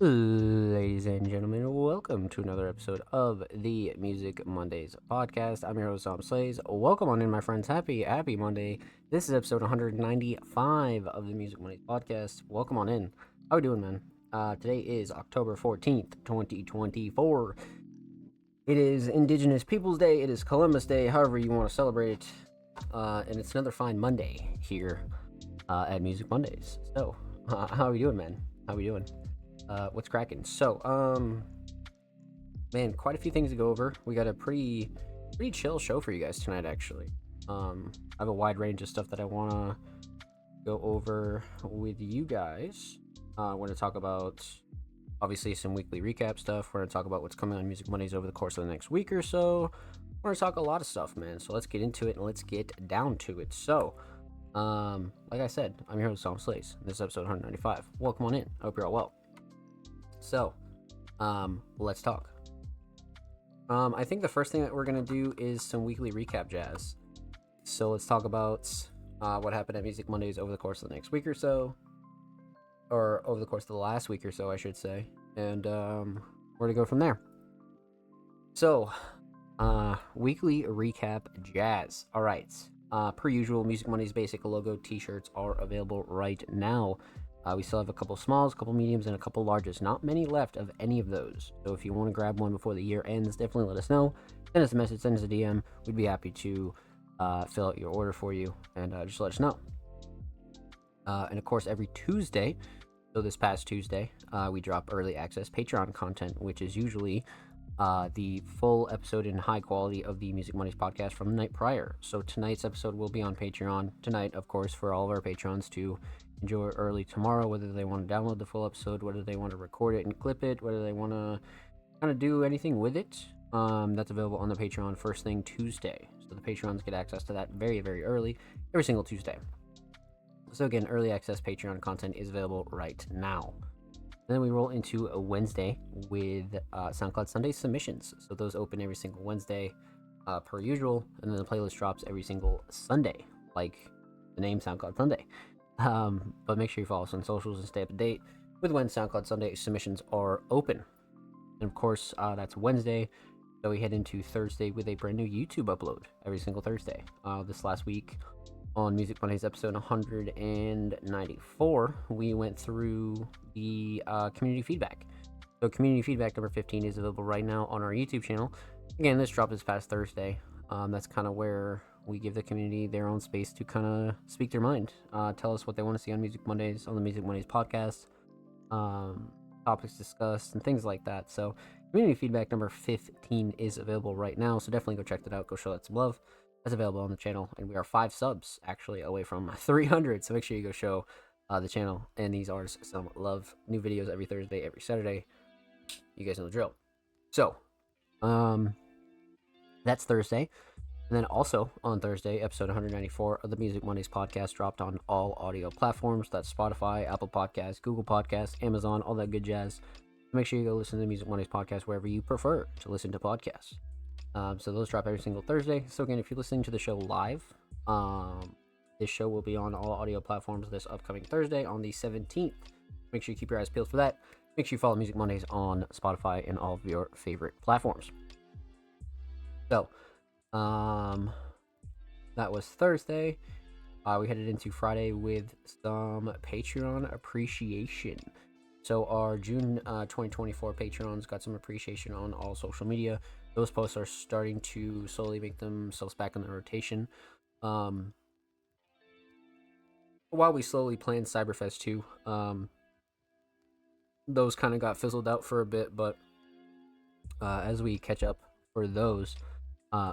Ladies and gentlemen, welcome to another episode of the Music Mondays podcast. I'm your host, Tom Slays. Welcome on in, my friends. Happy Monday. This is episode 195 of the Music Mondays podcast. Welcome on in. How we doing, man? Today is October 14th, 2024. It is Indigenous Peoples Day. It is Columbus Day, however you want to celebrate it. And it's another fine Monday here at Music Mondays. So, how are we doing, man? How we doing? What's cracking? So, man, quite a few things to go over. We got a pretty chill show for you guys tonight, actually. I have a wide range of stuff that I want to go over with you guys. We're going to talk about, obviously, some weekly recap stuff. We're going to talk about what's coming on Music Mondays over the course of the next week or so. We're going to talk a lot of stuff, man. So let's get into it and let's get down to it. So, like I said, I'm your host, Tom Slays. This is episode 195. Welcome on in. I hope you're all well. So, let's talk. I think the first thing that we're going to do is some weekly recap jazz. So let's talk about what happened at Music Mondays over the course of the next week or so. Or over the course of the last week or so, I should say. And where to go from there. So, weekly recap jazz. Alright. Per usual, Music Mondays basic logo t-shirts are available right now. We still have a couple smalls, a couple mediums, and a couple larges. Not many left of any of those. So if you want to grab one before the year ends, definitely let us know. Send us a message, send us a DM. We'd be happy to fill out your order for you and just let us know. And of course, every Tuesday, so this past Tuesday, we drop early access Patreon content, which is usually the full episode in high quality of the Music Mondays podcast from the night prior. So tonight's episode will be on Patreon tonight, of course, for all of our patrons to enjoy early tomorrow, whether they want to download the full episode, whether they want to record it and clip it, whether they want to kind of do anything with it. That's available on the Patreon first thing Tuesday. So the Patrons get access to that very, very early, every single Tuesday. So again, early access Patreon content is available right now. And then we roll into a Wednesday with SoundCloud Sunday submissions. So those open every single Wednesday per usual, and then the playlist drops every single Sunday, like the name SoundCloud Sunday. But make sure you follow us on socials and stay up to date with when SoundCloud Sunday submissions are open. And of course, that's Wednesday. So we head into Thursday with a brand new YouTube upload every single Thursday. This last week on Music Mondays episode 194, we went through the community feedback. So community feedback number 15 is available right now on our YouTube channel. Again, this dropped this past Thursday. That's kind of where we give the community their own space to kind of speak their mind, tell us what they want to see on Music Mondays, on the Music Mondays podcast, topics discussed, and things like that. So community feedback number 15 is available right now, so definitely go check that out. Go show that some love. That's available on the channel, and we are 5 subs actually away from 300, so make sure you go show the channel and these artists some love. New videos every Thursday, every Saturday. You guys know the drill. So that's Thursday. And then also on Thursday, episode 194 of the Music Mondays podcast dropped on all audio platforms. That's Spotify, Apple Podcasts, Google Podcasts, Amazon, all that good jazz. Make sure you go listen to the Music Mondays podcast wherever you prefer to listen to podcasts. So those drop every single Thursday. So again, if you're listening to the show live, this show will be on all audio platforms this upcoming Thursday on the 17th. Make sure you keep your eyes peeled for that. Make sure you follow Music Mondays on Spotify and all of your favorite platforms. So, that was Thursday. We headed into Friday with some Patreon appreciation. So our June 2024 Patrons got some appreciation on all social media. Those posts are starting to slowly make themselves back in the rotation. While we slowly plan Cyberfest 2, those kind of got fizzled out for a bit, but as we catch up for those,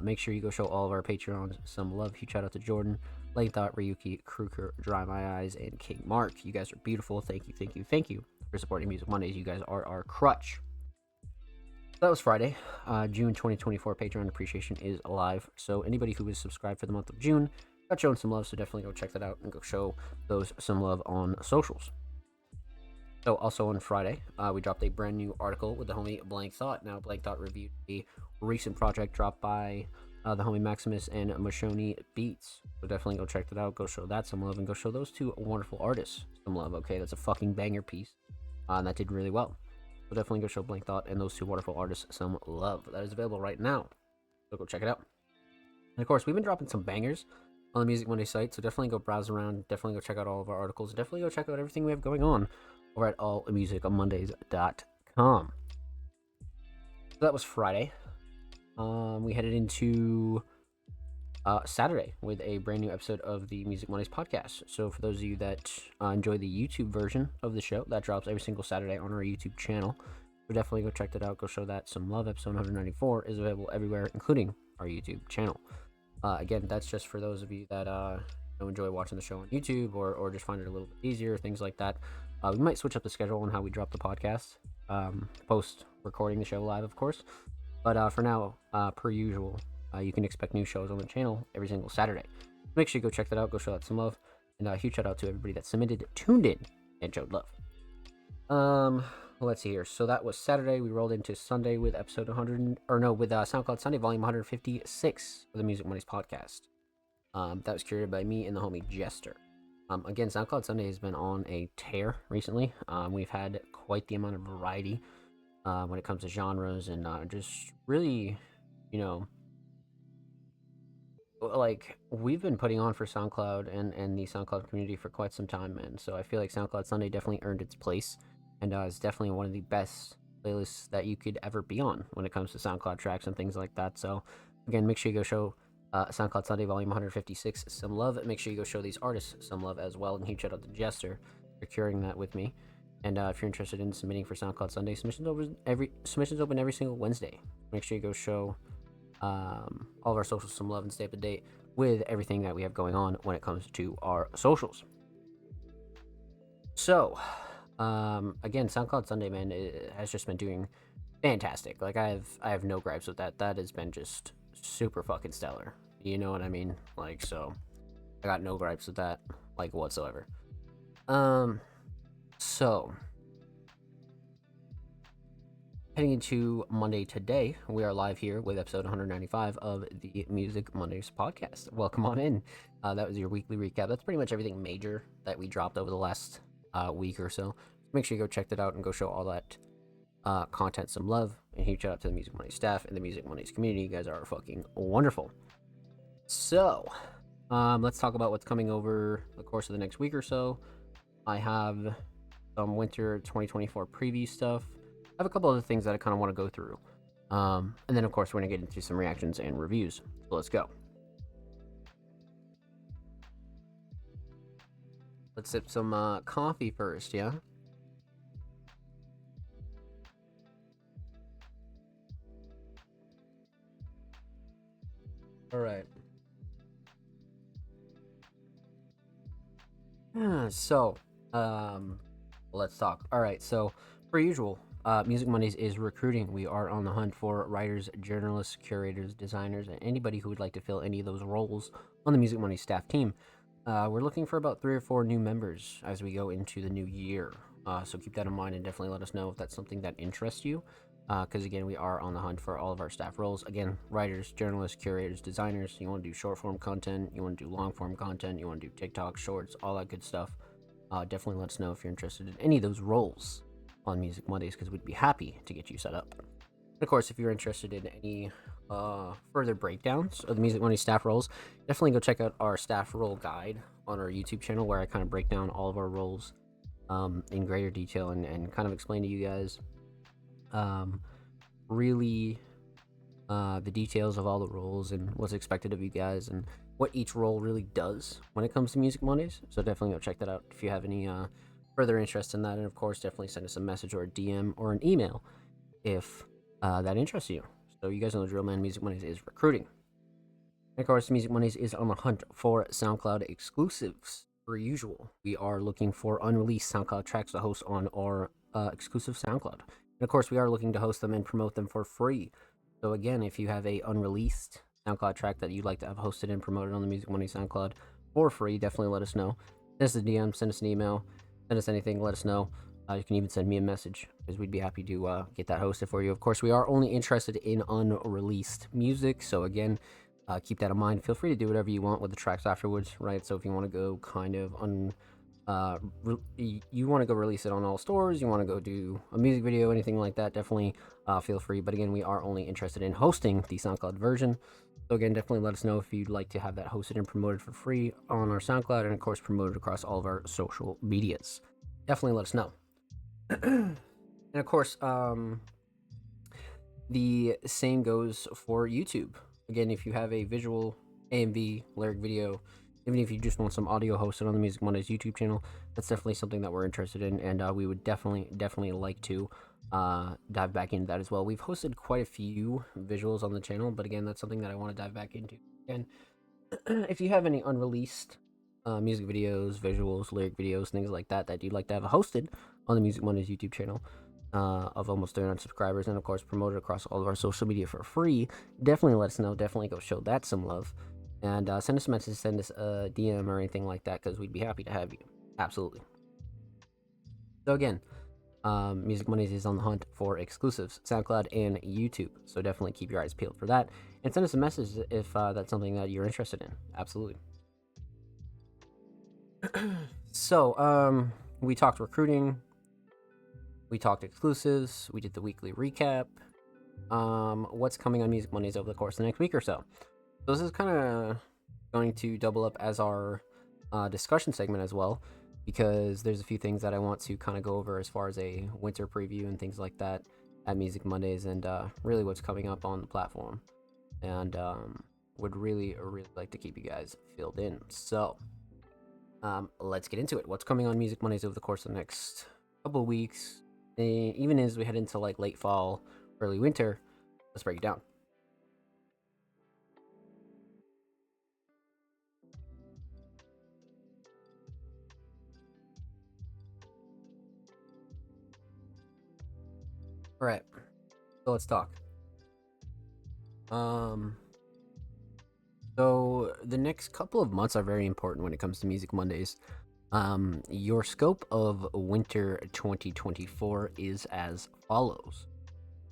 make sure you go show all of our Patreons some love. Huge shout out to Jordan, Lane Thought, Ryuki, Kruger, Dry My Eyes, and King Mark. You guys are beautiful. Thank you for supporting Music Mondays. You guys are our crutch. That was Friday. June 2024 Patreon appreciation is alive. So anybody who is subscribed for the month of June got shown some love. So definitely go check that out and go show those some love on socials. So also on Friday, we dropped a brand new article with the homie Blank Thought. Now Blank Thought reviewed a recent project dropped by the homie Maximus and Mashoni Beats. So definitely go check that out. Go show that some love and go show those two wonderful artists some love. Okay, that's a fucking banger piece. And that did really well. So definitely go show Blank Thought and those two wonderful artists some love. That is available right now. So go check it out. And of course, we've been dropping some bangers on the Music Monday site, so definitely go browse around. Definitely go check out all of our articles. Definitely go check out everything we have going on over at allmusicmondays.com. So that was Friday. We headed into Saturday with a brand new episode of the Music Mondays podcast. So for those of you that enjoy the YouTube version of the show, that drops every single Saturday on our YouTube channel. So definitely go check that out. Go show that some love. Episode 194 is available everywhere, including our YouTube channel. Again, that's just for those of you that enjoy watching the show on YouTube or just find it a little bit easier, things like that. We might switch up the schedule on how we drop the podcast, post recording the show live, of course. But for now, per usual, you can expect new shows on the channel every single Saturday. Make sure you go check that out, go show that some love, and a huge shout out to everybody that submitted, tuned in, and showed love. Let's see here. So that was Saturday. We rolled into Sunday with episode SoundCloud Sunday, volume 156 of the Music Mondays podcast. That was curated by me and the homie Jester. Again, SoundCloud Sunday has been on a tear recently. We've had quite the amount of variety when it comes to genres and just really, like we've been putting on for SoundCloud and the SoundCloud community for quite some time, man. So I feel like SoundCloud Sunday definitely earned its place. And it's definitely one of the best playlists that you could ever be on when it comes to SoundCloud tracks and things like that. So, again, make sure you go show SoundCloud Sunday Volume 156 some love. Make sure you go show these artists some love as well. And huge shout out to Jester for curing that with me. And if you're interested in submitting for SoundCloud Sunday, submissions open every single Wednesday. Make sure you go show all of our socials some love and stay up to date with everything that we have going on when it comes to our socials. So, again, SoundCloud Sunday, man, it has just been doing fantastic. Like I have no gripes with that. That has been just super fucking stellar. You know what I mean? Like, so I got no gripes with that, like, whatsoever. So heading into Monday today, we are live here with episode 195 of the Music Mondays podcast. Welcome on in. That was your weekly recap. That's pretty much everything major that we dropped over the last week or so. Make sure you go check that out and go show all that content some love. And huge shout out to the Music Mondays staff and the Music Mondays community. You guys are fucking wonderful. So, let's talk about what's coming over the course of the next week or so. I have some winter 2024 preview stuff. I have a couple other things that I kind of want to go through. And then, of course, we're going to get into some reactions and reviews. So let's go. Let's sip some coffee first, yeah? All right. So, let's talk. All right. So, per usual, Music Mondays is recruiting. We are on the hunt for writers, journalists, curators, designers, and anybody who would like to fill any of those roles on the Music Mondays staff team. We're looking for about 3 or 4 new members as we go into the new year. So keep that in mind and definitely let us know if that's something that interests you. Because again, we are on the hunt for all of our staff roles. Again, writers, journalists, curators, designers. You want to do short form content, you want to do long form content, you want to do TikTok shorts, all that good stuff. Definitely let us know if you're interested in any of those roles on Music Mondays, because we'd be happy to get you set up. And of course, if you're interested in any further breakdowns of the Music Mondays staff roles, definitely go check out our staff role guide on our YouTube channel, where I kind of break down all of our roles in greater detail and kind of explain to you guys really the details of all the roles and what's expected of you guys and what each role really does when it comes to Music Mondays. So definitely go check that out if you have any further interest in that. And of course, definitely send us a message or a DM or an email if that interests you. So you guys know the drill, man. Music Mondays is recruiting. And of course, Music Mondays is on the hunt for SoundCloud exclusives. Per usual, we are looking for unreleased SoundCloud tracks to host on our exclusive SoundCloud. And of course, we are looking to host them and promote them for free. So again, if you have a unreleased SoundCloud track that you'd like to have hosted and promoted on the Music Mondays SoundCloud for free, definitely let us know. Send us a DM, send us an email, send us anything, let us know. You can even send me a message, because we'd be happy to get that hosted for you. Of course, we are only interested in unreleased music. So again, keep that in mind. Feel free to do whatever you want with the tracks afterwards, right? So if you want to go kind of you want to go release it on all stores, you want to go do a music video, anything like that, definitely feel free. But again, we are only interested in hosting the SoundCloud version. So again, definitely let us know if you'd like to have that hosted and promoted for free on our SoundCloud, and of course promoted across all of our social medias. Definitely let us know. And of course, the same goes for YouTube. Again, if you have a visual AMV lyric video, even if you just want some audio hosted on the Music Mondays YouTube channel, that's definitely something that we're interested in, and we would definitely like to dive back into that as well. We've hosted quite a few visuals on the channel, but again, that's something that I want to dive back into. And if you have any unreleased music videos, visuals, lyric videos, things like that that you'd like to have hosted on the Music Mondays YouTube channel, of almost 300 subscribers, and of course promoted across all of our social media for free, definitely let us know. Definitely go show that some love, and send us a message, send us a DM or anything like that, because we'd be happy to have you. Absolutely. So again, Music Mondays is on the hunt for exclusives, SoundCloud and YouTube, so definitely keep your eyes peeled for that, and send us a message if that's something that you're interested in. Absolutely. So we talked recruiting, we talked exclusives, we did the weekly recap. What's coming on Music Mondays over the course of the next week or so. So this is kind of going to double up as our discussion segment as well, because there's a few things that I want to kind of go over as far as a winter preview and things like that at Music Mondays, and really what's coming up on the platform, and would really like to keep you guys filled in. So let's get into it. What's coming on Music Mondays over the course of the next couple of weeks, even as we head into like late fall, early winter. Let's break it down. All right, so let's talk. So the next couple of months are very important when it comes to Music Mondays. Your scope of winter 2024 is as follows.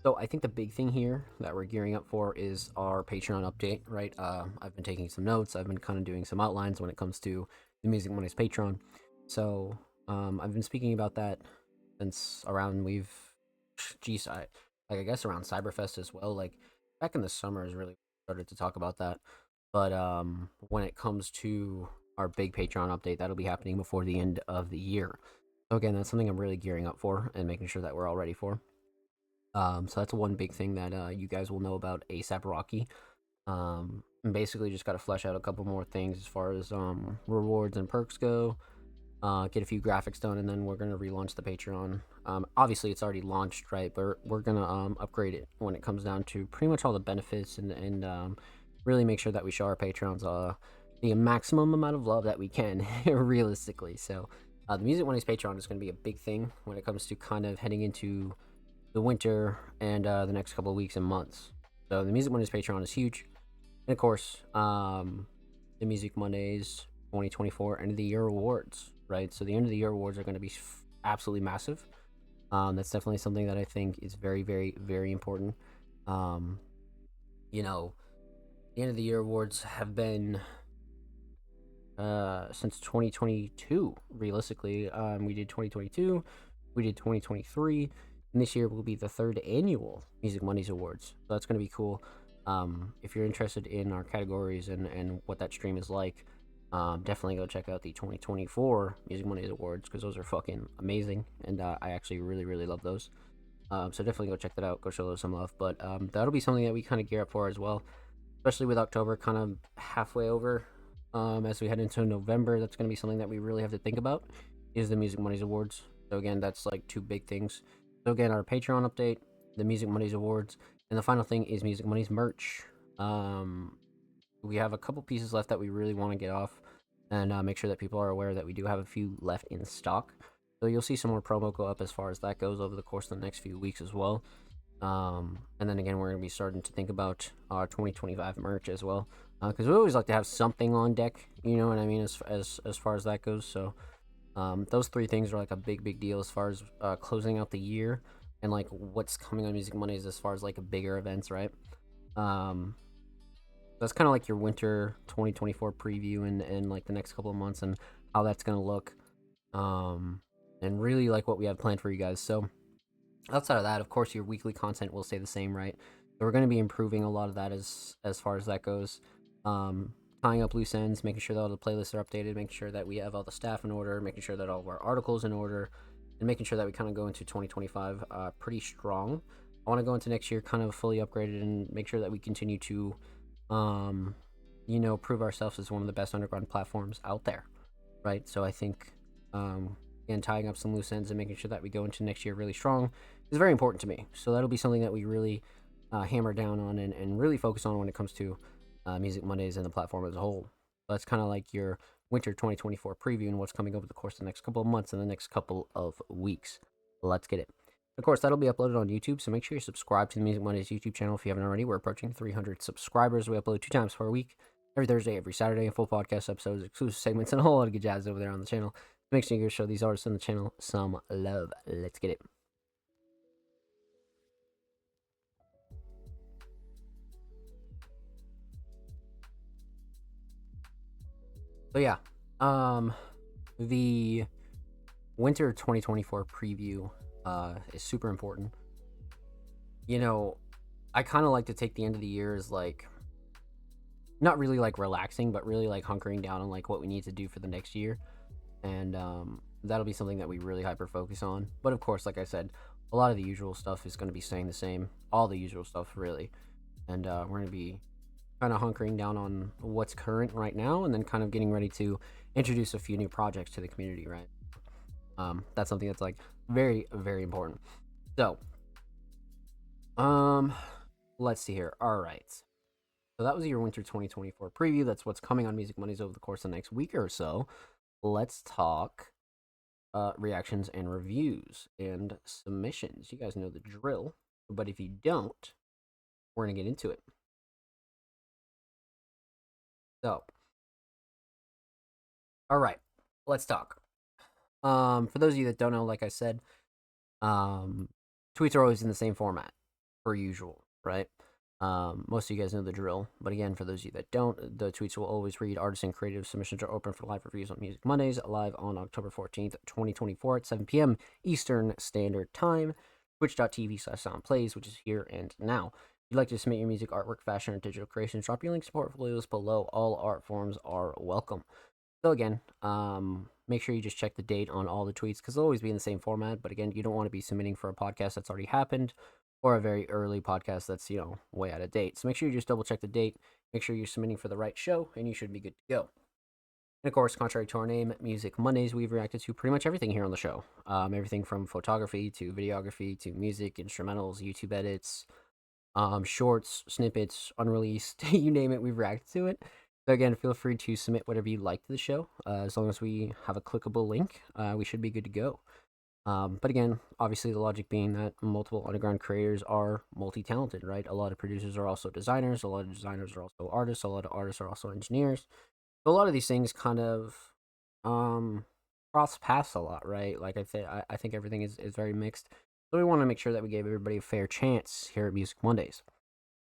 So I think the big thing here that we're gearing up for is our Patreon update, right? I've been taking some notes. I've been kind of doing some outlines when it comes to the Music Mondays Patreon. So I've been speaking about that since around I guess around Cyberfest as well. Like back in the summer is really started to talk about that. But when it comes to our big Patreon update, that'll be happening before the end of the year. So again, that's something I'm really gearing up for and making sure that we're all ready for. So that's one big thing that you guys will know about ASAP Rocky. And basically just got to flesh out a couple more things as far as rewards and perks go. Get a few graphics done, and then we're gonna relaunch the Patreon. Obviously, it's already launched, right? But we're gonna upgrade it when it comes down to pretty much all the benefits, and really make sure that we show our patrons the maximum amount of love that we can, realistically. So the Music Mondays Patreon is gonna be a big thing when it comes to kind of heading into the winter and the next couple of weeks and months. So the Music Mondays Patreon is huge, and of course, the Music Mondays 2024 end of the year awards, right? So the end of the year awards are going to be absolutely massive. That's definitely something that I think is very, very, very important. Um, you know, the end of the year awards have been since 2022. Realistically, we did 2022, we did 2023, and this year will be the third annual Music Mondays Awards. So that's going to be cool. If you're interested in our categories and what that stream is like, definitely go check out the 2024 Music Mondays Awards, because those are fucking amazing, and I actually really, really love those. So definitely go check that out, go show those some love. But that'll be something that we kind of gear up for as well, especially with October kind of halfway over. As we head into November, that's going to be something that we really have to think about, is the Music Mondays Awards. So again, that's like two big things. So again, our Patreon update, the Music Mondays Awards, and the final thing is Music Mondays merch. We have a couple pieces left that we really want to get off, and make sure that people are aware that we do have a few left in stock. So you'll see some more promo go up as far as that goes over the course of the next few weeks as well. And then again, we're going to be starting to think about our 2025 merch as well, because we always like to have something on deck, you know what I mean, as far as that goes. So those three things are like a big deal as far as closing out the year and like what's coming on Music Mondays as far as like a bigger events, right? That's kind of like your winter 2024 preview and like the next couple of months and how that's going to look. and really like what we have planned for you guys. So outside of that, of course, your weekly content will stay the same, right? So we're going to be improving a lot of that as far as that goes. Um, Tying up loose ends, making sure that all the playlists are updated, making sure that we have all the staff in order, making sure that all of our articles in order, and making sure that we kind of go into 2025 pretty strong. I want to go into next year kind of fully upgraded and make sure that we continue to, um, prove ourselves as one of the best underground platforms out there, right? So I think, again, tying up some loose ends and making sure that we go into next year really strong is very important to me. So that'll be something that we really hammer down on and really focus on when it comes to Music Mondays and the platform as a whole. That's kind of like your winter 2024 preview and what's coming over the course of the next couple of months and the next couple of weeks. Let's get it. Of course, that'll be uploaded on YouTube, so make sure you subscribe to the Music Mondays YouTube channel if you haven't already. We're approaching 300 subscribers. We upload 2 times per week, every Thursday, every Saturday, full podcast episodes, exclusive segments, and a whole lot of good jazz over there on the channel. Make sure you show these artists on the channel some love. Let's get it. So yeah, the winter 2024 preview is super important. I kind of like to take the end of the year as like not really like relaxing, but really like hunkering down on like what we need to do for the next year, and that'll be something that we really hyper focus on. But of course, like I said, a lot of the usual stuff is going to be staying the same, all the usual stuff really, and we're going to be kind of hunkering down on what's current right now, and then kind of getting ready to introduce a few new projects to the community, right? That's something that's like very, very important. So, um, let's see here. All right. So that was your winter 2024 preview. That's what's coming on Music Mondays over the course of the next week or so. Let's talk reactions and reviews and submissions. You guys know the drill, but if you don't, we're gonna get into it. So, all right, let's talk. For those of you that don't know, like I said, tweets are always in the same format, per usual, right? Most of you guys know the drill, but again, for those of you that don't, the tweets will always read artists and creative submissions are open for live reviews on Music Mondays, live on October 14th, 2024 at 7 p.m. Eastern Standard Time, twitch.tv/soundplays, which is here and now. If you'd like to submit your music, artwork, fashion, or digital creations, drop your links to portfolios below. All art forms are welcome. So again, make sure you just check the date on all the tweets because they'll always be in the same format. But again, you don't want to be submitting for a podcast that's already happened or a very early podcast that's, way out of date. So make sure you just double check the date, make sure you're submitting for the right show, and you should be good to go. And of course, contrary to our name, Music Mondays, we've reacted to pretty much everything here on the show. Everything from photography to videography to music, instrumentals, YouTube edits, shorts, snippets, unreleased, you name it, we've reacted to it. So again, feel free to submit whatever you like to the show. As long as we have a clickable link, we should be good to go. But again, obviously the logic being that multiple underground creators are multi-talented, right? A lot of producers are also designers, a lot of designers are also artists, a lot of artists are also engineers. So a lot of these things kind of cross paths a lot, right? Like I think everything is very mixed. So we want to make sure that we gave everybody a fair chance here at Music Mondays.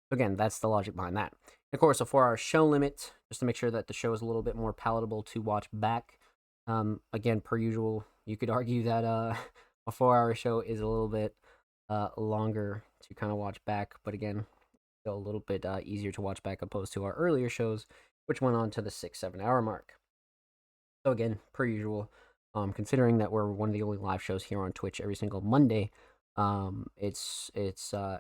So again, that's the logic behind that. And of course, a 4-hour show limit, just to make sure that the show is a little bit more palatable to watch back. Again, per usual, you could argue that a 4-hour show is a little bit longer to kind of watch back, but again, still a little bit easier to watch back opposed to our earlier shows, which went on to the 6-7 hour mark. So again, per usual, considering that we're one of the only live shows here on Twitch every single Monday, it's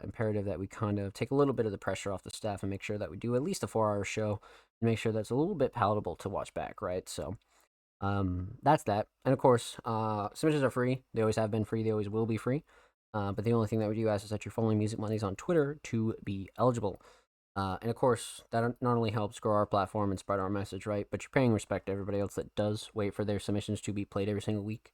imperative that we kind of take a little bit of the pressure off the staff and make sure that we do at least a 4-hour show and make sure that's a little bit palatable to watch back, right? So that's that. And of course, submissions are free. They always have been free. They always will be free. But the only thing that we do ask is that you're following Music Mondays on Twitter to be eligible. And of course, that not only helps grow our platform and spread our message, right? But you're paying respect to everybody else that does wait for their submissions to be played every single week.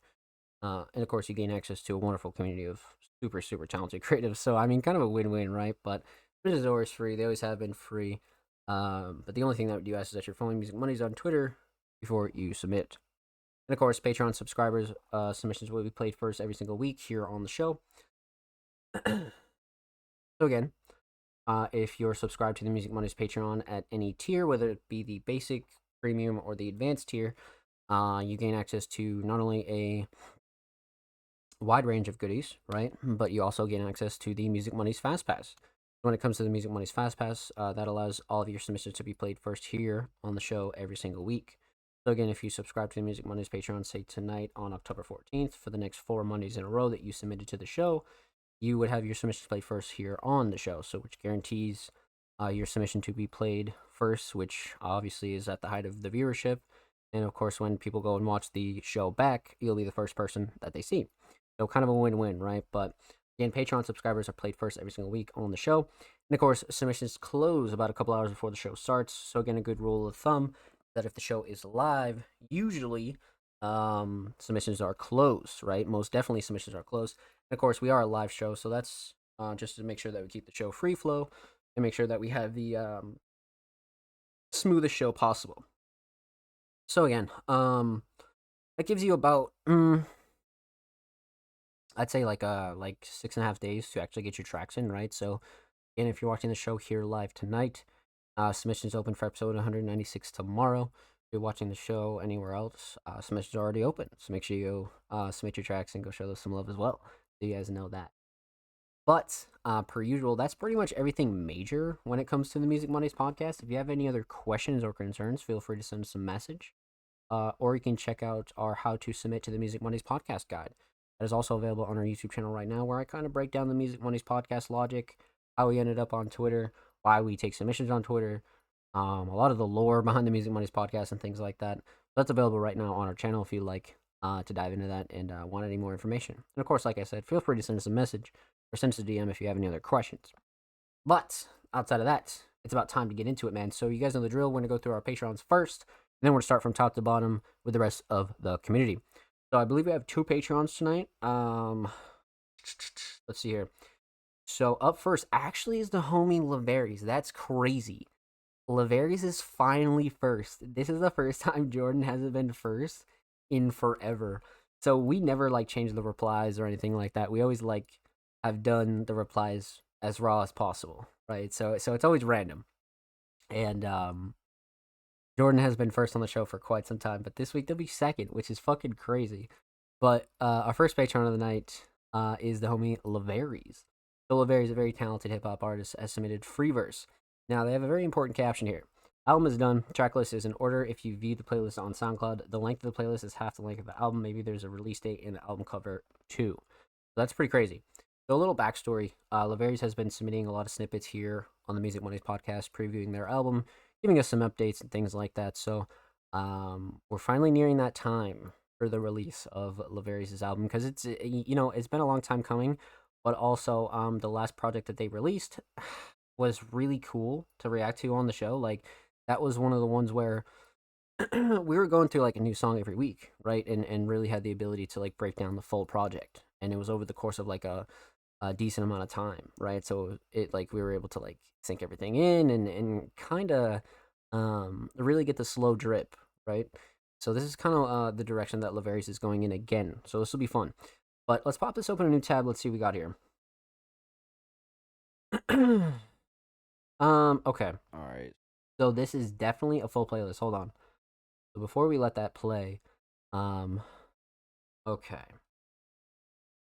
And of course, you gain access to a wonderful community of super, super talented creatives. So, I mean, kind of a win-win, right? But this is always free. They always have been free. But the only thing that we do ask is that you're following Music Mondays on Twitter before you submit. And of course, Patreon subscribers submissions will be played first every single week here on the show. So again, if you're subscribed to the Music Mondays Patreon at any tier, whether it be the basic, premium, or the advanced tier, you gain access to not only a wide range of goodies, right? But you also gain access to the Music Money's Fast Pass. When it comes to the Music Money's Fast Pass, that allows all of your submissions to be played first here on the show every single week. So again, if you subscribe to the Music Money's Patreon, say tonight on October 14th, for the next 4 Mondays in a row that you submitted to the show, you would have your submissions played first here on the show. So which guarantees your submission to be played first, which obviously is at the height of the viewership. And of course, when people go and watch the show back, you'll be the first person that they see. So kind of a win-win, right? But again, Patreon subscribers are played first every single week on the show. And of course, submissions close about a couple hours before the show starts. So again, a good rule of thumb that if the show is live, usually submissions are closed, right? Most definitely submissions are closed. And of course, we are a live show, so that's just to make sure that we keep the show free flow and make sure that we have the smoothest show possible. So again, that gives you about I'd say like 6.5 days to actually get your tracks in, right? So again, if you're watching the show here live tonight, submissions open for episode 196 tomorrow. If you're watching the show anywhere else, submissions are already open. So make sure you submit your tracks and go show those some love as well. So you guys know that. But per usual, that's pretty much everything major when it comes to the Music Mondays podcast. If you have any other questions or concerns, feel free to send us a message. Or you can check out our How to Submit to the Music Mondays podcast guide. That is also available on our YouTube channel right now, where I kind of break down the Music Mondays podcast logic, how we ended up on Twitter, why we take submissions on Twitter, a lot of the lore behind the Music Mondays podcast and things like that. That's available right now on our channel if you'd like to dive into that and want any more information. And of course, like I said, feel free to send us a message or send us a DM if you have any other questions. But outside of that, it's about time to get into it, man. So you guys know the drill. We're going to go through our Patreons first, and then we're going to start from top to bottom with the rest of the community. So I believe we have 2 Patreons tonight. Let's see here. So up first actually is the homie Laveries. That's crazy. Laveries is finally first. This is the first time Jordan hasn't been first in forever. So we never like change the replies or anything like that. We always like have done the replies as raw as possible, right? So it's always random. And Jordan has been first on the show for quite some time, but this week they'll be second, which is fucking crazy. But our first patron of the night is the homie Laveries. So Laveries is a very talented hip hop artist, has submitted free verse. Now they have a very important caption here. Album is done. Tracklist is in order. If you view the playlist on SoundCloud, the length of the playlist is half the length of the album. Maybe there's a release date in the album cover too. So that's pretty crazy. So a little backstory. Laveries has been submitting a lot of snippets here on the Music Mondays podcast, previewing their album, giving us some updates and things like that. So we're finally nearing that time for the release of Laveries' album, because it's it's been a long time coming, but also the last project that they released was really cool to react to on the show. Like that was one of the ones where we were going through like a new song every week, right? And really had the ability to like break down the full project, and it was over the course of like a decent amount of time, right? So it like we were able to like sync everything in and kind of really get the slow drip, right? So this is kind of the direction that Laveries is going in again. So this will be fun. But let's pop this open a new tab. Let's see what we got here. Okay. All right. So this is definitely a full playlist. Hold on. So before we let that play, okay.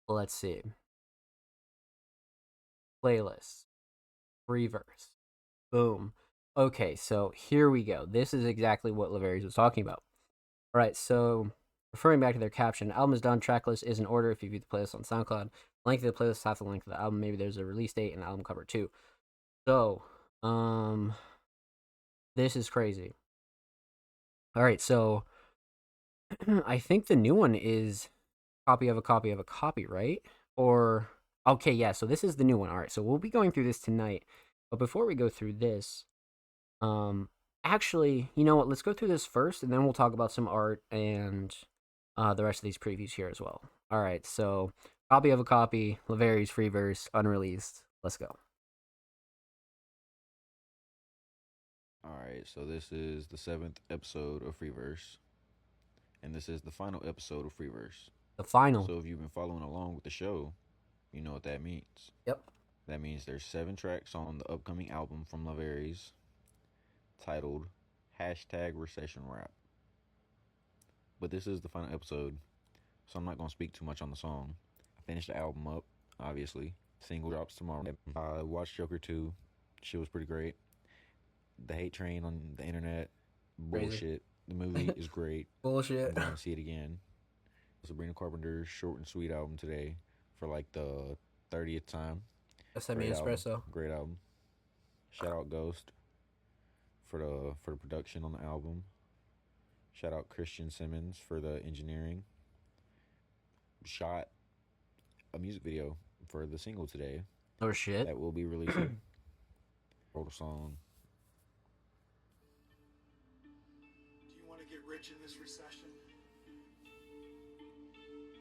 Let's see. Playlist. Reverse. Boom. Okay, so here we go. This is exactly what Laveries was talking about. All right, so referring back to their caption, album is done, tracklist is in order if you view the playlist on SoundCloud. Length of the playlist is half the length of the album. Maybe there's a release date and album cover too. So, this is crazy. All right, so I think the new one is copy of a copy of a copy, right? Or okay, yeah. So this is the new one. All right, so we'll be going through this tonight. But before we go through this, actually, you know what? Let's go through this first, and then we'll talk about some art and the rest of these previews here as well. All right, so copy of a copy, Laveries free verse, unreleased. Let's go. All right. So this is the 7th episode of Freeverse, and this is the final episode of Freeverse. The final. So if you've been following along with the show, you know what that means. Yep. That means there's 7 tracks on the upcoming album from Laveries, titled #Recession Rap. But this is the final episode, so I'm not gonna speak too much on the song. I finished the album up, obviously. Single drops tomorrow. I watched Joker 2. Shit was pretty great. The hate train on the internet, Crazy. bullshit. The movie is great. Bullshit. I'm going to see it again. Sabrina Carpenter's short and sweet album today for like the 30th time. Semi Espresso. Great album. Shout out Ghost for the production on the album. Shout out Christian Simmons for the engineering. Shot a music video for the single today. Oh shit. That will be releasing. Wrote a song. Do you want to get rich in this recession?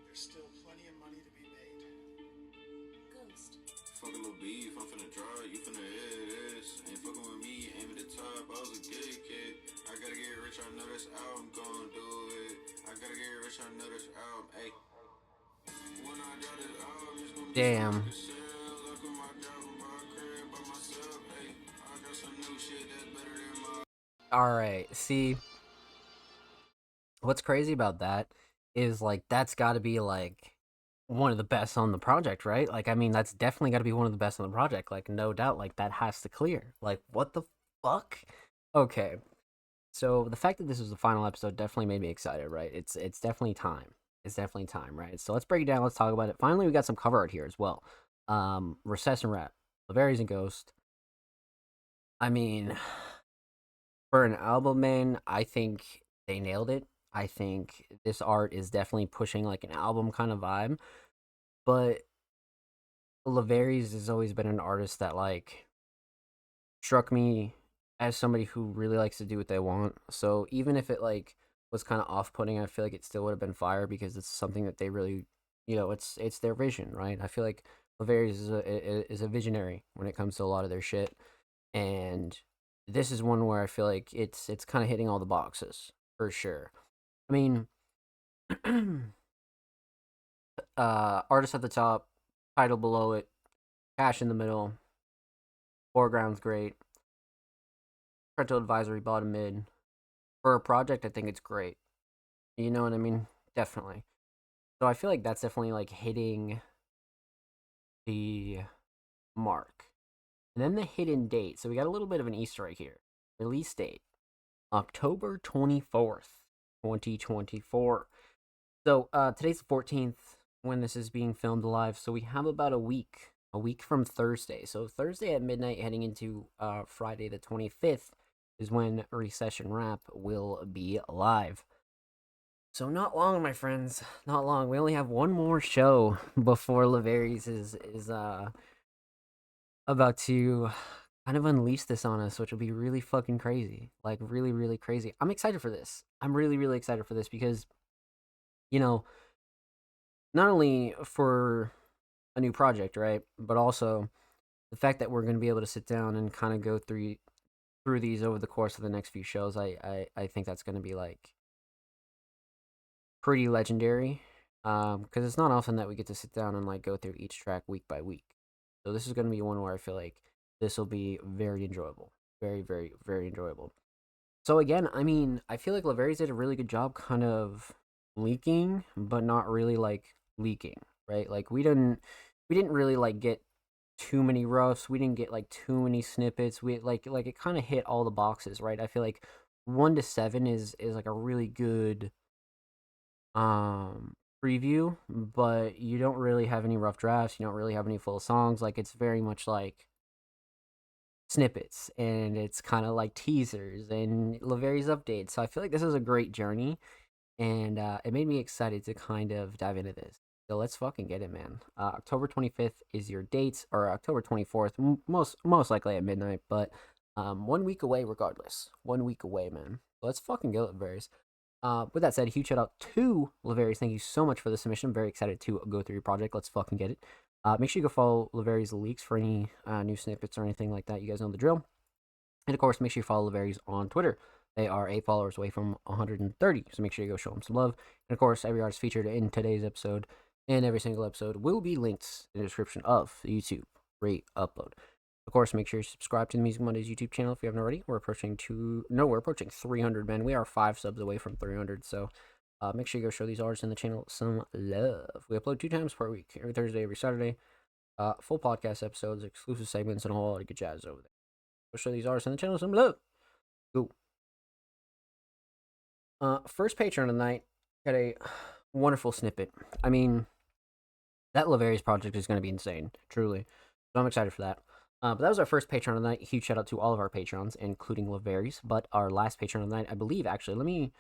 There's still plenty of money to be made. Ghost. Fuck a little beef, I'm finna draw, you finna hit this. Ain't fucking with me, aim at the top, I was a gay kid. I gotta get rich, I know this album gon' do it. I gotta get rich, I know this album, ayy. When I got this album, it's gonna be Damn. like a sale. Look at my job, I'm by a crib by myself, ayy. I got some new shit that's better than my. Alright, see, what's crazy about that is, like, that's gotta be, like, one of the best on the project, right? Like, I mean, that's definitely gotta be one of the best on the project, like, no doubt, like, that has to clear. Like, what the fuck? Okay, so the fact that this is the final episode definitely made me excited, right? It's definitely time. It's definitely time, right? So let's break it down, let's talk about it. Finally, we got some cover art here as well. Recession Rap, Laverius and Ghost. I mean, for an album, man, I think they nailed it. I think this art is definitely pushing like an album kind of vibe. But Laverius has always been an artist that like struck me as somebody who really likes to do what they want. So even if it like was kind of off-putting, I feel like it still would have been fire because it's something that they really, you know, it's their vision, right? I feel like Laverius is a visionary when it comes to a lot of their shit, and this is one where I feel like it's kind of hitting all the boxes for sure. I mean, artist at the top, title below it, cash in the middle, foreground's great, parental advisory bottom mid. For a project, I think it's great. You know what I mean? Definitely. So I feel like that's definitely like hitting the mark. And then the hidden date. So we got a little bit of an Easter egg here. Release date, October 24th, 2024. So today's the 14th when this is being filmed live. So we have about a week from Thursday. So Thursday at midnight heading into Friday the 25th is when Recession Rap will be live. So not long, my friends. Not long. We only have one more show before Laverius is about to kind of unleash this on us, which will be really fucking crazy. Like, really, really crazy. I'm excited for this. I'm really, really excited for this because, you know, not only for a new project, right? But also the fact that we're going to be able to sit down and kind of go through these over the course of the next few shows. I think that's going to be, like, pretty legendary. Because it's not often that we get to sit down and, like, go through each track week by week. So this is going to be one where I feel like this will be very enjoyable. Very, very, very enjoyable. So again, I mean, I feel like Laverius did a really good job kind of leaking, but not really like leaking, right? Like we didn't really like get too many roughs. We didn't get like too many snippets. We like it kind of hit all the boxes, right? I feel like 1 to 7 is like a really good preview, but you don't really have any rough drafts. You don't really have any full songs. Like it's very much like snippets, and it's kind of like teasers and Laverius updates. So I feel like this is a great journey, and it made me excited to kind of dive into this. So let's fucking get it, man. October 25th is your dates, or October 24th, most likely at midnight, but 1 week away regardless. 1 week away, man. So let's fucking go, Laverius. With that said, huge shout out to Laverius. Thank you so much for the submission. I'm very excited to go through your project. Let's fucking get it. Make sure you go follow Laverius Leaks for any new snippets or anything like that. You guys know the drill. And of course, make sure you follow Laverius on Twitter. They are 8 followers away from 130, so make sure you go show them some love. And of course, every artist featured in today's episode and every single episode will be linked in the description of the YouTube rate upload. Of course, make sure you subscribe to the Music Mondays YouTube channel if you haven't already. We're approaching 300, men. We are 5 subs away from 300, so Make sure you go show these artists in the channel some love. We upload 2 times per week, every Thursday, every Saturday. Full podcast episodes, exclusive segments, and a whole lot of good jazz over there. Go show these artists in the channel some love. Cool. First Patreon of the night got a wonderful snippet. I mean, that Laverius project is going to be insane, truly. So I'm excited for that. But that was our first Patreon of the night. Huge shout out to all of our patrons, including Laverius. But our last Patreon of the night, I believe, actually, let me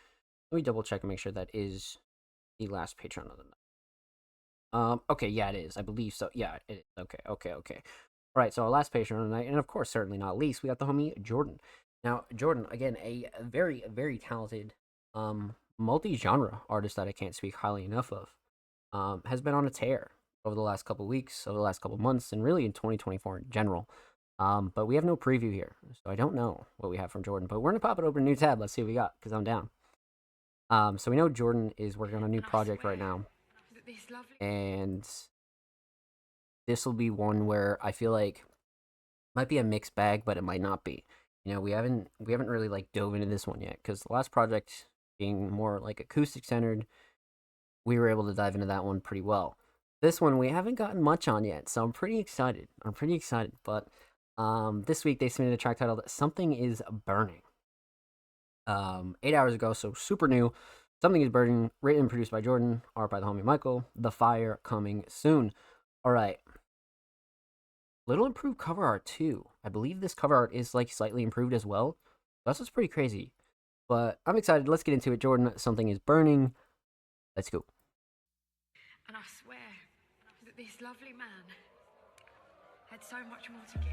double check and make sure that is the last Patreon of the night. Okay, yeah, it is. I believe so. Yeah, it is. Okay. All right, so our last Patreon of the night, and of course, certainly not least, we got the homie Jordan. Now, Jordan, again, a very, very talented, multi-genre artist that I can't speak highly enough of, has been on a tear over the last couple weeks, over the last couple months, and really in 2024 in general. But we have no preview here, so I don't know what we have from Jordan. But we're gonna pop it open a new tab. Let's see what we got, because I'm down. So we know Jordan is working on a new project right now, and this will be one where I feel like might be a mixed bag, but it might not be. You know, we haven't really like dove into this one yet, because the last project being more like acoustic centered, we were able to dive into that one pretty well. This one we haven't gotten much on yet, so I'm pretty excited. But this week they submitted a track titled "Something Is Burning." 8 hours ago, so super new. Something Is Burning, written and produced by Jordan, art by the homie Michael. The Fire coming soon. All right. Little improved cover art too. I believe this cover art is like slightly improved as well. That's what's pretty crazy. But I'm excited. Let's get into it. Jordan, Something Is Burning. Let's go. And I swear that this lovely man had so much more to give.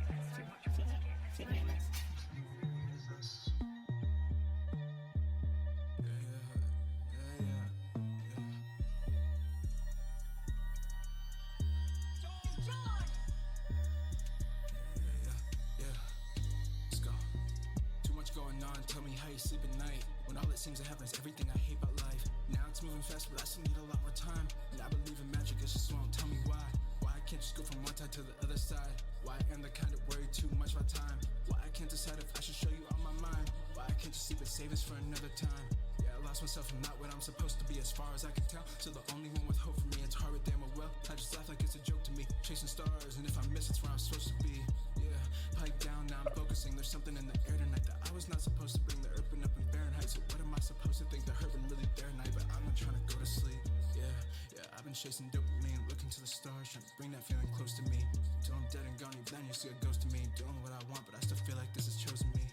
Tell me how you sleep at night when all that seems to happen is everything I hate about life. Now it's moving fast, but I still need a lot more time. And I believe in magic, it's just won't tell me why. Why I can't just go from one side to the other side. Why I am the kind that worry too much about time. Why I can't decide if I should show you all my mind. Why I can't just sleep and save this for another time. Yeah, I lost myself, I'm not what I'm supposed to be as far as I can tell. Still the only one with hope for me, it's hard with damn well. I just laugh like it's a joke to me, chasing stars, and if I miss, it's where I'm supposed to be. Yeah, pipe down, now I'm focusing. There's something in the air tonight that I was not supposed to bring. The earth went up in Fahrenheit, so what am I supposed to think? The hurt been really there night, but I'm not trying to go to sleep. Yeah, I've been chasing dopamine, looking to the stars, trying to bring that feeling close to me. Till I'm dead and gone, you blind, you see a ghost of me. Doing what I want, but I still feel like this has chosen me.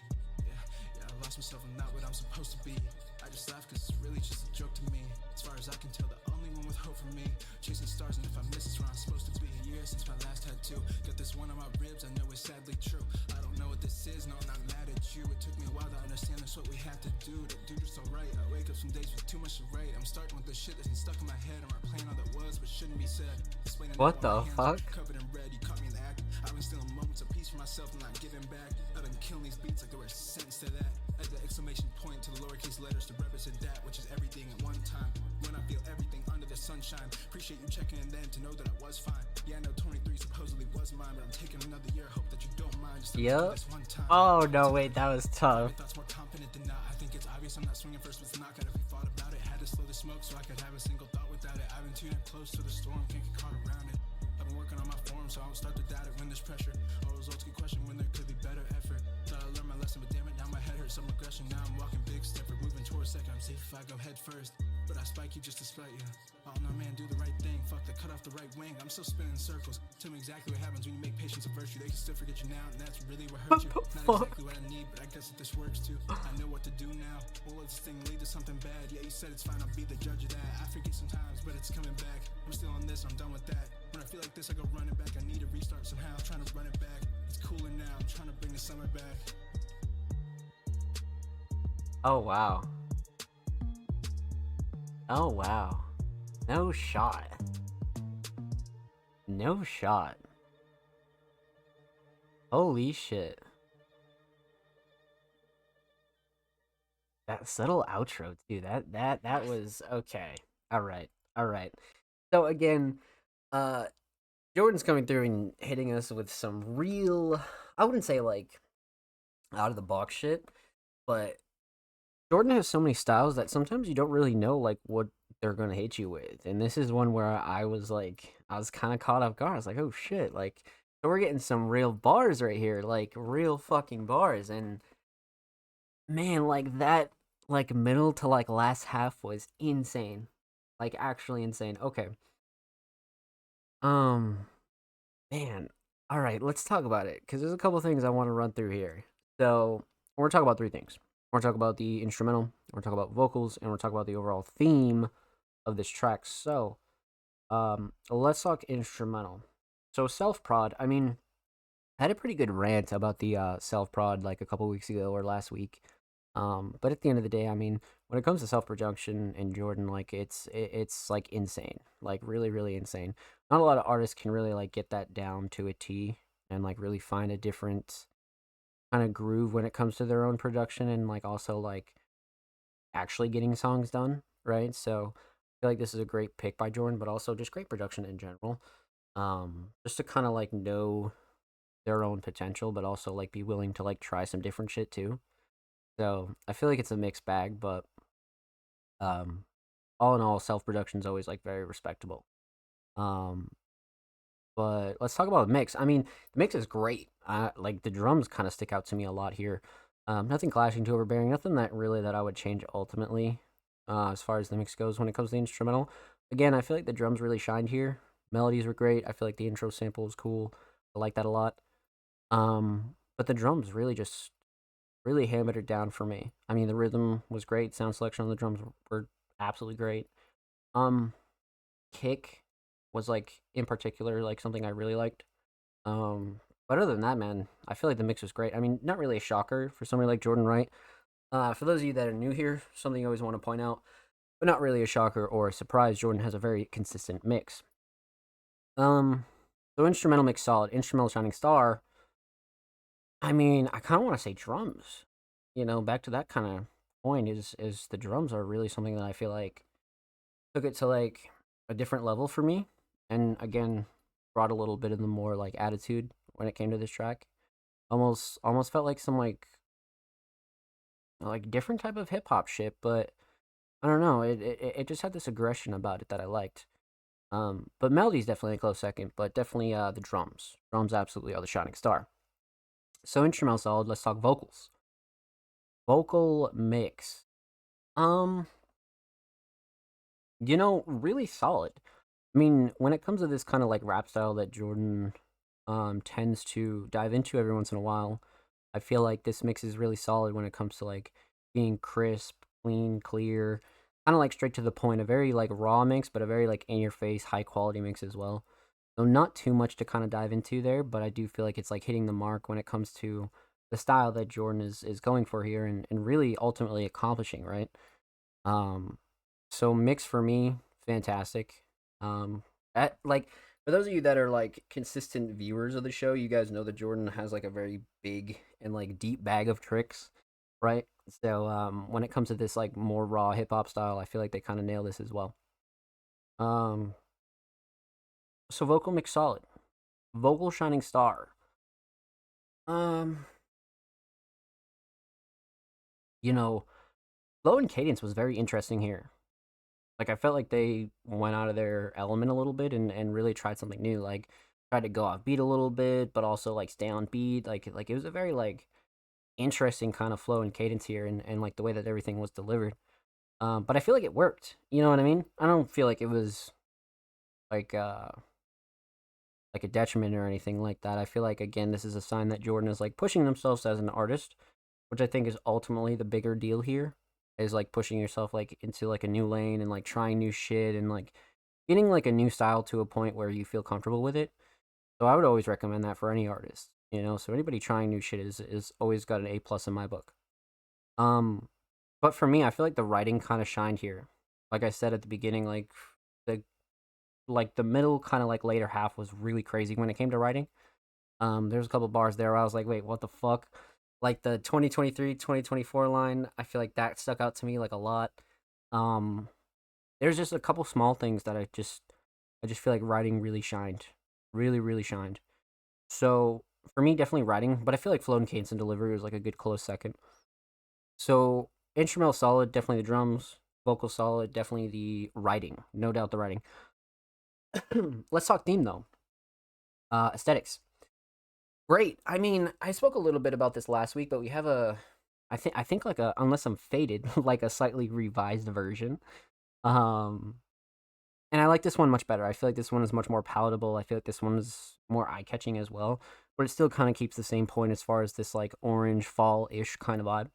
Yeah, I lost myself, I'm not what I'm supposed to be. I just laugh cause it's really just a joke to me. As far as I can tell, the only one with hope for me. Chasing stars, and if I miss, it's where I'm supposed to be. A year since my last tattoo. Got this one on my ribs, I know it's sadly true. I don't know what this is, no, I'm not mad at you. It took me a while to understand that's what we have to do. To do just alright. I wake up some days with too much to write. I'm starting with the shit that's been stuck in my head. I'm replaying all that was, but shouldn't be said. Explaining What the fuck? Covered in red, you caught me in the act. I've been stealing moments of peace for myself and not giving back. I've been killing these beats like they were a sentence to that. Add the exclamation point to the lowercase letters to represent that, which is everything at one time. When I feel everything under the sunshine. Appreciate you checking in then to know that I was fine. Yeah, I know 23 supposedly was mine, but I'm taking another year. Hope that you don't mind. Just Yep. this one time. Oh no, wait, that was tough. Thoughts more confident than not. I think it's obvious I'm not swinging first with knock. If we thought about it, had to slow the smoke so I could have a single thought without it. I've been too damn close to the storm, can't get caught around it. I've been working on my form so I don't start to doubt it when there's pressure. All results get questioned when there could be better effort. Thought I learned my lesson, but damn it, now my head hurts some regression. Now I'm walking big step, we're moving towards second. I'm safe if I go head first, but I spike you just to spite you. Oh no man, do the right thing. Fuck the cut off the right wing. I'm still spinning in circles. Tell me exactly what happens when you make patience a virtue. They can still forget you now, and that's really what hurt you. Not exactly what I need, but I guess that this works too. I know what to do now. Well, let this thing lead to something bad. Yeah, you said it's fine, I'll be the judge of that. I forget sometimes, but it's coming back. I'm still on this, I'm done with that. When I feel like this, I go running back. I need to restart somehow. I'm trying to run it back. It's cooler now. I'm trying to bring the summer back. Oh wow. Oh wow. No shot. No shot. Holy shit. That subtle outro too. That was okay. All right. So again, Jordan's coming through and hitting us with some real, I wouldn't say like out of the box shit, but Jordan has so many styles that sometimes you don't really know like what they're gonna hit you with. And this is one where I was kind of caught off guard. I was like, oh shit, like so we're getting some real bars right here, like real fucking bars. And man, like that like middle to like last half was insane. Like actually insane. Okay. Um Man, all right, let's talk about it because there's a couple things I want to run through here. So, we're talking about three things. We're talking about the instrumental, we're talking about vocals, and we're talking about the overall theme of this track. So, let's talk instrumental. So, self prod. I mean, I had a pretty good rant about the self prod like a couple weeks ago or last week. But at the end of the day, I mean, when it comes to self production and Jordan, like it's like insane, like really really insane. Not a lot of artists can really like get that down to a T and like really find a different kind of groove when it comes to their own production and like also like actually getting songs done, right? So I feel like this is a great pick by Jordan, but also just great production in general. Just to kind of like know their own potential, but also like be willing to like try some different shit too. So I feel like it's a mixed bag, but um, all in all, self production is always like very respectable. Um, but let's talk about the mix. I mean, the mix is great. Like the drums kind of stick out to me a lot here. Nothing clashing, too overbearing. Nothing that really that I would change ultimately, as far as the mix goes when it comes to the instrumental. Again, I feel like the drums really shined here. Melodies were great. I feel like the intro sample was cool. I like that a lot. But the drums really hammered it down for me. I mean, the rhythm was great. Sound selection on the drums were absolutely great. Um, Kick was like in particular like something I really liked. But other than that, man, I feel like the mix was great. I mean, not really a shocker for somebody like Jordan Wright. For those of you that are new here, something I always want to point out, but not really a shocker or a surprise. Jordan has a very consistent mix. Um, so instrumental mix solid. Instrumental shining star. I mean, I kind of want to say drums. You know, back to that kind of point is the drums are really something that I feel like took it to like a different level for me, and again brought a little bit of the more like attitude when it came to this track. Almost felt like some like different type of hip hop shit, but I don't know. It just had this aggression about it that I liked. But melody's definitely a close second, but definitely the drums. Drums absolutely are the shining star. So instrumental solid. Let's talk vocals. Vocal mix. Um, really solid. I mean, when it comes to this kind of like rap style that Jordan tends to dive into every once in a while, I feel like this mix is really solid when it comes to like being crisp, clean, clear, kind of like straight to the point. A very like raw mix, but a very like in your face, high quality mix as well. So not too much to kind of dive into there, but I do feel like it's like hitting the mark when it comes to the style that Jordan is going for here and really ultimately accomplishing, right? Um, so mix for me, fantastic. Like for those of you that are like consistent viewers of the show, you guys know that Jordan has like a very big and like deep bag of tricks, right? So when it comes to this like more raw hip hop style, I feel like they kind of nail this as well. Um, so vocal mix solid, vocal shining star. Um, you know, flow and cadence was very interesting here. Like I felt like they went out of their element a little bit and really tried something new. Like tried to go off beat a little bit, but also like stay on beat. Like it was a very like interesting kind of flow and cadence here and like the way that everything was delivered. But I feel like it worked. You know what I mean? I don't feel like it was like like a detriment or anything like that. I feel like again this is a sign that Jordan is like pushing themselves as an artist, which I think is ultimately the bigger deal here. Is like pushing yourself like into like a new lane and like trying new shit and like getting like a new style to a point where you feel comfortable with it. So I would always recommend that for any artist, you know. So anybody trying new shit is always got an A plus in my book. Um, but for me, I feel like the writing kind of shined here. Like I said at the beginning, the the middle kind of like later half was really crazy when it came to writing. There's a couple bars there where I was like, wait, what the fuck? Like the 2023, 2024 line, I feel like that stuck out to me like a lot. Um, there's just a couple small things that I just feel like writing really shined. Really, really shined. So for me, definitely writing, but I feel like flow and cadence and delivery was like a good close second. So instrumental solid, definitely the drums. Vocal solid, definitely the writing. No doubt the writing. Let's talk theme though. Aesthetics. Great. I mean, I spoke a little bit about this last week, but we have I think like a, unless I'm faded, like a slightly revised version. Um and I like this one much better. I feel like this one is much more palatable. I feel like this one is more eye-catching as well, but it still kind of keeps the same point as far as this like orange fall-ish kind of vibe.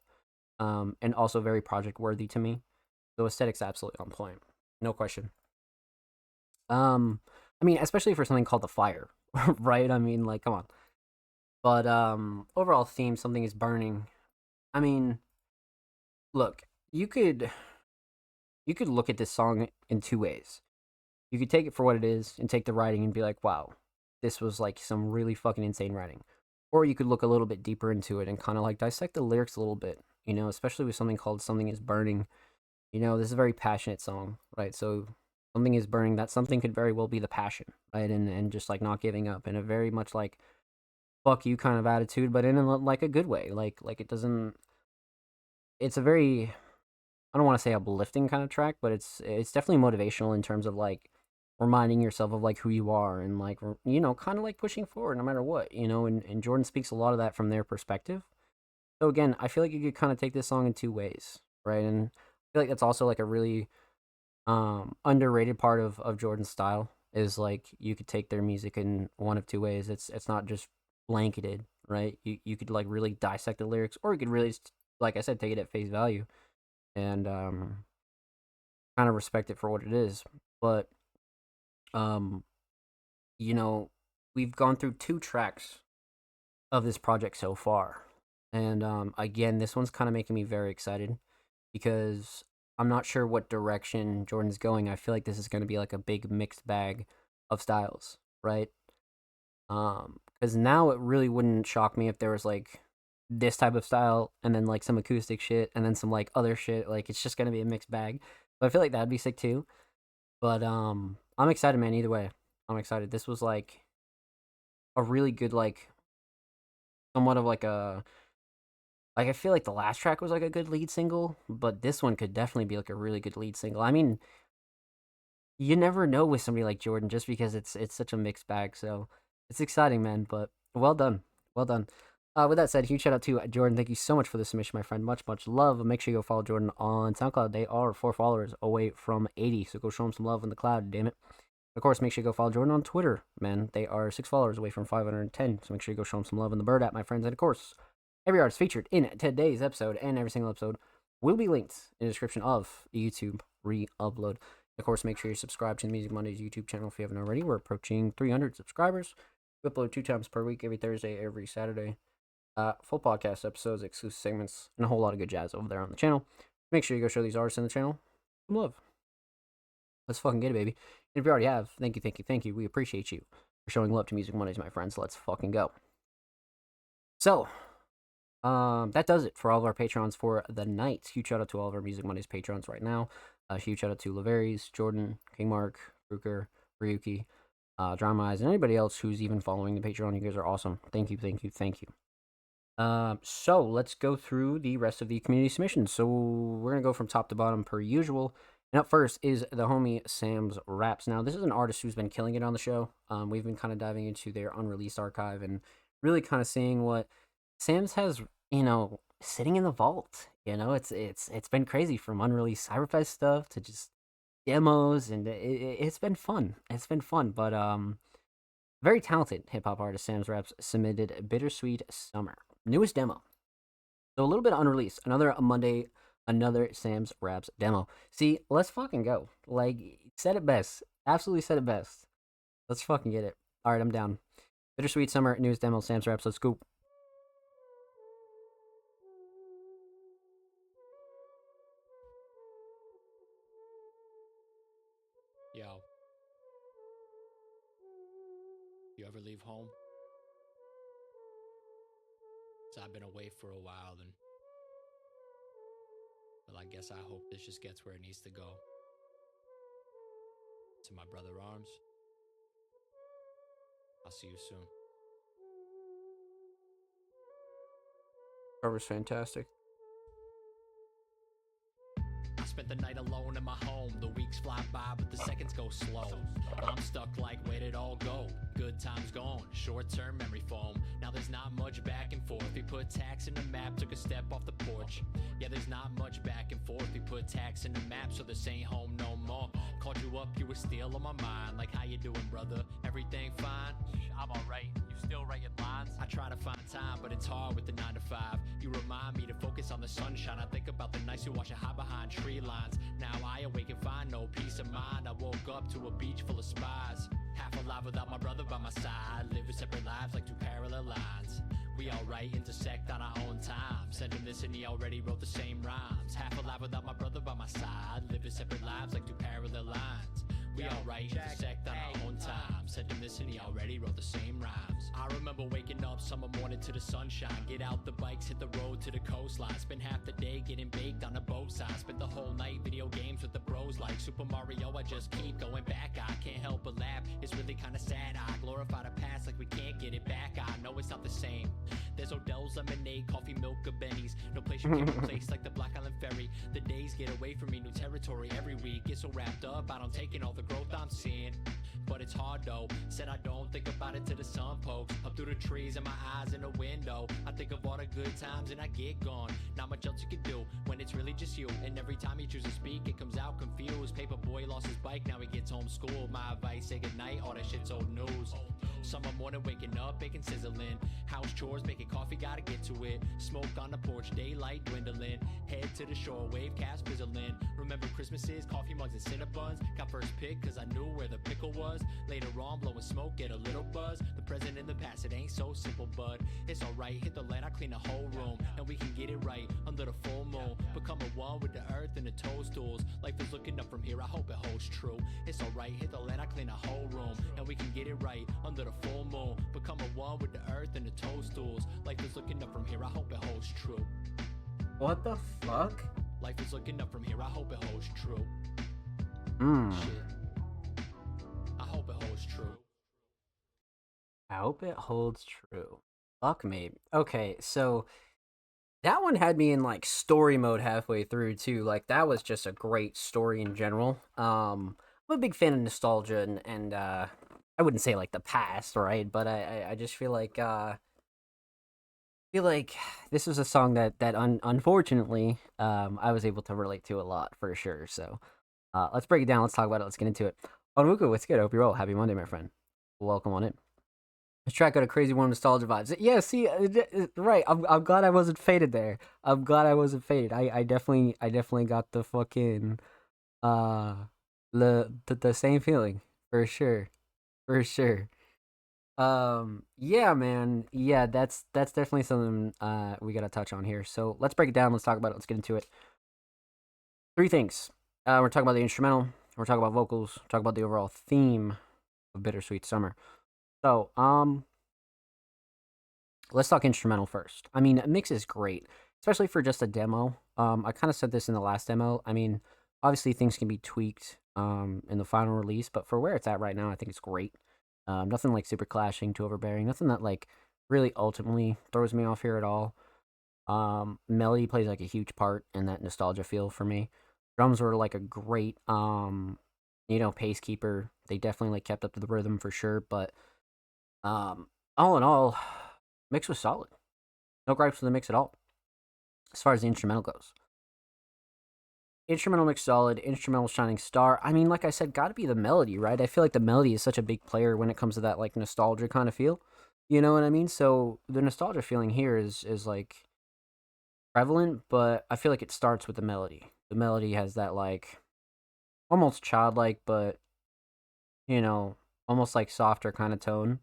And also very project worthy to me. So aesthetics absolutely on point. No question. Um I mean, especially for something called The Fire, right? I mean, like come on. But overall theme, something is burning. I mean, look, you could look at this song in two ways. You could take it for what it is and take the writing and be like, wow, this was like some really fucking insane writing. Or you could look a little bit deeper into it and kind of like dissect the lyrics a little bit, especially with something called Something is Burning. This is a very passionate song, right? So something is burning, that something could very well be the passion, right? And just like not giving up in a very much like fuck you kind of attitude, but in like a good way. Like it doesn't, it's a very, I don't want to say uplifting kind of track, but it's definitely motivational in terms of like reminding yourself of like who you are and like kind of like pushing forward no matter what, and Jordan speaks a lot of that from their perspective. So again, I feel like you could kind of take this song in two ways, right? And I feel like that's also like a really underrated part of Jordan's style is like you could take their music in one of two ways. It's not just blanketed, right? You could like really dissect the lyrics, or you could really like I said, take it at face value and kind of respect it for what it is. But um, you know, we've gone through two tracks of this project so far. And again, this one's kind of making me very excited because I'm not sure what direction Jordan's going. I feel like this is going to be like a big mixed bag of styles, right? Because now it really wouldn't shock me if there was like this type of style and then like some acoustic shit and then some like other shit. Like it's just going to be a mixed bag. But I feel like that'd be sick too. But I'm excited, man. Either way, I'm excited. This was like a really good like somewhat of like I feel like the last track was like a good lead single, but this one could definitely be like a really good lead single. I mean, you never know with somebody like Jordan just because it's such a mixed bag. So it's exciting, man. But well done, well done. With that said, huge shout out to Jordan. Thank you so much for the submission, my friend. Much love. Make sure you go follow Jordan on SoundCloud. They are 4 followers away from 80, so go show them some love in the cloud. Damn it. Of course, make sure you go follow Jordan on Twitter, man. They are 6 followers away from 510, so make sure you go show them some love in the Bird app, my friends. And of course, every artist featured in today's episode and every single episode will be linked in the description of the YouTube re-upload. Of course, make sure you subscribe to the Music Mondays YouTube channel if you haven't already. We're approaching 300 subscribers. We upload 2 times per week, every Thursday, every Saturday. Full podcast episodes, exclusive segments, and a whole lot of good jazz over there on the channel. Make sure you go show these artists in the channel some love. Let's fucking get it, baby. And if you already have, thank you. We appreciate you for showing love to Music Mondays, my friends. Let's fucking go. So, that does it for all of our patrons for the night. Huge shout out to all of our Music Mondays patrons right now. Huge shout out to Laveries, Jordan, King Mark, Ruker, Ryuki, Drama Eyes, and anybody else who's even following the Patreon. You guys are awesome. Thank you. So let's go through the rest of the community submissions. So we're gonna go from top to bottom per usual. And up first is the homie Sam's Raps. Now this is an artist who's been killing it on the show. We've been kind of diving into their unreleased archive and really kind of seeing what Sam's has, sitting in the vault. It's been crazy from unreleased Cyberfest stuff to just demos, and it's been fun. It's been fun, but very talented hip hop artist Sam's Raps submitted Bittersweet Summer, newest demo. So a little bit unreleased. Another Monday, another Sam's Raps demo. See, let's fucking go. Like, said it best. Absolutely said it best. Let's fucking get it. All right, I'm down. Bittersweet Summer, newest demo, Sam's Raps. Let's go. Yo, you ever leave home? So I've been away for a while, and well, I guess I hope this just gets where it needs to go. To my brother Arms, I'll see you soon. Cover's fantastic. Spent the night alone in my home. The weeks fly by, but the seconds go slow. I'm stuck like, where'd it all go? Good times gone, short-term memory foam. Now there's not much back and forth. We put tacks in the map, took a step off the porch. Yeah, there's not much back and forth. We put tacks in the map, so this ain't home no more. Called you up, you were still on my mind. Like, how you doing, brother? Everything fine? I'm alright. You still writing lines? I try to find time, but it's hard with the 9 to 5. You remind me to focus on the sunshine. I think about the nights we watch it hide behind tree lines. Now I awake and find no peace of mind. I woke up to a beach full of spies. Half alive without my brother by my side. Living separate lives like two parallel lines. We alright, intersect on our own time. Sent him this and he already wrote the same rhymes. Half alive without my brother by my side. Living separate lives like two parallel lines. We alright, intersect on our own time. Sent him this and he already wrote the same rhymes. I remember waking up summer morning to the sunshine. Get out the bikes, hit the road to the coastline. Spend half the day getting baked on a boat side. Spent the whole night video games with the bros like Super Mario. I just keep going back. I can't help but laugh. It's really kinda sad. I glorify the past like we can't get it back. I know it's not the same. There's Odell's lemonade, coffee, milk, or Benny's. No place you can replace like the Black Island Ferry. The days get away from me, new territory every week. Get so wrapped up, I don't take in all the growth I'm seeing. But it's hard though, said I don't think about it till the sun pokes up through the trees and my eyes in the window. I think of all the good times and I get gone. Not much else you can do when it's really just you. And every time you choose to speak, it comes out confused. Paper boy lost his bike, now he gets homeschooled. My advice, say goodnight, all that shit's old news. Summer morning waking up, bacon sizzling. House chores, making coffee, gotta get to it. Smoke on the porch, daylight dwindling. Head to the shore, wave cast fizzling. Remember Christmases, coffee mugs and Cinnabons. Got first pick cause I knew where the pickle was. Later on, blowing smoke, get a little buzz. The present and the past, it ain't so simple, bud. It's alright, hit the land, I clean the whole room. And we can get it right under the full moon. Become a one with the earth and the toadstools. Life is looking up from here, I hope it holds true. It's alright, hit the land, I clean the whole room. And we can get it right under the full moon. Become a one with the earth and the toadstools. Life is looking up from here, I hope it holds true. What the fuck? Life is looking up from here, I hope it holds true. Shit. I hope it holds true. I hope it holds true. Fuck me. Okay, so that one had me in like story mode halfway through too. Like that was just a great story in general. I'm a big fan of nostalgia and I wouldn't say like the past, right? But I just feel like this was a song that unfortunately I was able to relate to a lot for sure. So let's break it down. Let's talk about it. Let's get into it. Onwuka, what's good? Hope you're well. Happy Monday, my friend. Welcome on in. This track got a crazy warm nostalgia vibes. Yeah, see, right. I'm glad I wasn't faded there. I'm glad I wasn't faded. I definitely got the fucking the same feeling for sure. For sure. Yeah, man. Yeah, that's definitely something we gotta touch on here. So let's break it down. Let's talk about it. Let's get into it. 3 things. We're talking about the instrumental. We're talking about vocals. We're talking about the overall theme of Bittersweet Summer. So, let's talk instrumental first. I mean, mix is great, especially for just a demo. I kind of said this in the last demo. I mean, obviously things can be tweaked in the final release, but for where it's at right now, I think it's great. Nothing like super clashing, too overbearing. Nothing that like really ultimately throws me off here at all. Melody plays like a huge part in that nostalgia feel for me. Drums were like a great, pace keeper. They definitely like kept up to the rhythm for sure, but all in all, mix was solid. No gripes with the mix at all. As far as the instrumental goes, instrumental mix solid. Instrumental shining star. I mean, like I said, gotta be the melody, right? I feel like the melody is such a big player when it comes to that like nostalgia kind of feel. You know what I mean? So the nostalgia feeling here is like prevalent, but I feel like it starts with the melody. The melody has that like almost childlike, but almost like softer kind of tone.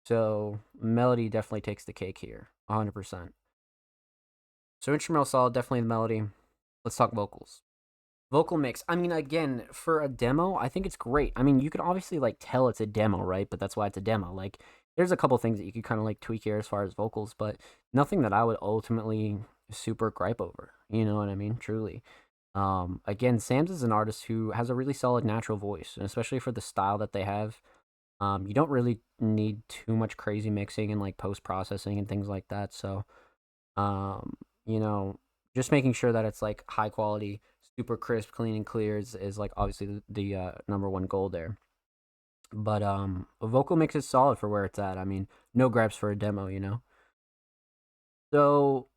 So melody definitely takes the cake here, 100%. So instrumental solid, definitely the melody. Let's talk vocals. Vocal mix. I mean, again, for a demo, I think it's great. I mean, you can obviously like tell it's a demo, right? But that's why it's a demo. Like, there's a couple things that you could kind of like tweak here as far as vocals, but nothing that I would ultimately super gripe over. You know what I mean? Truly. Again, Sam's is an artist who has a really solid natural voice, and especially for the style that they have. You don't really need too much crazy mixing and like post-processing and things like that. So, just making sure that it's like high quality, super crisp, clean, and clear is like obviously the number one goal there. But a vocal mix is solid for where it's at. I mean, no grabs for a demo, you know. So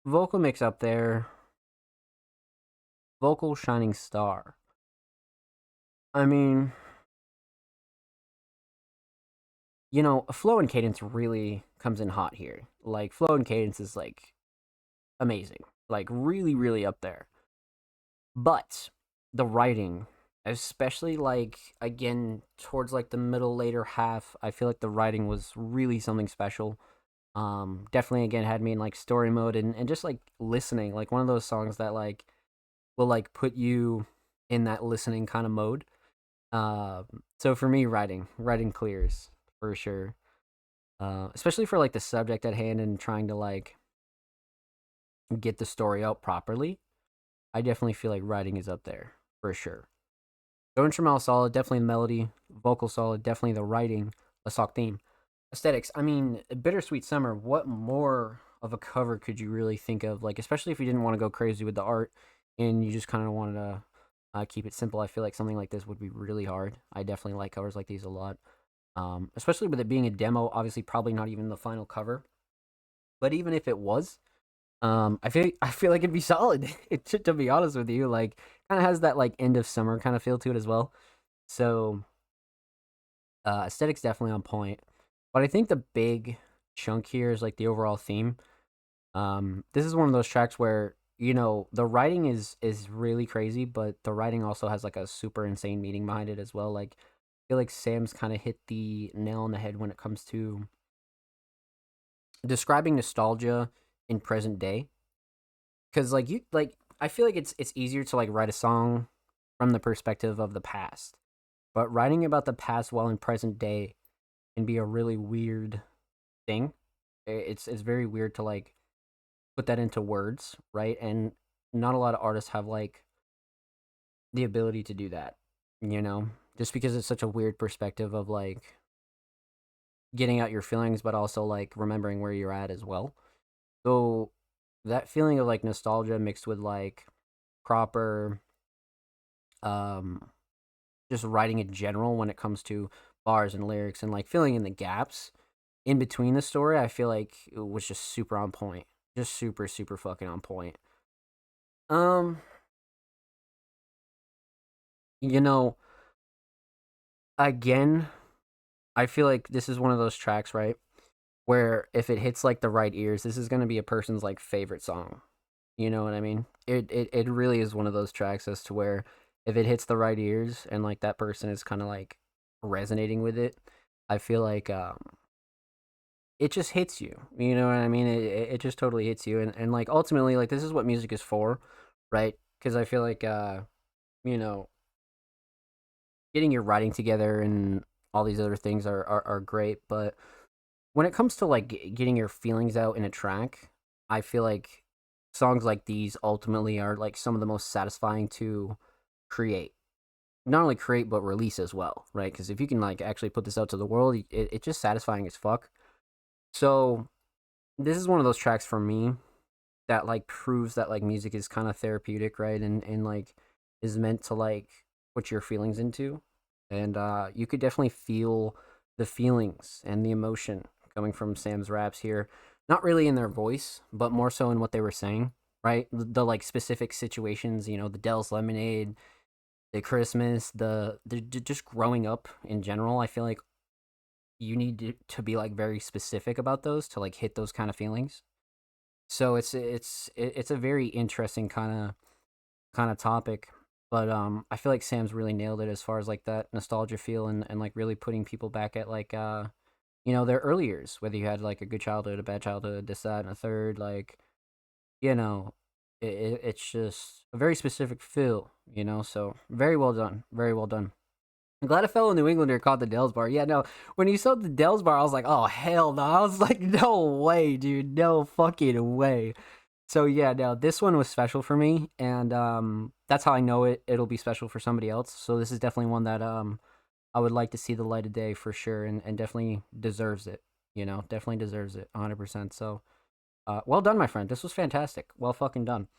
vocal mix up there, vocal shining star. I mean, you know, flow and cadence really comes in hot here. Like flow and cadence is like amazing, like really, really up there. But the writing, especially like again towards like the middle later half, I feel like the writing was really something special. Definitely again had me in like story mode and just like listening, like one of those songs that like will like put you in that listening kind of mode. So for me, writing clears for sure. Especially for like the subject at hand and trying to like get the story out properly. I definitely feel like writing is up there for sure. So instrumental solid, definitely the melody. Vocal solid, definitely the writing. A sock theme. Aesthetics. I mean, Bittersweet Summer. What more of a cover could you really think of? Like, especially if you didn't want to go crazy with the art and you just kind of wanted to keep it simple. I feel like something like this would be really hard. I definitely like covers like these a lot. Especially with it being a demo. Obviously, probably not even the final cover. But even if it was, I feel like it'd be solid. To be honest with you, like kind of has that like end of summer kind of feel to it as well. So aesthetics definitely on point. But I think the big chunk here is like the overall theme. This is one of those tracks where you know the writing is really crazy, but the writing also has like a super insane meaning behind it as well. Like I feel like Sam's kind of hit the nail on the head when it comes to describing nostalgia in present day. Because like you like I feel like it's easier to like write a song from the perspective of the past, but writing about the past while in present day can be a really weird thing. It's very weird to like put that into words, right? And not a lot of artists have like the ability to do that, you know? Just because it's such a weird perspective of like getting out your feelings but also like remembering where you're at as well. So that feeling of like nostalgia mixed with like proper um just writing in general when it comes to bars and lyrics and like filling in the gaps in between the story, I feel like it was just super on point. Just super, super fucking on point. Um, you know, again, I feel like this is one of those tracks, right? Where if it hits like the right ears, this is gonna be a person's like favorite song. You know what I mean? It really is one of those tracks as to where if it hits the right ears and like that person is kind of like resonating with it, I feel like it just hits you. You know what I mean? It just totally hits you, and like ultimately, like this is what music is for, right? Because I feel like you know, getting your writing together and all these other things are great, but when it comes to like getting your feelings out in a track, I feel like songs like these ultimately are like some of the most satisfying to create. Not only create but release as well, right? Because if you can like actually put this out to the world, it's just satisfying as fuck. So this is one of those tracks for me that like proves that like music is kind of therapeutic, right? And like is meant to like put your feelings into. And you could definitely feel the feelings and the emotion coming from Sam's raps here. Not really in their voice, but more so in what they were saying, right? The like specific situations, you know, the Dell's Lemonade, the Christmas, the just growing up in general. I feel like you need to be like very specific about those to like hit those kind of feelings. So it's a very interesting kind of topic. But I feel like Sam's really nailed it as far as like that nostalgia feel and like really putting people back at like you know their early years, whether you had like a good childhood, a bad childhood, this, that, and a third, like you know, it's just a very specific feel, you know. So very well done, very well done. I'm glad a fellow New Englander caught the Dells bar. Yeah, no, when you saw the Dells bar, I was like, oh hell no! I was like, no way, dude, no fucking way. So yeah, no, this one was special for me, and that's how I know it'll be special for somebody else. So this is definitely one that I would like to see the light of day for sure, and definitely deserves it. You know, definitely deserves it, 100%. So well done, my friend. This was fantastic. Well fucking done.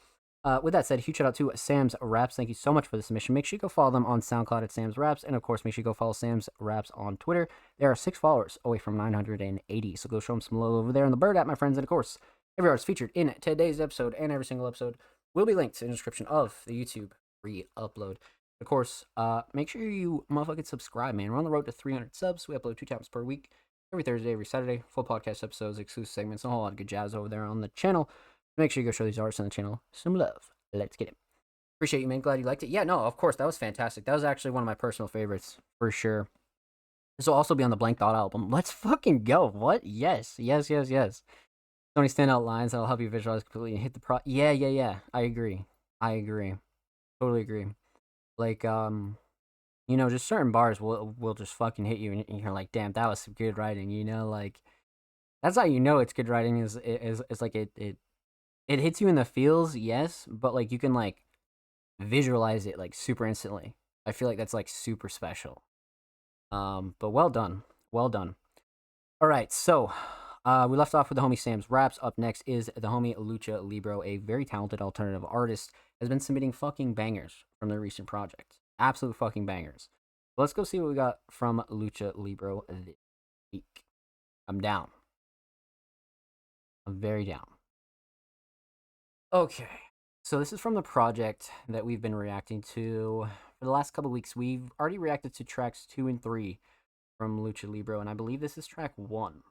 With that said, huge shout out to Sam's Raps. Thank you so much for the submission. Make sure you go follow them on SoundCloud at Sam's Raps. And of course, make sure you go follow Sam's Raps on Twitter. There are 6 followers away from 980. So go show them some love over there on the bird app, my friends. And of course, every artist featured in today's episode and every single episode will be linked in the description of the YouTube re-upload. Of course, make sure you motherfucking subscribe, man. We're on the road to 300 subs. We upload 2 times per week, every Thursday, every Saturday. Full podcast episodes, exclusive segments, and a whole lot of good jazz over there on the channel. Make sure you go show these artists on the channel some love. Let's get it. Appreciate you, man. Glad you liked it. Yeah, no, of course, that was fantastic. That was actually one of my personal favorites, for sure. This will also be on the Blank Thought album. Let's fucking go. What? Yes. Yes, yes, yes. So many standout lines that'll help you visualize completely and hit the Yeah. I agree. Totally agree. Like, you know, just certain bars will just fucking hit you, and you're like, damn, that was some good writing, you know? Like, that's how you know it's good writing, is like it hits you in the feels, yes, but like you can like visualize it like super instantly. I feel like that's like super special. But well done. Well done. All right, so we left off with the homie Sam's Raps. Up next is the homie Lucha Libro, a very talented alternative artist, has been submitting fucking bangers from their recent projects. Absolute fucking bangers. Let's go see what we got from Lucha Libro this week. I'm down. I'm very down. Okay, so this is from the project that we've been reacting to for the last couple weeks. We've already reacted to tracks 2 and 3 from Lucha Libro, and I believe this is track 1,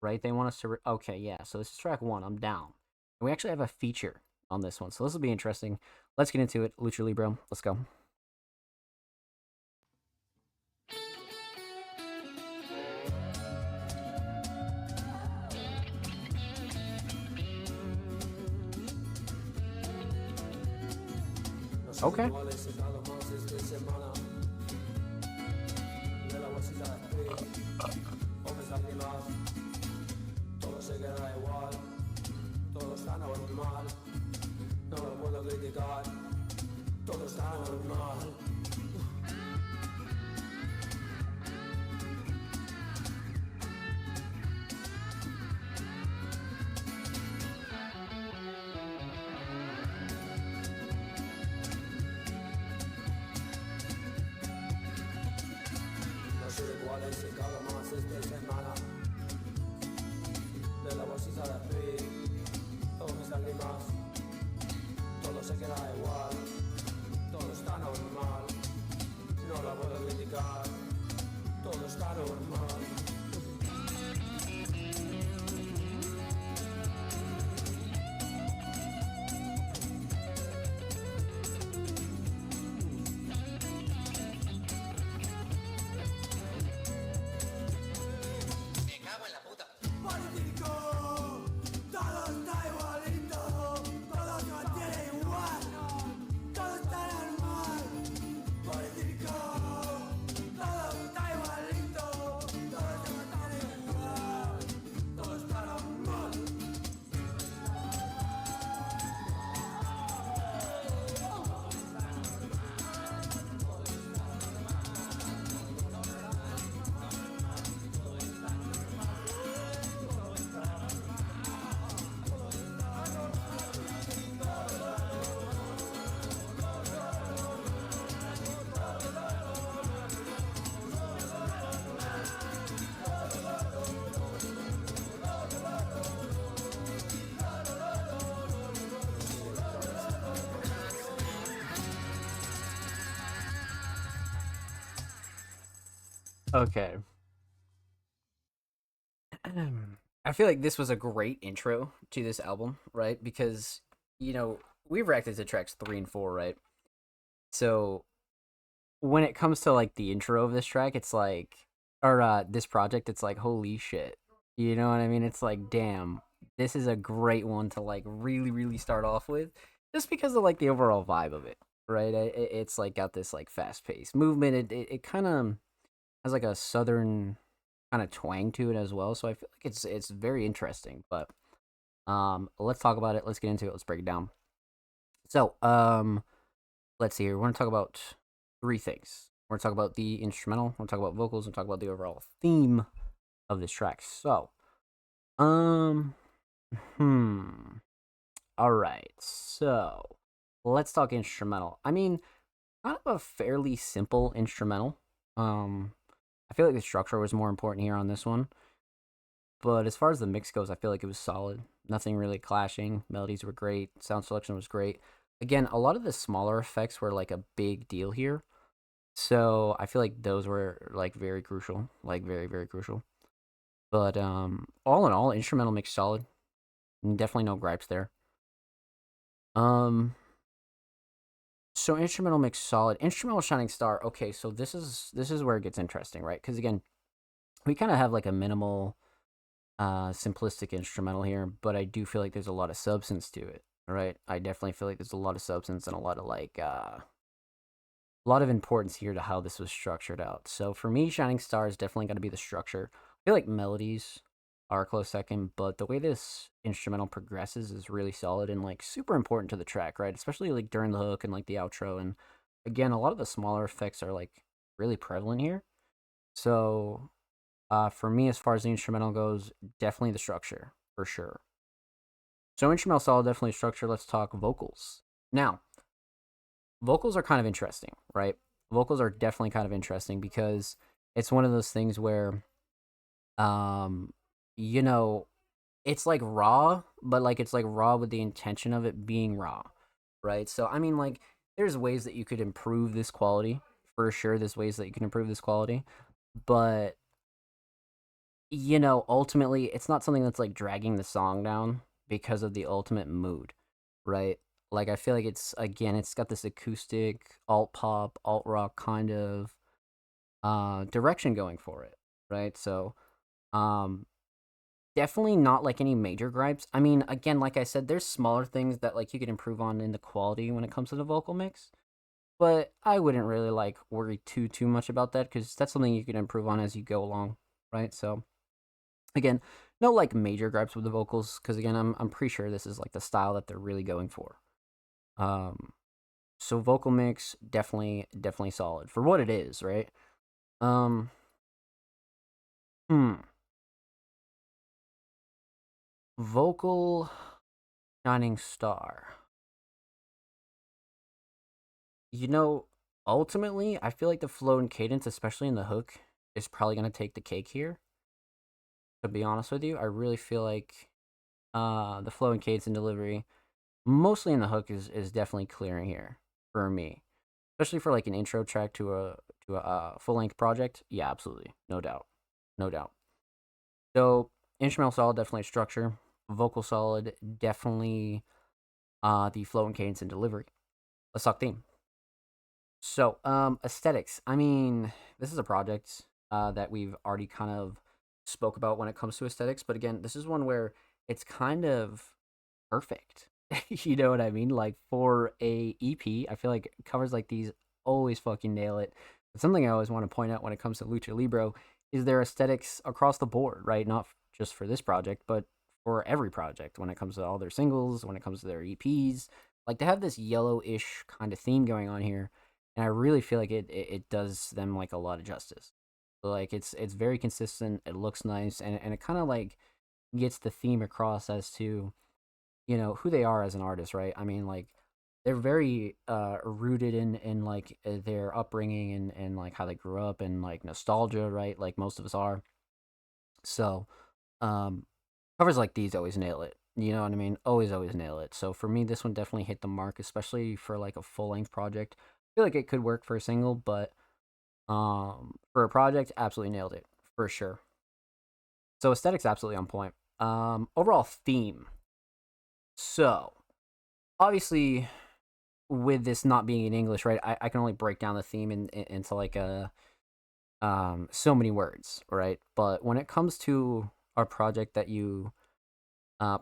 right? They want us to... okay, yeah, so this is track 1. I'm down. And we actually have a feature on this one, so this will be interesting. Let's get into it. Lucha Libro, let's go. Okay. Todo se queda igual, todo está normal, no lo puedo criticar, todo está normal. No sé cuál es el cago más esta semana. De la bolsita de Speed, todas mis lágrimas, todo se queda igual, todo está normal, no la puedo criticar, todo está normal. Okay. I feel like this was a great intro to this album, right? Because, you know, we've reacted to tracks 3 and 4, right? So when it comes to like the intro of this track, it's like, or this project, it's like, holy shit. You know what I mean? It's like, damn, this is a great one to like really, really start off with, just because of like the overall vibe of it, right? It's like got this like fast paced movement. It kind of has like a southern kind of twang to it as well. So I feel like it's very interesting. But let's talk about it. Let's get into it. Let's break it down. So let's see here. We're gonna talk about 3 things. We're gonna talk about the instrumental. We're gonna talk about vocals. And talk about the overall theme of this track. So all right. So let's talk instrumental. I mean, kind of a fairly simple instrumental. I feel like the structure was more important here on this one. But as far as the mix goes, I feel like it was solid. Nothing really clashing. Melodies were great. Sound selection was great. Again, a lot of the smaller effects were like a big deal here. So I feel like those were like very crucial. Like very, very crucial. But all in all, instrumental mix solid. Definitely no gripes there. So instrumental mix solid. Instrumental shining star. Okay, so this is where it gets interesting, right? Because again, we kind of have like a minimal simplistic instrumental here, but I do feel like there's a lot of substance to it. Right? I definitely feel like there's a lot of substance and a lot of like a lot of importance here to how this was structured out. So for me, Shining Star is definitely going to be the structure. I feel like melodies are a close second, but the way this instrumental progresses is really solid and like super important to the track, right? Especially like during the hook and like the outro. And again, a lot of the smaller effects are like really prevalent here. So for me, as far as the instrumental goes, definitely the structure for sure. So instrumental solid, definitely structure. Let's talk vocals. Now, vocals are kind of interesting, right? Vocals are definitely kind of interesting because it's one of those things where, you know, it's like raw, but like it's like raw with the intention of it being raw, right? So I mean, like, there's ways that you could improve this quality for sure. There's ways that you can improve this quality, but you know, ultimately, it's not something that's like dragging the song down because of the ultimate mood, right? Like I feel like it's again, it's got this acoustic alt pop, alt rock kind of direction going for it, right? So um definitely not like any major gripes. I mean, again, like I said, there's smaller things that like you could improve on in the quality when it comes to the vocal mix. But I wouldn't really like worry too much about that because that's something you can improve on as you go along, right? So again, no like major gripes with the vocals because again, I'm pretty sure this is like the style that they're really going for. Um, so vocal mix definitely solid for what it is, right? Um, hmm, vocal shining star. You know, ultimately, I feel like the flow and cadence, especially in the hook, is probably gonna take the cake here. To be honest with you, I really feel like the flow and cadence and delivery, mostly in the hook, is definitely clearing here for me, especially for like an intro track to a full length project. Yeah, absolutely, no doubt, no doubt. So instrumental solid, definitely structure. Vocal solid, definitely the flow and cadence and delivery. Let's talk theme. So aesthetics. I mean, this is a project that we've already kind of spoke about when it comes to aesthetics, but again, this is one where it's kind of perfect. You know what I mean? Like for a EP, I feel like covers like these always fucking nail it. But something I always want to point out when it comes to Lucha Libre is their aesthetics across the board, right? Not just for this project, but for every project when it comes to all their singles, when it comes to their EPs. Like they have this yellowish kind of theme going on here, and I really feel like it does them like a lot of justice. So, like it's very consistent. It looks nice, and it kind of like gets the theme across as to who they are as an artist, right? I mean, like they're very rooted in like their upbringing and like how they grew up and like nostalgia, right? Like most of us are. So um covers like these always nail it. You know what I mean? Always nail it. So for me, this one definitely hit the mark, especially for like a full length project. I feel like it could work for a single, but for a project, absolutely nailed it for sure. So aesthetics absolutely on point. Overall theme. So obviously, with this not being in English, right? I can only break down the theme into like a so many words, right? But when it comes to our project that you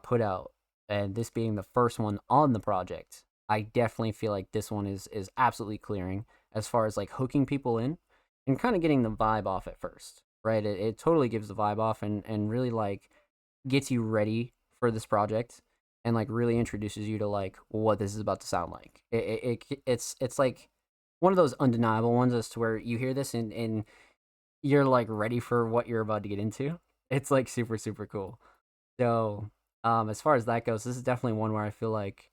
put out, and this being the first one on the project, I definitely feel like this one is absolutely clearing as far as like hooking people in and kind of getting the vibe off at first, right? It totally gives the vibe off and really like gets you ready for this project and like really introduces you to like what this is about to sound like. It's like one of those undeniable ones as to where you hear this and you're like ready for what you're about to get into. It's like super cool. So as far as that goes, this is definitely one where I feel like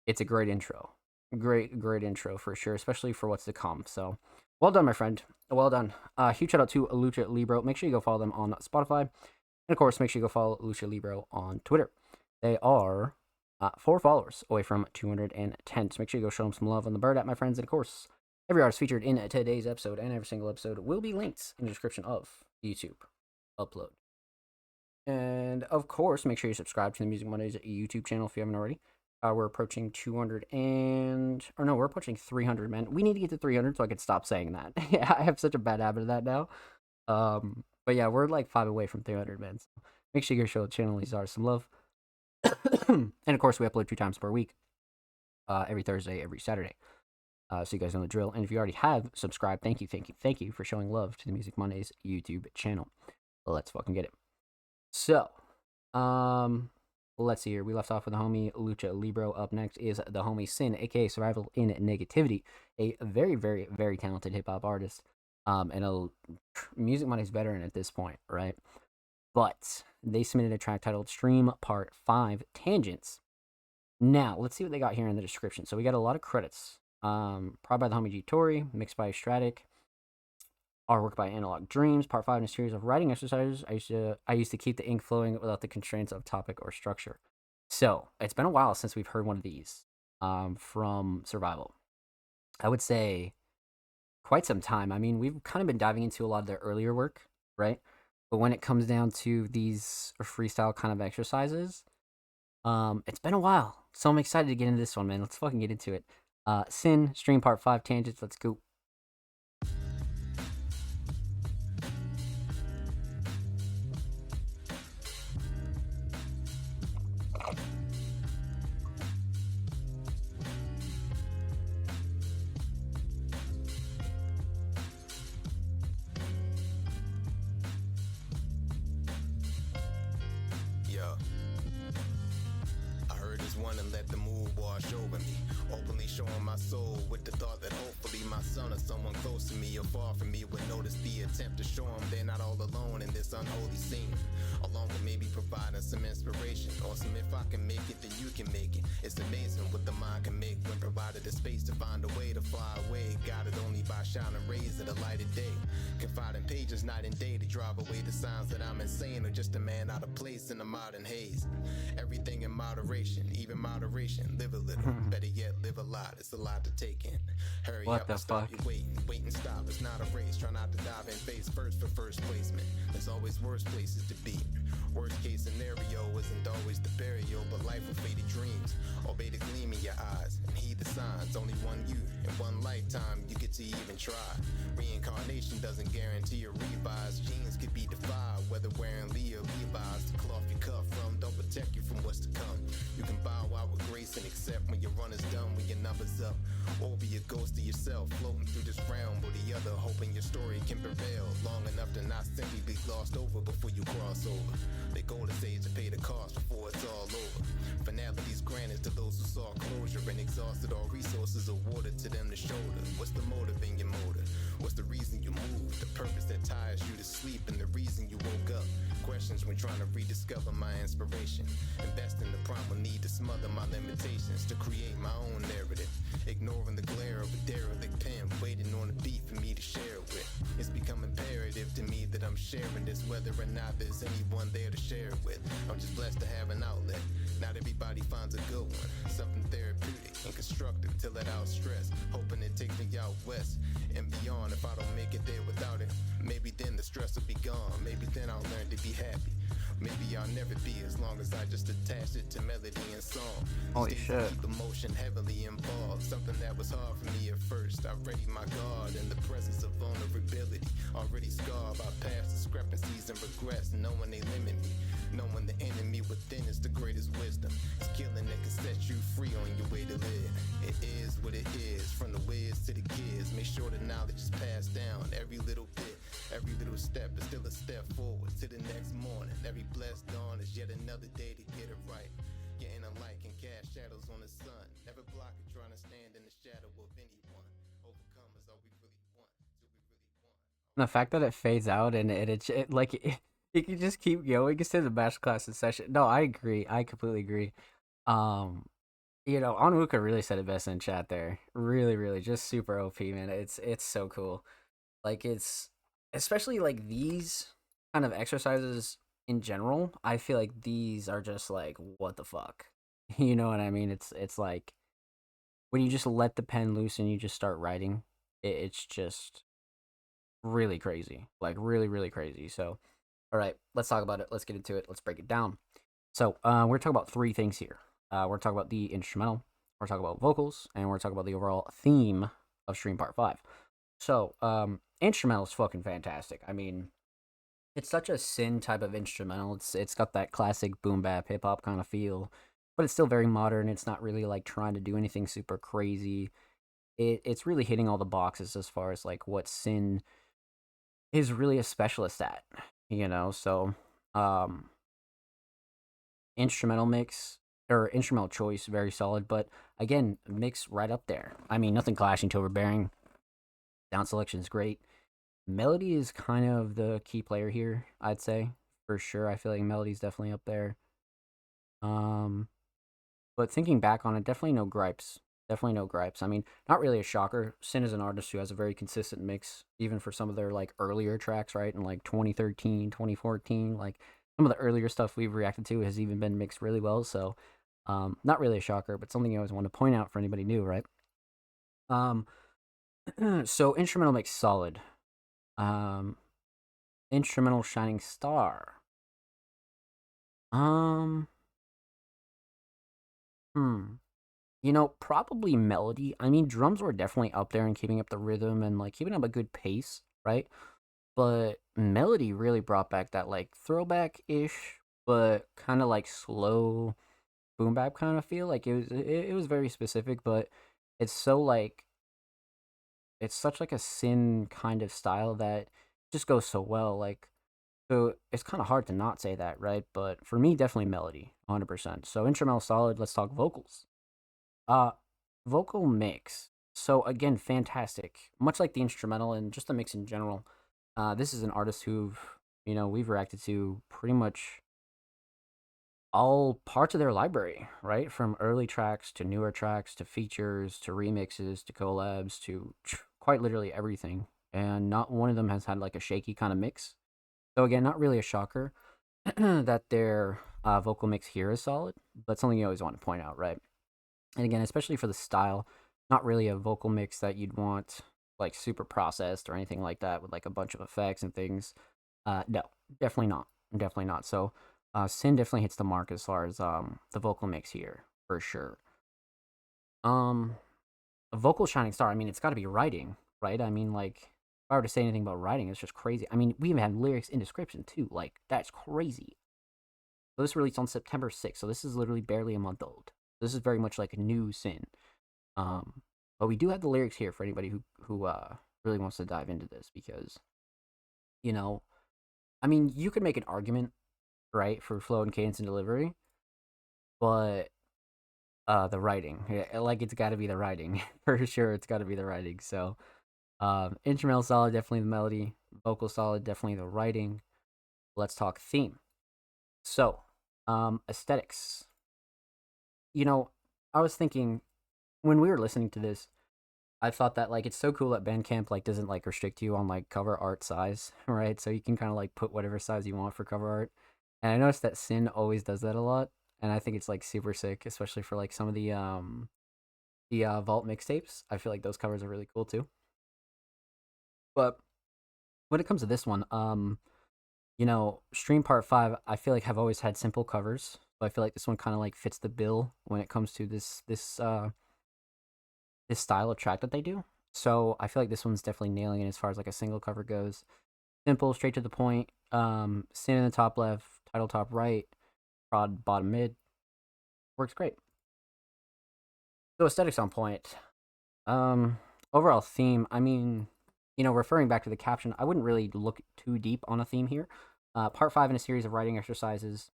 it's a great intro. great intro for sure, especially for what's to come. So, well done, my friend. Well done. Huge shout out to Lucha Libro. Make sure you go follow them on Spotify, and of course, make sure you go follow Lucha Libro on Twitter. They are 4 followers away from 210. So make sure you go show them some love on the bird at my friends, and of course, every artist featured in today's episode and every single episode will be linked in the description of the YouTube upload. And of course, make sure you subscribe to the Music Mondays YouTube channel if you haven't already. We're approaching 300, man. We need to get to 300 so I can stop saying that. Yeah, I have such a bad habit of that now. But yeah, we're like 5 away from 300, man. So make sure you go show the channel these artists some love. And of course, we upload 2 times per week, every Thursday, every Saturday. So you guys know the drill. And if you already have subscribed, thank you for showing love to the Music Mondays YouTube channel. Let's fucking get it. So, let's see here. We left off with the homie Lucha Libro. Up next is the homie Sin, aka Survival in Negativity, a very, very, very talented hip hop artist, and a Music Mondays veteran at this point, right? But they submitted a track titled Stream Part 5 Tangents. Now, let's see what they got here in the description. So we got a lot of credits. Prod by the homie G Tori, mixed by Stratic, artwork by Analog Dreams. Part 5 in a series of writing exercises. I used to keep the ink flowing without the constraints of topic or structure. So it's been a while since we've heard one of these from Survival. I would say quite some time. I mean, we've kind of been diving into a lot of their earlier work, right? But when it comes down to these freestyle kind of exercises, it's been a while. So I'm excited to get into this one, man. Let's fucking get into it. Sin, Stream Part 5 Tangents. Let's go. One and let the mood wash over me, openly showing my soul with the thought that hopefully my son or someone close to me or far from me would notice the attempt to show them they're not all alone in this unholy scene, along with maybe providing some inspiration or some if I can make it then you can make it. It's amazing what the mind can make when provided the space to find a way to fly away, guided only by shining rays of the light of day, confiding pages night and day to drive away the signs that I'm insane or just a man out of place in a modern haze. Everything in moderation, even moderation, live a little, better yet live a lot. It's a lot to take in. Hurry what up the and stop fuck? you wait and stop. It's not a race, try not to dive in face first for first placement. There's always worse places to be. Worst case scenario isn't always the burial, but life with faded dreams. Obey the gleam in your eyes and heed the signs. Only one you in one lifetime you get to even try. Reincarnation doesn't guarantee a revise. Genes could be defied, whether wearing Lee or Levi's. The cloth you cut from don't protect you from what's to come. You can bow out with grace and accept when your run is done, when your number's up. Or be a ghost of yourself floating through this realm with the other, hoping your story can prevail long enough to not simply be glossed over before you cross over. They goal is age to pay the cost before it's all over. Finalities granted to those who saw closure and exhausted all resources awarded to them to shoulder. What's the motive in your motor? What's the reason you move? The purpose that ties you to sleep and the reason you woke up. Questions when trying to rediscover my inspiration. Invest in the primal need to smother my limitations to create my own narrative. Ignoring the glare of a derelict pen, waiting on a beat for me to share it with. It's become imperative to me that I'm sharing this, whether or not there's anyone there to share it with. I'm just blessed to have an outlet. Not everybody finds a good one. Something therapeutic and constructive to let out stress. Hoping it takes me out west and beyond. If I don't make it there without it, maybe then the stress will be gone. Maybe then I'll learn to be happy. Maybe I'll never be, as long as I just attach it to melody and song. Holy shit. Keep emotion heavily involved. Something that was hard for me at first. I ready my guard in the presence of vulnerability. Already scarred by past discrepancies and regrets. Knowing they limit me. Knowing the enemy within is the greatest wisdom. It's killing that can set you free on your way to live. It is what it is, from the whiz to the kids. Make sure the knowledge is passed down every little bit. Every little step is still a step forward to the next morning. Every blessed dawn is yet another day to get it right. Your inner light can cast shadows on the sun. Never block it, trying to stand in the shadow of anyone. Overcome is all we really want. The fact that it fades out and it can just keep going instead of the masterclass in session. No, I agree. I completely agree. You know, Onwuka really said it best in chat there. Really, really, just super OP, man. It's so cool. Like it's especially like these kind of exercises in general. I feel like these are just like what the fuck. You know what I mean? It's like when you just let the pen loose and you just start writing. It's just really crazy. Like really, really crazy. So, all right, let's talk about it. Let's get into it. Let's break it down. So, we're talking about three things here. We're talking about the instrumental, we're talking about vocals, and we're talking about the overall theme of Stream Part 5. So, instrumental is fucking fantastic. I mean, it's such a sin type of instrumental. It's got that classic boom bap hip hop kind of feel, but it's still very modern. It's not really like trying to do anything super crazy. It's really hitting all the boxes as far as like what Sin is really a specialist at, you know. So, um, instrumental mix or instrumental choice very solid, but again, mix right up there. I mean, nothing clashing to overbearing. Sound selection is great. Melody is kind of the key player here, I'd say for sure. I feel like Melody's definitely up there. Um, but thinking back on it, definitely no gripes. Definitely no gripes. I mean, not really a shocker. Sin is an artist who has a very consistent mix, even for some of their like earlier tracks, right? In like 2013, 2014, like some of the earlier stuff we've reacted to has even been mixed really well. So, not really a shocker, but something you always want to point out for anybody new, right? Um, so instrumental mix solid. Um, instrumental shining star. Um, hmm. You know, probably melody. I mean, drums were definitely up there and keeping up the rhythm and like keeping up a good pace, right? But melody really brought back that like throwback ish, but kind of like slow boom bap kind of feel. Like it was very specific, but it's so like it's such like a Sin kind of style that just goes so well. Like so, it's kind of hard to not say that, right? But for me, definitely melody, 100%. So instrumental solid. Let's talk vocals. Uh, vocal mix. So again, fantastic. Much like the instrumental and just the mix in general. This is an artist who, you know, we've reacted to pretty much all parts of their library, right? From early tracks to newer tracks to features to remixes to collabs to quite literally everything. And not one of them has had like a shaky kind of mix. So again, not really a shocker that their vocal mix here is solid, but something you always want to point out, right? And again, especially for the style, not really a vocal mix that you'd want like super processed or anything like that with like a bunch of effects and things. No, definitely not. Definitely not. So Sin definitely hits the mark as far as the vocal mix here for sure. Um a vocal shining star, I mean it's gotta be writing, right? I mean like if I were to say anything about writing, it's just crazy. I mean, we even had lyrics in description too. Like that's crazy. So this released on September 6th, so this is literally barely a month old. This is very much like a new Sin. But we do have the lyrics here for anybody who really wants to dive into this because, you know, I mean, you could make an argument, right, for flow and cadence and delivery, but the writing, like it's got to be the writing for sure. It's got to be the writing. So, instrumental solid, definitely the melody. Vocal solid, definitely the writing. Let's talk theme. So, aesthetics. You know, I was thinking when we were listening to this, I thought that like it's so cool that Bandcamp like doesn't like restrict you on like cover art size, right? So you can kind of like put whatever size you want for cover art. And I noticed that Sin always does that a lot, and I think it's like super sick, especially for like some of the Vault mixtapes. I feel like those covers are really cool too. But when it comes to this one, you know, Stream Part 5, I feel like have always had simple covers. So I feel like this one kind of like fits the bill when it comes to this style of track that they do. So I feel like this one's definitely nailing it as far as like a single cover goes. Simple, straight to the point. Sin in the top left, title top right, prod bottom mid. Works great. So aesthetics on point. Overall theme, I mean, you know, referring back to the caption, I wouldn't really look too deep on a theme here. Part 5 in a series of writing exercises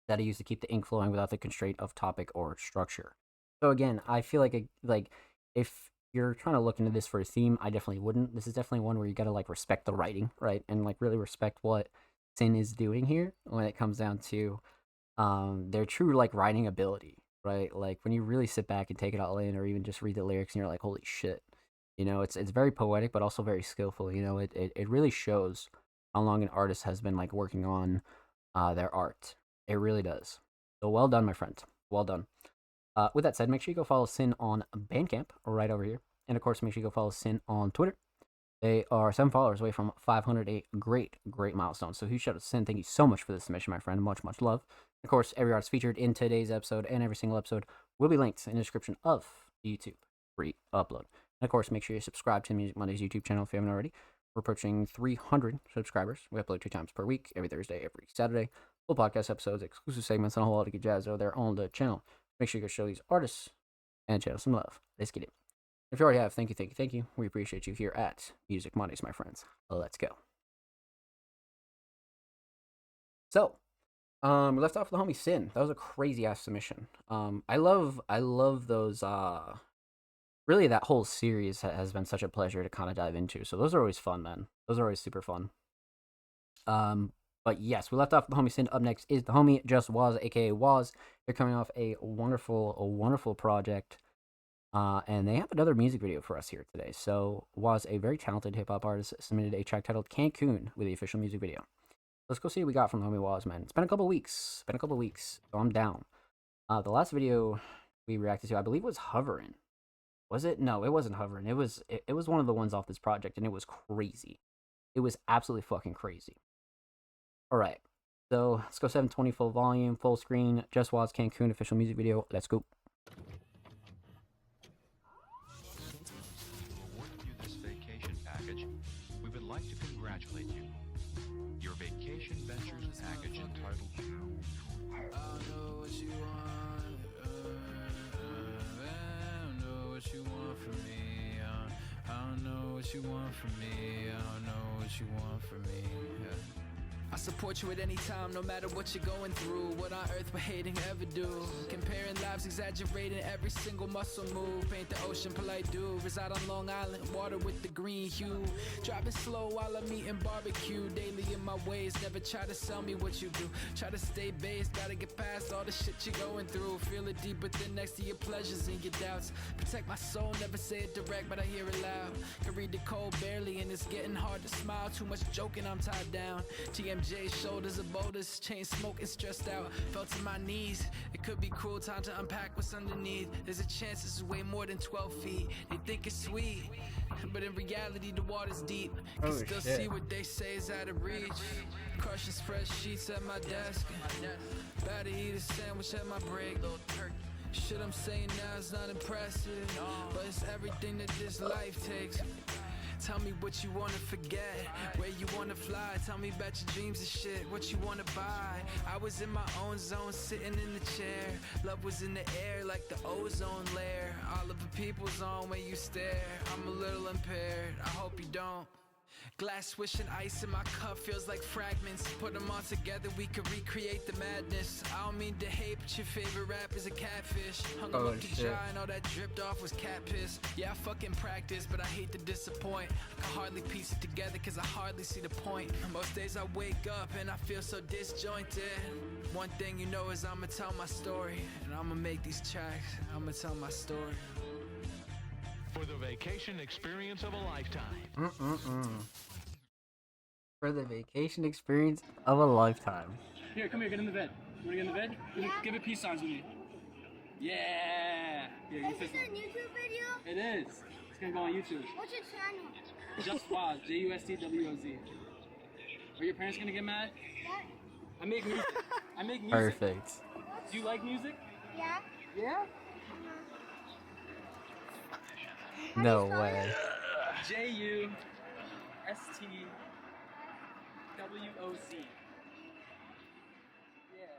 that I use to keep the ink flowing without the constraint of topic or structure. So again, I feel like if you're trying to look into this for a theme, I definitely wouldn't. This is definitely one where you gotta like respect the writing, right? And like really respect what Sin is doing here when it comes down to their true like writing ability, right? Like when you really sit back and take it all in, or even just read the lyrics, and you're like, holy shit. You know, it's very poetic, but also very skillful. You know, it really shows how long an artist has been like working on their art. It really does. So well done, my friend. Well done. With that said, make sure you go follow Sin on Bandcamp right over here. And of course, make sure you go follow Sin on Twitter. They are 7 followers away from 500, a great milestone. So huge shout out to Sin. Thank you so much for this submission, my friend. Much love. Of course, every artist featured in today's episode and every single episode will be linked in the description of the YouTube free upload. And of course, make sure you subscribe to Music Mondays YouTube channel if you haven't already. We're approaching 300 subscribers. We upload 2 times per week, every Thursday, every Saturday. Full podcast episodes, exclusive segments, and a whole lot of good jazz over there on the channel. Make sure you go show these artists and channel some love. Let's get it. If you already have, thank you. We appreciate you here at Music Mondays, my friends. Let's go. So, we left off with the homie Sin. That was a crazy ass submission. I love those. Really, that whole series has been such a pleasure to kind of dive into. So those are always fun, man. Those are always super fun. But yes, we left off with the homie Sin. Up next is the homie Just Waz, aka Waz. They're coming off a wonderful project. And they have another music video for us here today. So Waz, a very talented hip hop artist, submitted a track titled Cancun with the official music video. Let's go see what we got from the homie Waz, man. It's been a couple weeks. So I'm down. The last video we reacted to, I believe, was Hovering. Was it? No, it wasn't Hovering. It was one of the ones off this project, and it was crazy. It was absolutely fucking crazy. All right. So let's go 720 full volume, full screen, Just Waz Cancun official music video. Let's go. We would like to congratulate you. Your vacation ventures package entitled I don't know what you want. I don't know what you want from me. I don't know what you want from me. I don't know what you want from me. I support you at any time, no matter what you're going through. What on earth would hating ever do? Comparing lives, exaggerating every single muscle move. Paint the ocean, polite dude. Reside on Long Island, water with the green hue. Driving slow while I'm eating barbecue. Daily in my ways, never try to sell me what you do. Try to stay based, gotta get past all the shit you're going through. Feel it deep within, next to your pleasures and your doubts. Protect my soul, never say it direct, but I hear it loud. Can read the code barely, and it's getting hard to smile. Too much joking, I'm tied down. TMJ shoulders of boulders, chain smoking, stressed out. Fell to my knees. It could be cruel, time to unpack what's underneath. There's a chance this is way more than 12 feet. They think it's sweet, but in reality the water's deep. Can still see what they say is out of reach. Crushing spreadsheets at my desk. About to eat a sandwich at my break. Shit I'm saying now is not impressive, but it's everything that this life takes. Tell me what you wanna forget, where you wanna fly. Tell me about your dreams and shit, what you wanna buy. I was in my own zone, sitting in the chair. Love was in the air like the ozone layer. All of the people's on when you stare. I'm a little impaired, I hope you don't. Glass swishing ice in my cup feels like fragments. Put them all together, we could recreate the madness. I don't mean to hate, but your favorite rapper's a catfish. Hung him up to dry and all that dripped off was cat piss. Yeah, I fucking practice, but I hate to disappoint. I can hardly piece it together cause I hardly see the point. Most days I wake up and I feel so disjointed. One thing you know is I'ma tell my story. And I'ma make these tracks, I'ma tell my story. for the vacation experience of a lifetime. For the vacation experience of a lifetime. Here, come here, get in the bed. You wanna get in the bed? Yeah. Give it peace signs with me. Yeah! Here, Is this a YouTube video? It is. It's gonna go on YouTube. What's your channel? Just Waz, Justwoz. Are your parents gonna get mad? What? I make music. Perfect. Do you like music? Yeah. Yeah? No way. Justwoz. Yeah.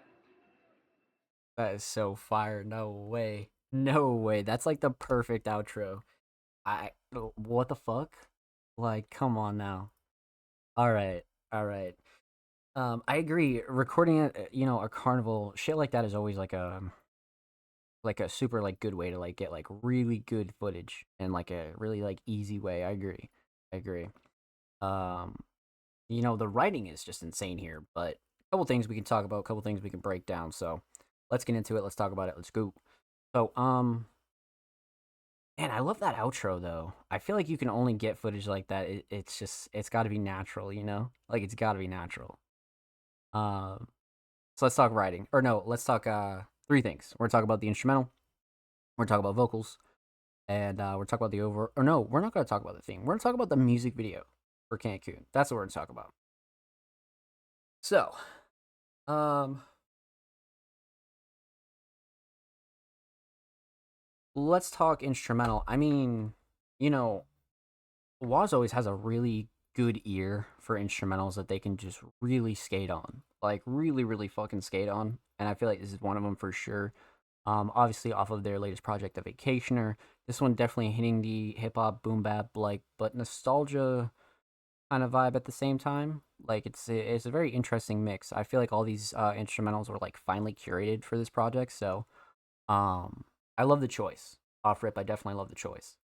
That is so fire. No way. No way. That's like the perfect outro. What the fuck? Like, come on now. All right. I agree. Recording it, a carnival, shit like that is always like a super like good way to like get like really good footage and like a really like easy way. I agree. The writing is just insane here, but a couple things we can talk about, a couple things we can break down. So let's get into it. Let's talk about it. Let's go. So, man, I love that outro though. I feel like you can only get footage like that. It's just, it's got to be natural, you know? Like, it's got to be natural. Um, so let's talk writing. Or no, let's talk three things. We're gonna talk about the instrumental. We're gonna talk about vocals, and we're talking about the over. Or no, we're not gonna talk about the theme. We're gonna talk about the music video for Cancun. That's what we're gonna talk about. So, um, let's talk instrumental. I mean, you know, Waz always has a really good ear for instrumentals that they can just really skate on. Like, really, really fucking skate on. And I feel like this is one of them for sure. Obviously, off of their latest project, The Vacationer. This one definitely hitting the hip hop, boom bap, like, but nostalgia kind of vibe at the same time. Like, it's a very interesting mix. I feel like all these instrumentals were like finely curated for this project. So, I love the choice. Off rip, I definitely love the choice.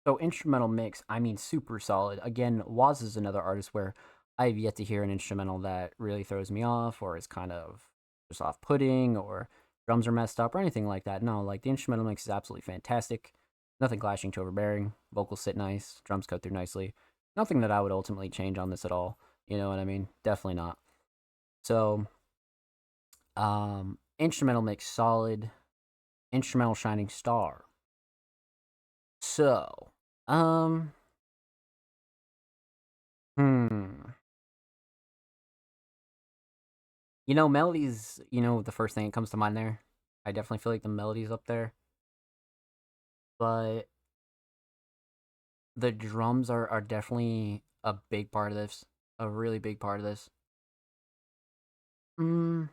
So instrumental mix, I mean, super solid. Again, Waz is another artist where I've yet to hear an instrumental that really throws me off or is kind of just off-putting or drums are messed up or anything like that. No, like the instrumental mix is absolutely fantastic. Nothing clashing to overbearing. Vocals sit nice. Drums cut through nicely. Nothing that I would ultimately change on this at all. You know what I mean? Definitely not. So, instrumental mix solid. Instrumental shining star. So, you know, melodies, you know, the first thing that comes to mind there. I definitely feel like the melody's up there. But the drums are definitely a big part of this. A really big part of this. You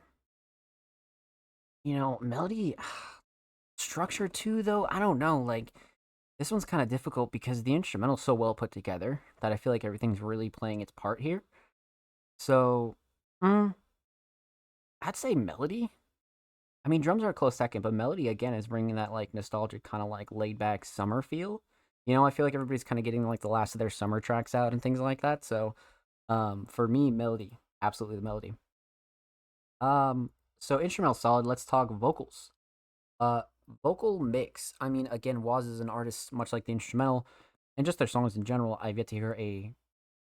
know, melody structure too, though, I don't know. Like, this one's kind of difficult because the instrumental's so well put together that I feel like everything's really playing its part here. So, I'd say melody. I mean, drums are a close second, but melody again is bringing that like nostalgic kind of like laid back summer feel. You know, I feel like everybody's kind of getting like the last of their summer tracks out and things like that. So, for me, melody, absolutely the melody. So instrumental solid. Let's talk vocals. Uh, Vocal mix. I mean, again, Waz is an artist much like the instrumental, and just their songs in general. I've yet to hear a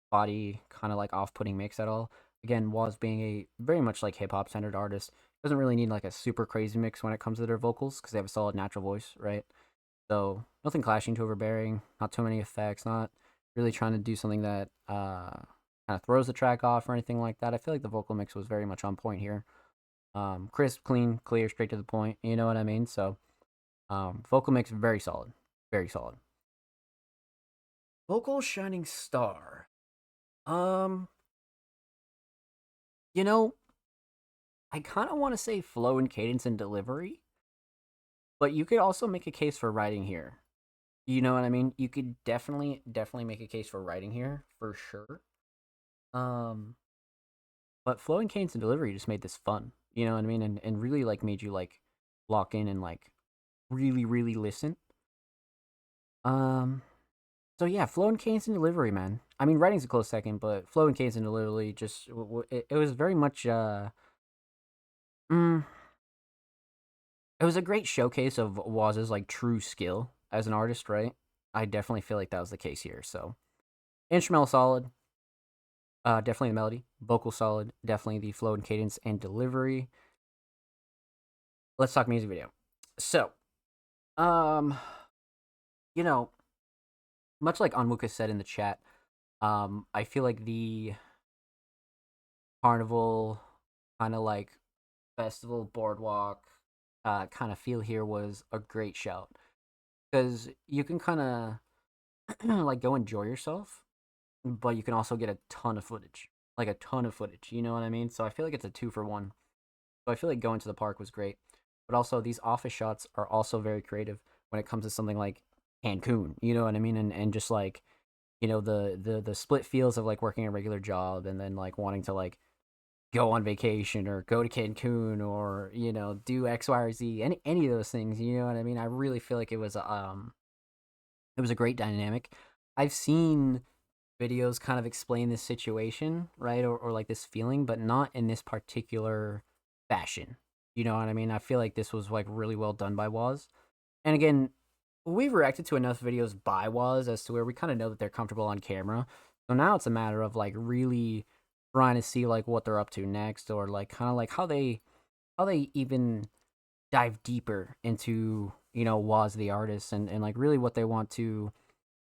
body kind of like off-putting mix at all. Again, Waz being a very much like hip hop centered artist doesn't really need like a super crazy mix when it comes to their vocals because they have a solid natural voice, right? So nothing clashing to overbearing, not too many effects, not really trying to do something that kind of throws the track off or anything like that. I feel like the vocal mix was very much on point here. Crisp, clean, clear, straight to the point. You know what I mean? So, vocal mix very solid, very solid. Vocal shining star. You know, I kind of want to say flow and cadence and delivery, but you could also make a case for writing here. You know what I mean? You could definitely make a case for writing here for sure. But flow and cadence and delivery just made this fun. You know what I mean? And really like made you like lock in and like really listen. So yeah, flow and cadence and delivery, man. I mean, writing's a close second, but flow and cadence and delivery just it was very much it was a great showcase of Waz's like true skill as an artist, right? I definitely feel like that was the case here. So instrumental solid, definitely the melody. Vocal solid, definitely the flow and cadence and delivery. Let's talk music video. So, you know, much like Onwuka said in the chat, I feel like the carnival kind of like festival boardwalk kind of feel here was a great shout because you can kind of like go enjoy yourself, but you can also get a ton of footage, like a ton of footage. You know what I mean? So I feel like it's a 2-for-1. So I feel like going to the park was great, but also these office shots are also very creative when it comes to something like Cancun. You know what I mean? And just like, you know, the split feels of like working a regular job and then like wanting to like go on vacation or go to Cancun or, you know, do X, Y, or Z, any of those things. You know what I mean? I really feel like it was a great dynamic. I've seen videos kind of explain this situation, right? Or like this feeling, but not in this particular fashion. You know what I mean? I feel like this was like really well done by Waz. And again, we've reacted to enough videos by Waz as to where we kind of know that they're comfortable on camera. So now it's a matter of like really trying to see like what they're up to next, or like kind of like how they even dive deeper into, you know, Waz the artist, and like really what they want to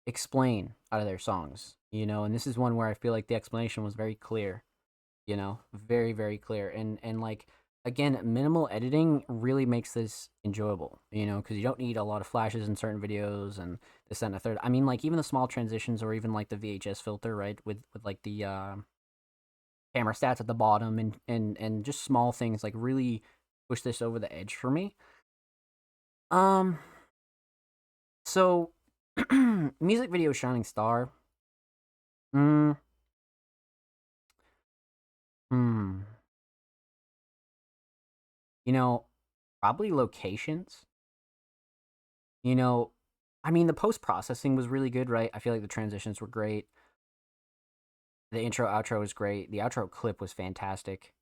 explain out of their songs, you know. And this is one where I feel like the explanation was very clear, you know, very, very clear. And like, again, minimal editing really makes this enjoyable, you know, because you don't need a lot of flashes in certain videos and this, that, and the third. I mean, like, even the small transitions, or even like the VHS filter, right, with like the camera stats at the bottom, and just small things like really push this over the edge for me. So music video Shining Star. You know, probably locations. You know, I mean, the post-processing was really good, right? I feel like the transitions were great. The intro, outro was great. The outro clip was fantastic.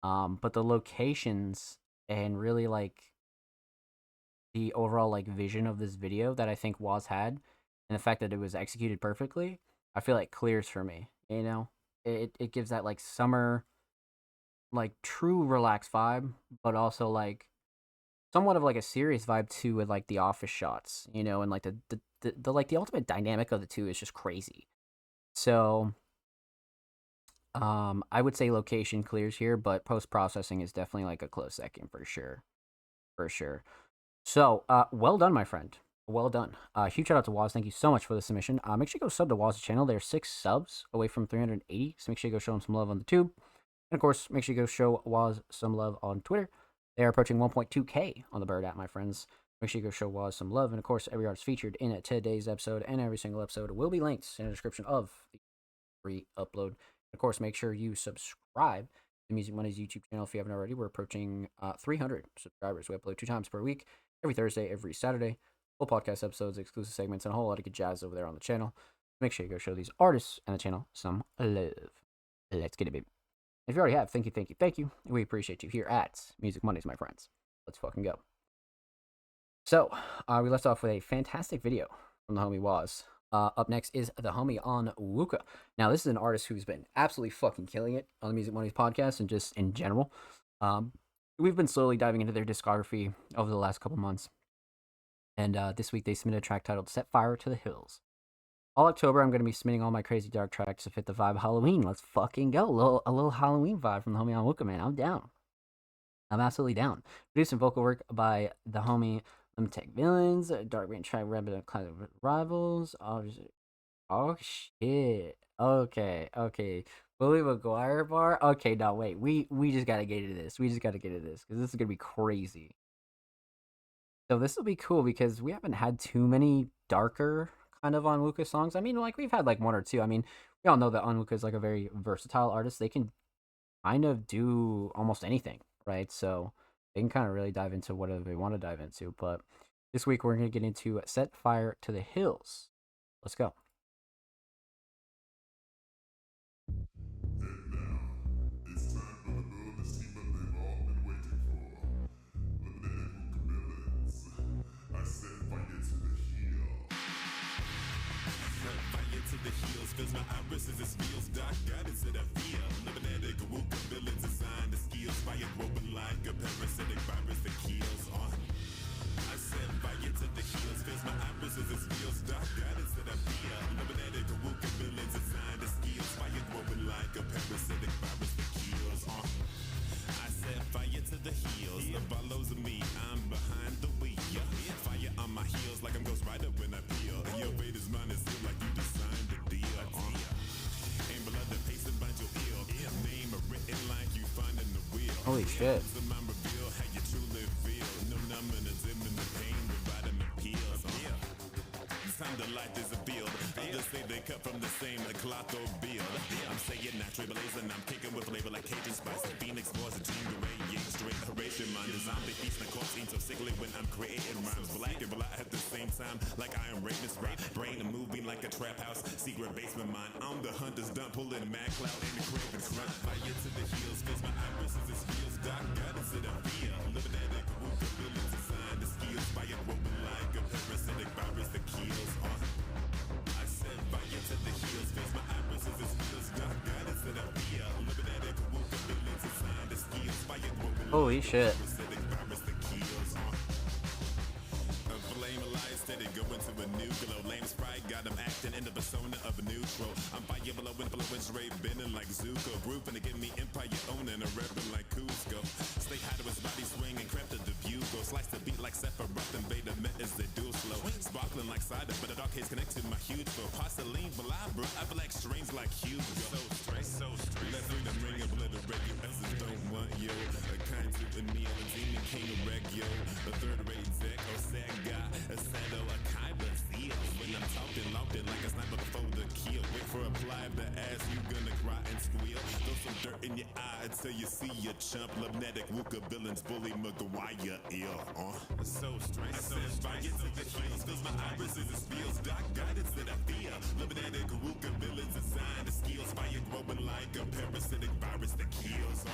But the locations and really like the overall like vision of this video that I think Waz had, and the fact that it was executed perfectly, I feel like clears for me. You know, it gives that like summer, like true relaxed vibe, but also like somewhat of like a serious vibe too, with like the office shots, you know, and like the like the ultimate dynamic of the two is just crazy. So I would say location clears here, but post-processing is definitely like a close second for sure. For sure. So, well done, my friend. Well done. Huge shout out to Waz. Thank you so much for the submission. Make sure you go sub to Waz's channel. They're 6 subs away from 380, so make sure you go show them some love on the tube. And of course, make sure you go show Waz some love on Twitter. They are approaching 1.2K on the Bird app, my friends. Make sure you go show Waz some love. And of course, every artist featured in today's episode and every single episode will be linked in the description of the free upload. Of course, make sure you subscribe to Music Money's YouTube channel if you haven't already. We're approaching 300 subscribers. We upload 2 times per week, every Thursday, every Saturday. Full podcast episodes, exclusive segments, and a whole lot of good jazz over there on the channel. Make sure you go show these artists and the channel some love. Let's get it, baby. If you already have, thank you. We appreciate you here at Music Mondays, my friends. Let's fucking go. So, we left off with a fantastic video from the homie Waz. Up next is the homie Onwuka. Now, this is an artist who's been absolutely fucking killing it on the Music Mondays podcast and just in general. We've been slowly diving into their discography over the last couple months. And this week they submitted a track titled Set Fire to the Hills. All October, I'm going to be submitting all my crazy dark tracks to fit the vibe of Halloween. Let's fucking go. A little Halloween vibe from the homie Onwuka, man. I'm down. I'm absolutely down. Produced and vocal work by the homie Tech Villains, Dark Rain Track, Rabbit Cloud of Rivals. Oh shit. Okay. Willie McGuire bar. Okay, no, wait. We just gotta get into this. Because this is gonna be crazy. So this will be cool because we haven't had too many darker kind of Onwuka songs. I mean, like, we've had like 1 or 2. I mean, we all know that Onwuka is like a very versatile artist. They can kind of do almost anything, right? So they can kind of really dive into whatever they want to dive into. But this week we're going to get into Set Fire to the Hills. Let's go. Fills my irises as feels dark guidance that I feel. Luminatic Wuka villains designed the skills. Fire growing like a parasitic virus that kills on. I set fire to the heels. Fills my irises as feels dark guidance that I feel. Luminatic Wuka villains designed the skills. Fire growing like a parasitic virus that kills on. I set fire to the heels. The follows me. I'm behind the wheel. Fire on my heels like I'm Ghost Rider when I peel. Your fate is mine is sealed like you designed the deal. Aim blood the pace and bind your ill. Name written like you find in the wheel. Holy shit. The mind reveal how you truly feel. No numbing the dim in the pain, providing appeals. time the light is revealed. Others say they cut from the same cloth or build. I'm saying natural blazing, I'm kicking with flavor like Cajun spice. The Phoenix was a dream to radiate straight Horatio mind. The zombie feast, the corpse seems so sickly when I'm creating rhymes. Black and black at the same time, like I am rapist right. Brain moving like a trap house, secret basement mine. I'm the hunter's done pulling mad cloud and the craving crunch. Fire to the heels, cause my irises is heels. Doc got it to the fear. Living at it, who could build to sign the skills. Fire woven like a parasitic virus that kills. I said fire to the heels, cause my irises is heels. Doc got it to the fear. Living at it, who could build to sign the skills. Fire woven Holy shit. parasitic virus that kills. Flame alive, steady going to a new glow. Lame sprite got him acting in the persona of a neutral. I'm fire below influence, Ray bending like Zuko. Grouping to give me empire owning a rebel like Cusco. Stay high to his body swing and crept to the bugle. Slice the beat like Sephiroth and Vader met as they do slow. Sparkling like cider, but the dark haze connects to my huge flow. Porcelain, bro, I feel like strange like Hugo. So strange, so strange. Let's read the ring, obliterate you as I don't want yo. A kind to a meal, a demon king of reg yo. A third rate Zek or sad guy. A shadow, a kind of seal. When I'm talking, locked in like a sniper before the kill. Wait for a ply of the ass, you gonna cry and squeal. Throw some dirt in your eye until you see your chump. Lubnetic, Wooka, villains, bully, Maguire, ill. So strange, so strange. Get to the heels, cause my iris is his feels. Doc guidance that I feel. Lubnetic, Wooka, villains, assign the skills. Fire growing like a parasitic virus that kills.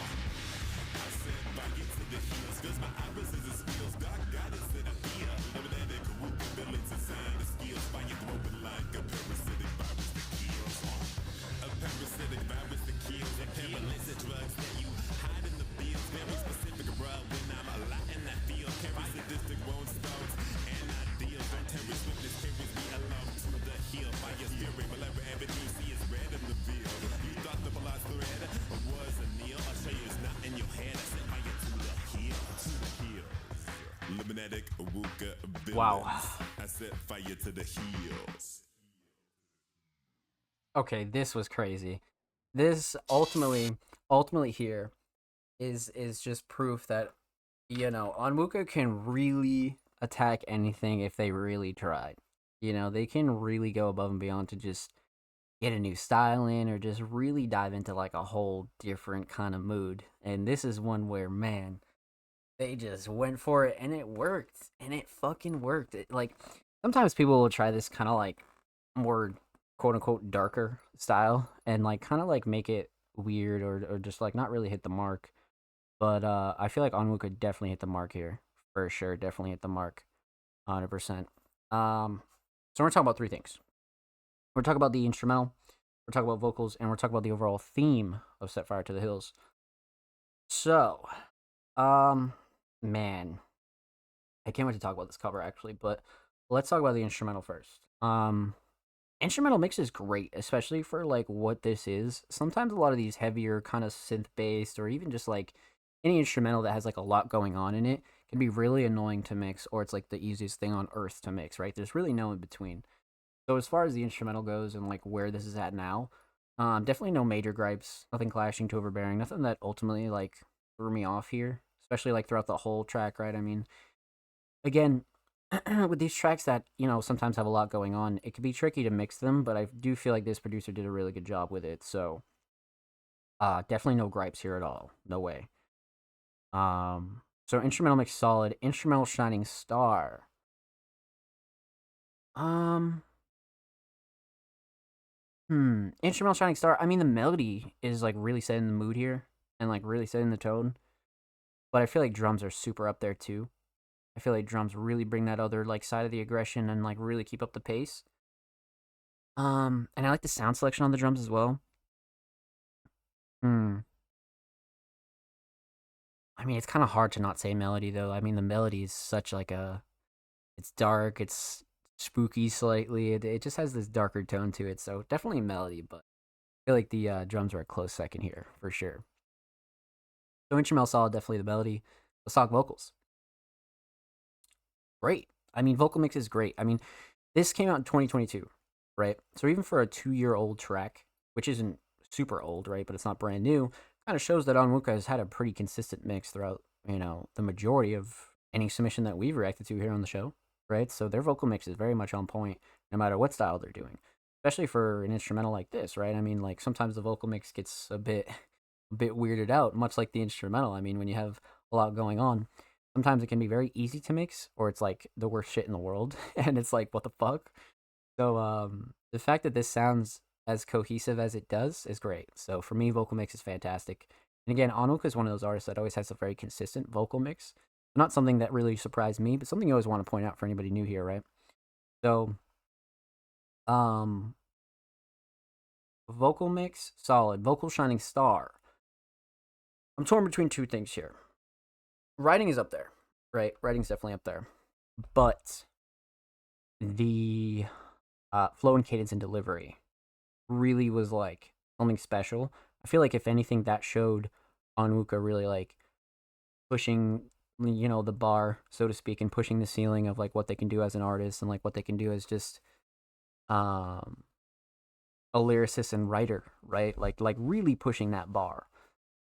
I said, fire to the heels, cause my iris is his feels. Doc guidance that I feel. Lubnetic, Wooka, villains, assign the skills. Fire growing like a parasitic virus that kills. A parasitic virus that kills. A paralytic drugs that you hide in the fields. Very specific, bro, when I'm a lot in that field. Carries sadistic wounds, thoughts, and ideals. Don't terrorist witness carries me along to the hill. Fire spirit, whatever avenue see is red in the field. You thought the last thread was a kneel. I'll show you it's not in your head. I set fire to the hill, to the hill. Luminatic, Wooka, villains. Wow. I set fire to the heels. Okay, this was crazy. This ultimately here is just proof that, you know, Onwuka can really attack anything if they really tried. You know, they can really go above and beyond to just get a new style in or just really dive into like a whole different kind of mood. And this is one where, man, they just went for it and it worked. And it fucking worked. Like, sometimes people will try this kind of like more quote unquote darker style and like kind of like make it weird or just like not really hit the mark. But I feel like Onwuka definitely hit the mark here. For sure, definitely hit the mark. 100%. So we're talking about three things. We're talking about the instrumental, we're talking about vocals, and we're talking about the overall theme of Set Fire to the Hills. So, man, I can't wait to talk about this cover actually, but let's talk about the instrumental first. Instrumental mix is great, especially for like what this is. Sometimes a lot of these heavier kind of synth based or even just like any instrumental that has like a lot going on in it can be really annoying to mix, or it's like the easiest thing on earth to mix, right? There's really no in between. So as far as the instrumental goes and like where this is at now, definitely no major gripes, nothing clashing too overbearing, nothing that ultimately like threw me off here, especially like throughout the whole track, right? I mean, again, with these tracks that, you know, sometimes have a lot going on, it can be tricky to mix them, but I do feel like this producer did a really good job with it. So definitely no gripes here at all. No way. So instrumental mix solid. Instrumental shining star. Instrumental shining star. I mean, the melody is like really setting the mood here and like really setting the tone. But I feel like drums are super up there too. I feel like drums really bring that other like side of the aggression and like really keep up the pace. And I like the sound selection on the drums as well. I mean, it's kind of hard to not say melody though. I mean, the melody is such like it's dark, it's spooky slightly. It just has this darker tone to it. So definitely melody, but I feel like the drums are a close second here for sure. So instrumental solid, definitely the melody. Let's talk vocals. Great. I mean, vocal mix is great. I mean, this came out in 2022, right? So even for a 2-year-old track, which isn't super old, right? But it's not brand new, kind of shows that Onwuka has had a pretty consistent mix throughout, you know, the majority of any submission that we've reacted to here on the show. right? So their vocal mix is very much on point, no matter what style they're doing. Especially for an instrumental like this, right? I mean, like sometimes the vocal mix gets a bit weirded out, much like the instrumental. I mean, when you have a lot going on, sometimes it can be very easy to mix, or it's like the worst shit in the world, and it's like, what the fuck? So the fact that this sounds as cohesive as it does is great. So for me, vocal mix is fantastic. And again, Onwuka is one of those artists that always has a very consistent vocal mix. Not something that really surprised me, but something you always want to point out for anybody new here, right? So, vocal mix, solid. Vocal shining star. I'm torn between two things here. Writing is up there, right? Writing's definitely up there. But the flow and cadence and delivery really was like something special. I feel like if anything, that showed Onwuka really like pushing, you know, the bar, so to speak, and pushing the ceiling of like what they can do as an artist and like what they can do as just a lyricist and writer, right? Like really pushing that bar.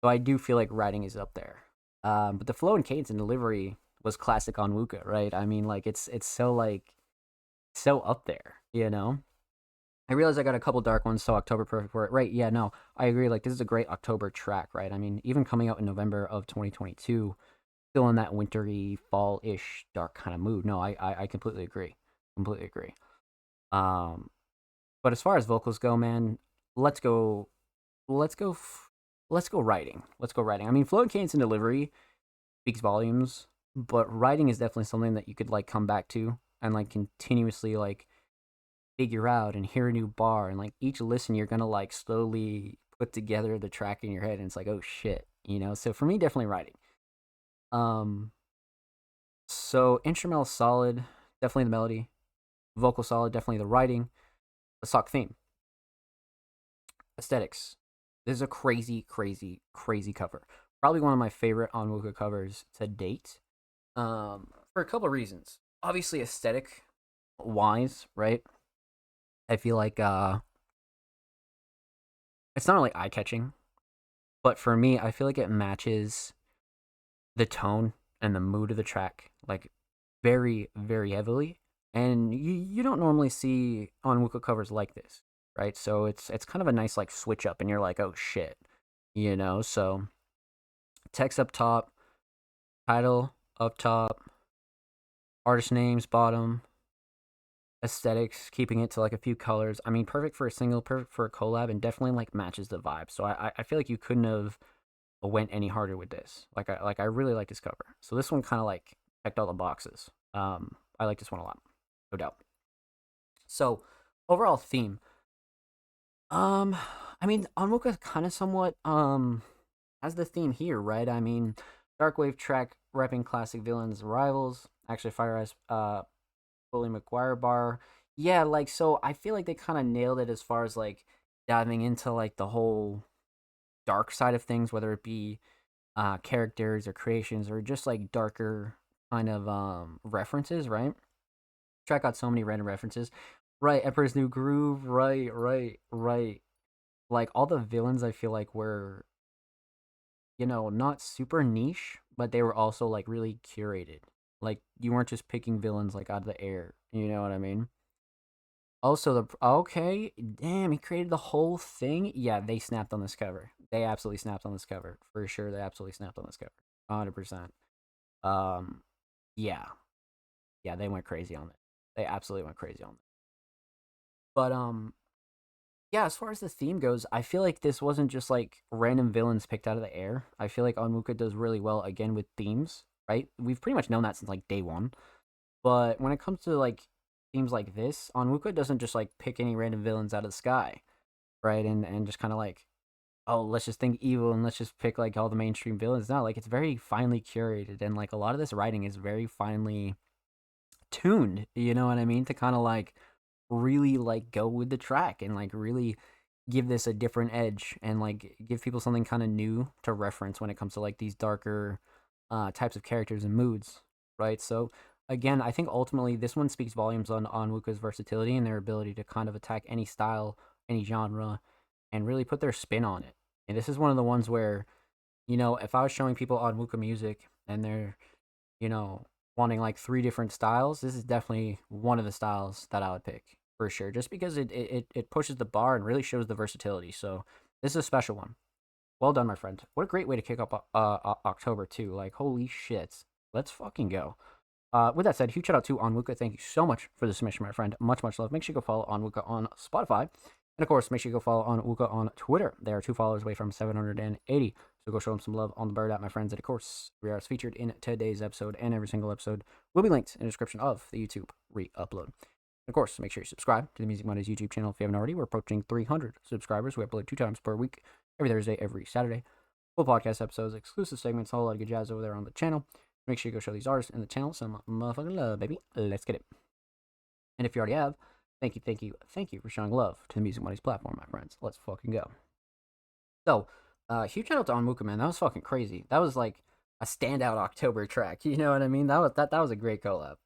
So I do feel like writing is up there. But the flow and cadence and delivery was classic Onwuka, right? I mean, like it's so like so up there, you know? I realize I got a couple dark ones, so October Perfect for it. Right, yeah, no, I agree. Like, this is a great October track, right? I mean, even coming out in November of 2022, still in that wintry, fall-ish, dark kind of mood. No, I completely agree. Completely agree. But as far as vocals go, man, let's go writing. Let's go writing. I mean, flow and cadence and delivery speaks volumes, but writing is definitely something that you could, like, come back to and, like, continuously, like, figure out and hear a new bar, and like each listen you're gonna like slowly put together the track in your head, and it's like, oh shit, you know. So for me, definitely writing. So instrumental solid, definitely the melody. Vocal solid, definitely the writing. Let's talk theme. Aesthetics. This is a crazy cover. Probably one of my favorite Onwuka covers to date, for a couple of reasons. Obviously aesthetic wise, right? I feel like it's not really eye-catching, but for me, I feel like it matches the tone and the mood of the track, like, very, very heavily. And you don't normally see Onwuka covers like this, right? So it's kind of a nice, like, switch up, and you're like, oh, shit, you know? So text up top, title up top, artist names bottom, aesthetics, keeping it to like a few colors. I mean, perfect for a single, perfect for a collab, and definitely like matches the vibe. So I feel like you couldn't have went any harder with this. I really like this cover. So this one kind of like checked all the boxes. I like this one a lot, no doubt. So overall theme. I mean, Onwuka kind of somewhat has the theme here, right? I mean, Darkwave track repping classic villains rivals. Actually, Fire Eyes Bully McGuire bar. Yeah, like, so I feel like they kind of nailed it as far as like diving into like the whole dark side of things, whether it be characters or creations or just like darker kind of references, right? Track got so many random references. Right, Emperor's New Groove, right. Like all the villains I feel like were, you know, not super niche, but they were also like really curated. Like, you weren't just picking villains, like, out of the air. You know what I mean? Also, okay, damn, he created the whole thing? Yeah, they snapped on this cover. They absolutely snapped on this cover. For sure, they absolutely snapped on this cover. 100%. Yeah. Yeah, they went crazy on it. They absolutely went crazy on it. But, yeah, as far as the theme goes, I feel like this wasn't just, like, random villains picked out of the air. I feel like Onwuka does really well, again, with themes. Right? We've pretty much known that since like day one. But when it comes to like themes like this, Onwuka doesn't just like pick any random villains out of the sky, right? And just kind of like, oh, let's just think evil and let's just pick like all the mainstream villains. No, like it's very finely curated, and like a lot of this writing is very finely tuned, you know what I mean? To kind of like really like go with the track and like really give this a different edge and like give people something kind of new to reference when it comes to like these darker types of characters and moods, right? So again, I think ultimately this one speaks volumes on Onwuka's versatility and their ability to kind of attack any style, any genre, and really put their spin on it. And this is one of the ones where, you know, if I was showing people Onwuka music and they're, you know, wanting like 3 different styles, this is definitely one of the styles that I would pick for sure, just because it pushes the bar and really shows the versatility. So this is a special one. Well done, my friend. What a great way to kick up October too. Like, holy shit. Let's fucking go. With that said, huge shout out to Onwuka. Thank you so much for the submission, my friend. Much love. Make sure you go follow Onwuka on Spotify. And of course, make sure you go follow Onwuka on Twitter. They are 2 followers away from 780. So go show them some love on the bird app, my friends. And of course, we are featured in today's episode, and every single episode will be linked in the description of the YouTube re-upload. And of course, make sure you subscribe to the Music Mondays YouTube channel if you haven't already. We're approaching 300 subscribers. We upload 2 times per week, every Thursday, every Saturday. Full podcast episodes, exclusive segments, a whole lot of good jazz over there on the channel. Make sure you go show these artists in the channel some motherfucking love, baby. Let's get it. And if you already have, thank you for showing love to the Music Mondays platform, my friends. Let's fucking go. So, huge shout out to Onwuka, man. That was fucking crazy. That was like a standout October track. You know what I mean? That was a great collab.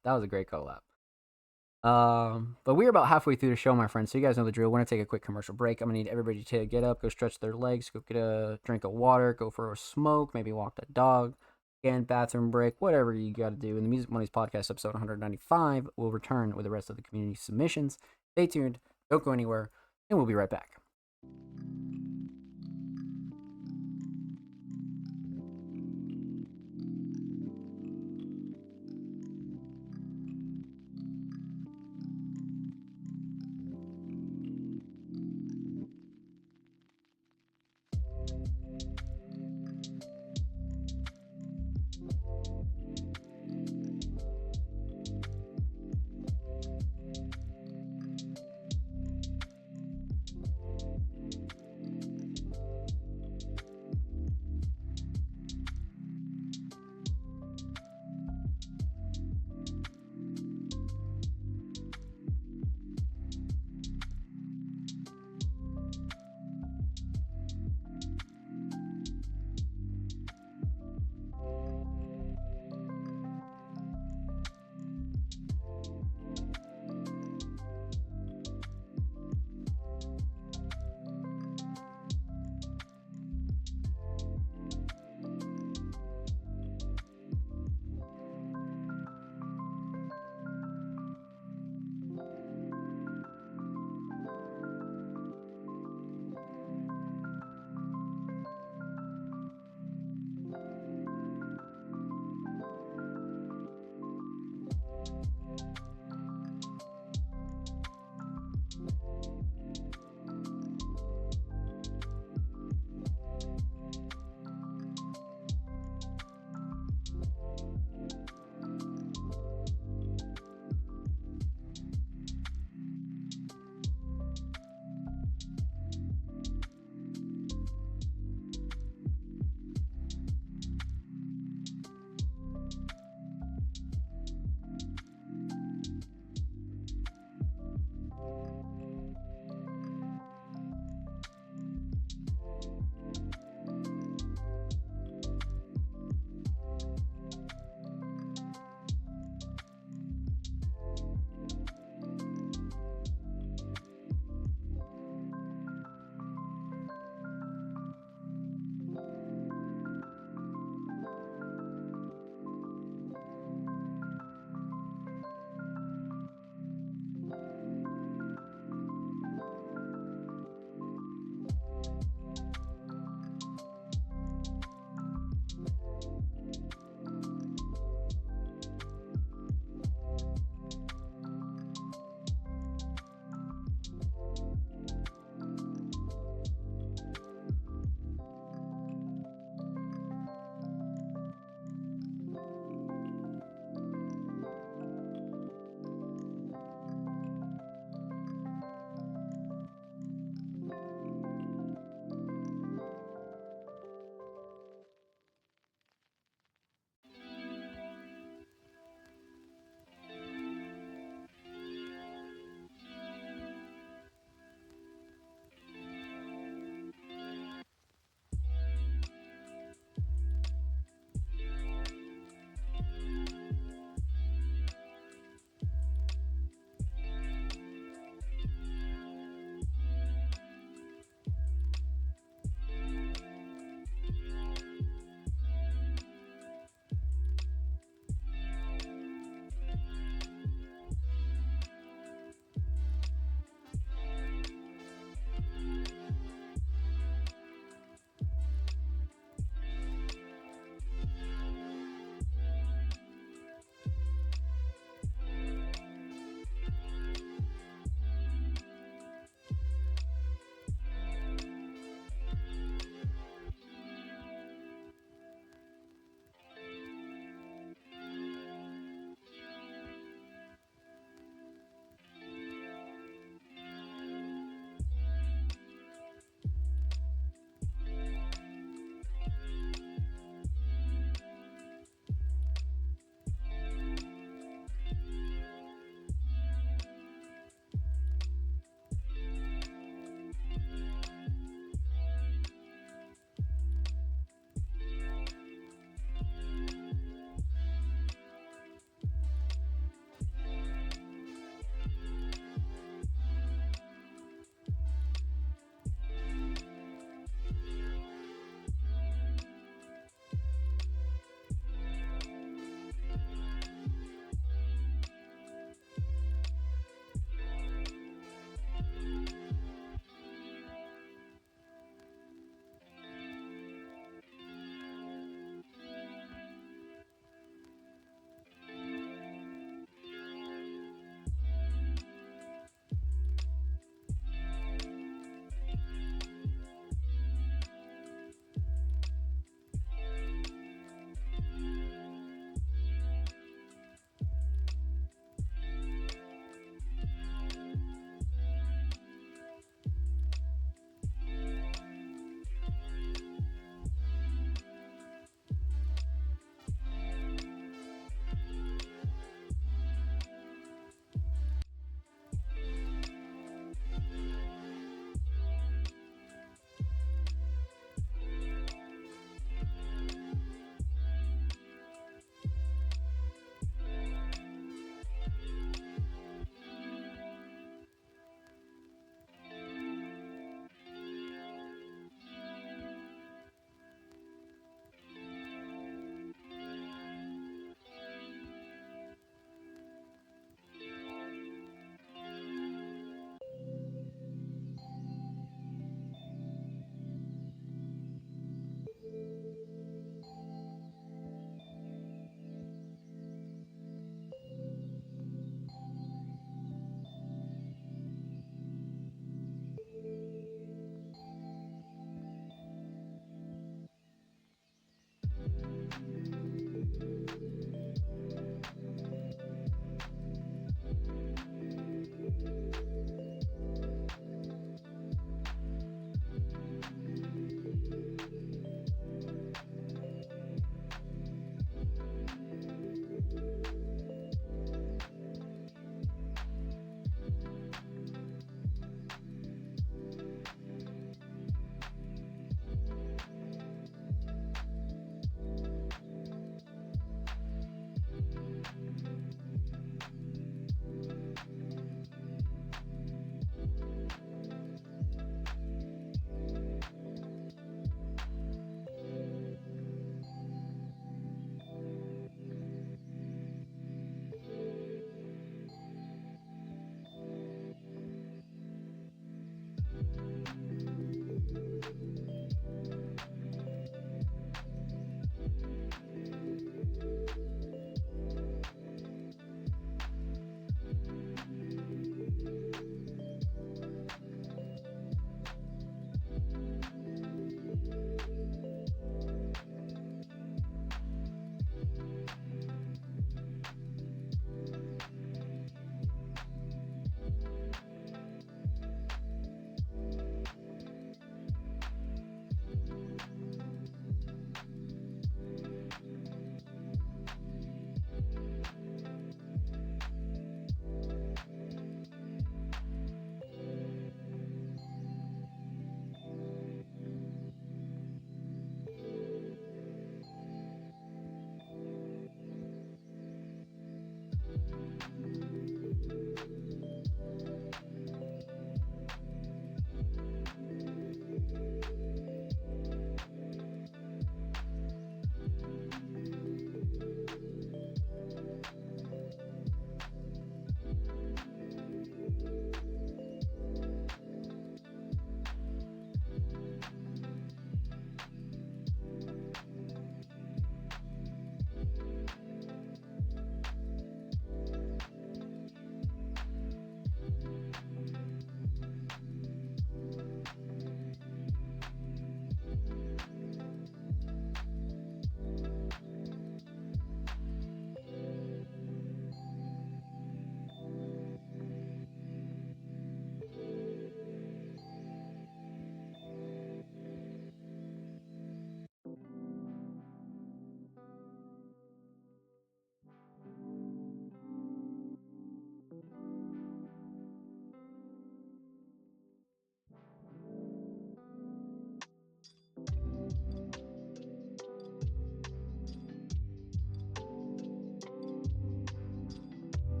But we're about halfway through the show, my friends. So you guys know the drill. We're gonna take a quick commercial break. I'm gonna need everybody to get up, go stretch their legs, go get a drink of water, go for a smoke, maybe walk the dog. Again, bathroom break, whatever you got to do. In the Music Mondays podcast episode 195, we'll return with the rest of the community submissions. Stay tuned, don't go anywhere, and we'll be right back.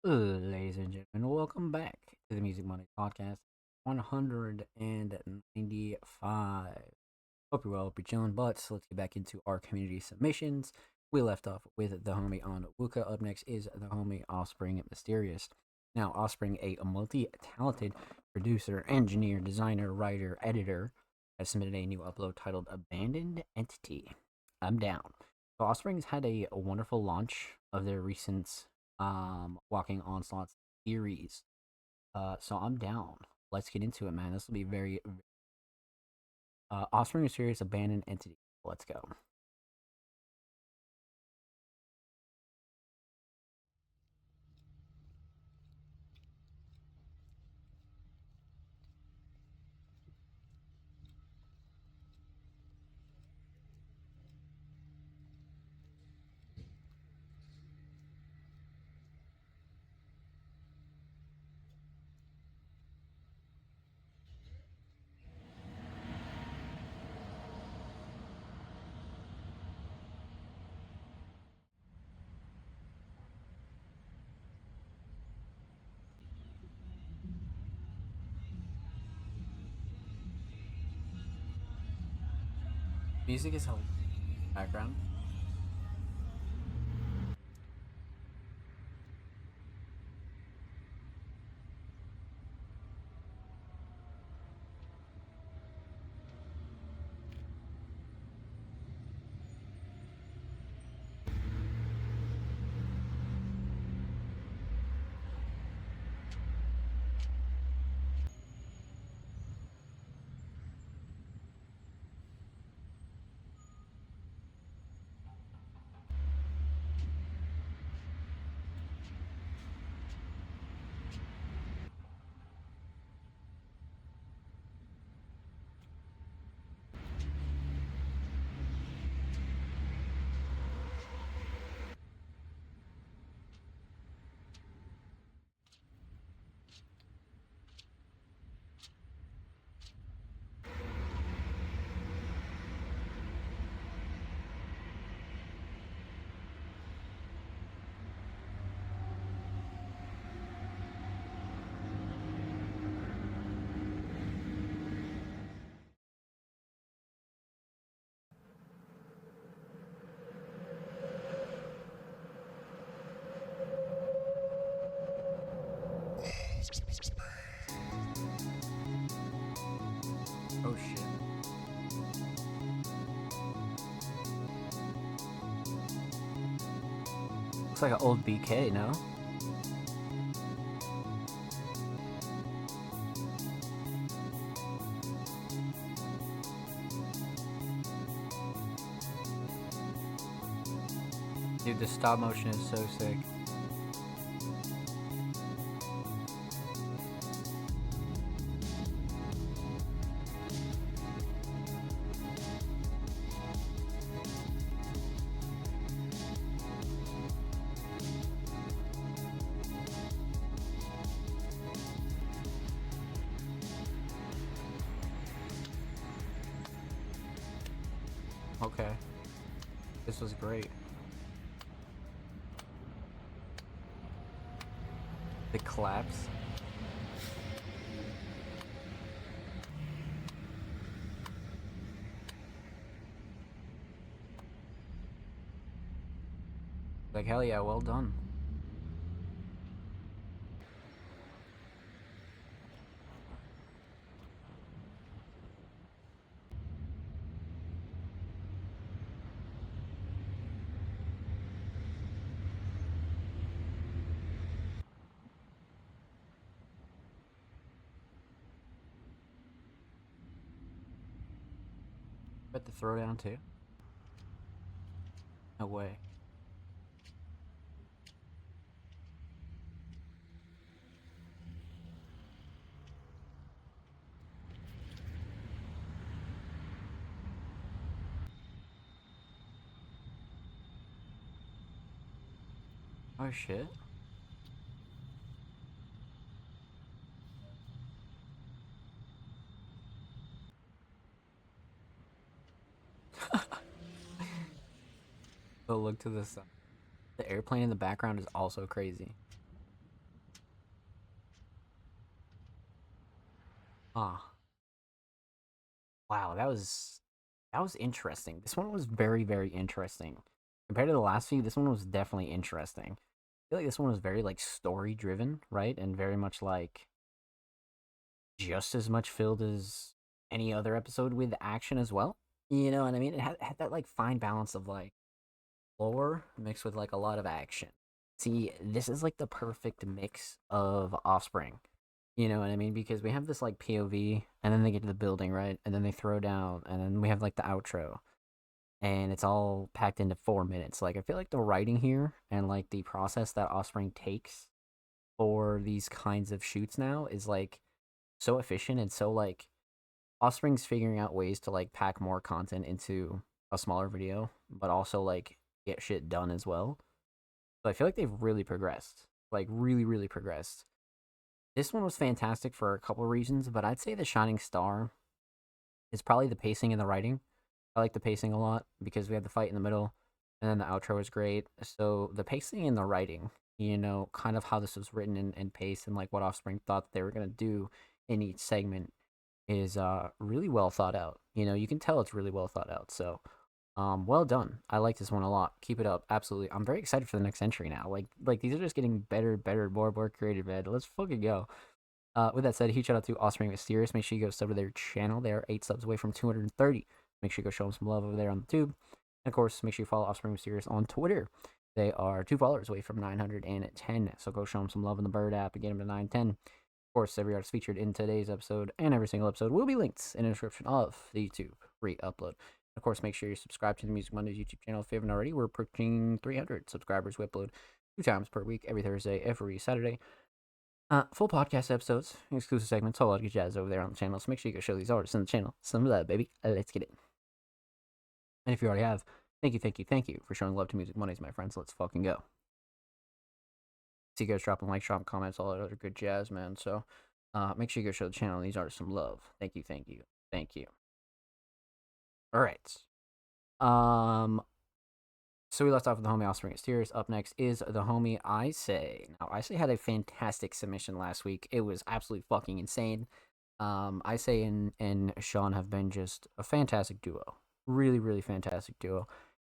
Ladies and gentlemen, welcome back to the Music Monday Podcast 195. Hope you're well, hope you're chilling, but let's get back into our community submissions. We left off with the homie on Wuka. Up next is the homie Offspring Mysterious. Now, Offspring, a multi-talented producer, engineer, designer, writer, editor, has submitted a new upload titled Abandoned Entity. I'm down. So Offspring's had a wonderful launch of their recent Walking Onslaught series. So I'm down. Let's get into it, man. This will be very Offspring Mysterious Abandoned Entity. Let's go. Music is helping background. Oh shit. Looks like an old BK, no? Dude, the stop motion is so sick. Okay. This was great. The claps. Like, hell yeah, well done. Bet the throwdown too? No way. Oh shit. So look to the side. The airplane in the background is also crazy. Wow, that was interesting. This one was very, very interesting. Compared to the last few, this one was definitely interesting. I feel like this one was very like story driven, right? And very much like just as much filled as any other episode with action as well. You know what I mean? It had that like fine balance of like lore mixed with like a lot of action. See, this is like the perfect mix of Offspring. You know what I mean? Because we have this like POV, and then they get to the building, right? And then they throw down, and then we have like the outro. And it's all packed into 4 minutes. Like, I feel like the writing here and like the process that Offspring takes for these kinds of shoots now is like so efficient and so like Offspring's figuring out ways to like pack more content into a smaller video, but also like get shit done as well. So I feel like they've really progressed, like really, really progressed. This one was fantastic for a couple of reasons, but I'd say the shining star is probably the pacing and the writing. I like the pacing a lot because we had the fight in the middle, and then the outro was great. So the pacing and the writing, you know, kind of how this was written and paced, and like what Offspring thought they were gonna do in each segment is really well thought out. You know, you can tell it's really well thought out. So well done. I like this one a lot. Keep it up. Absolutely. I'm very excited for the next entry now. Like these are just getting better, more creative, man. Let's fucking go. With that said, huge shout out to Offspring Mysterious. Make sure you go sub to their channel. They are 8 subs away from 230. Make sure you go show them some love over there on the tube. And of course, make sure you follow Offspring Mysterious on Twitter. They are 2 followers away from 910. So go show them some love in the Bird app and get them to 910. Of course, every artist featured in today's episode and every single episode will be linked in the description of the YouTube re-upload. Of course, make sure you subscribe to the Music Mondays YouTube channel if you haven't already. We're approaching 300 subscribers. We upload 2 times per week, every Thursday, every Saturday. Full podcast episodes, exclusive segments, all that good jazz over there on the channel. So make sure you go show these artists in the channel some love, baby. Let's get it. And if you already have, thank you for showing love to Music Mondays, my friends. Let's fucking go. See you guys dropping likes, dropping comments, all that other good jazz, man. So make sure you go show the channel and these artists some love. Thank you. All right. So we left off with the homie Offspring Mysterious. Up next is the homie Isay. Now, Isay had a fantastic submission last week. It was absolutely fucking insane. Isay and Sean have been just a fantastic duo. Really, really fantastic duo.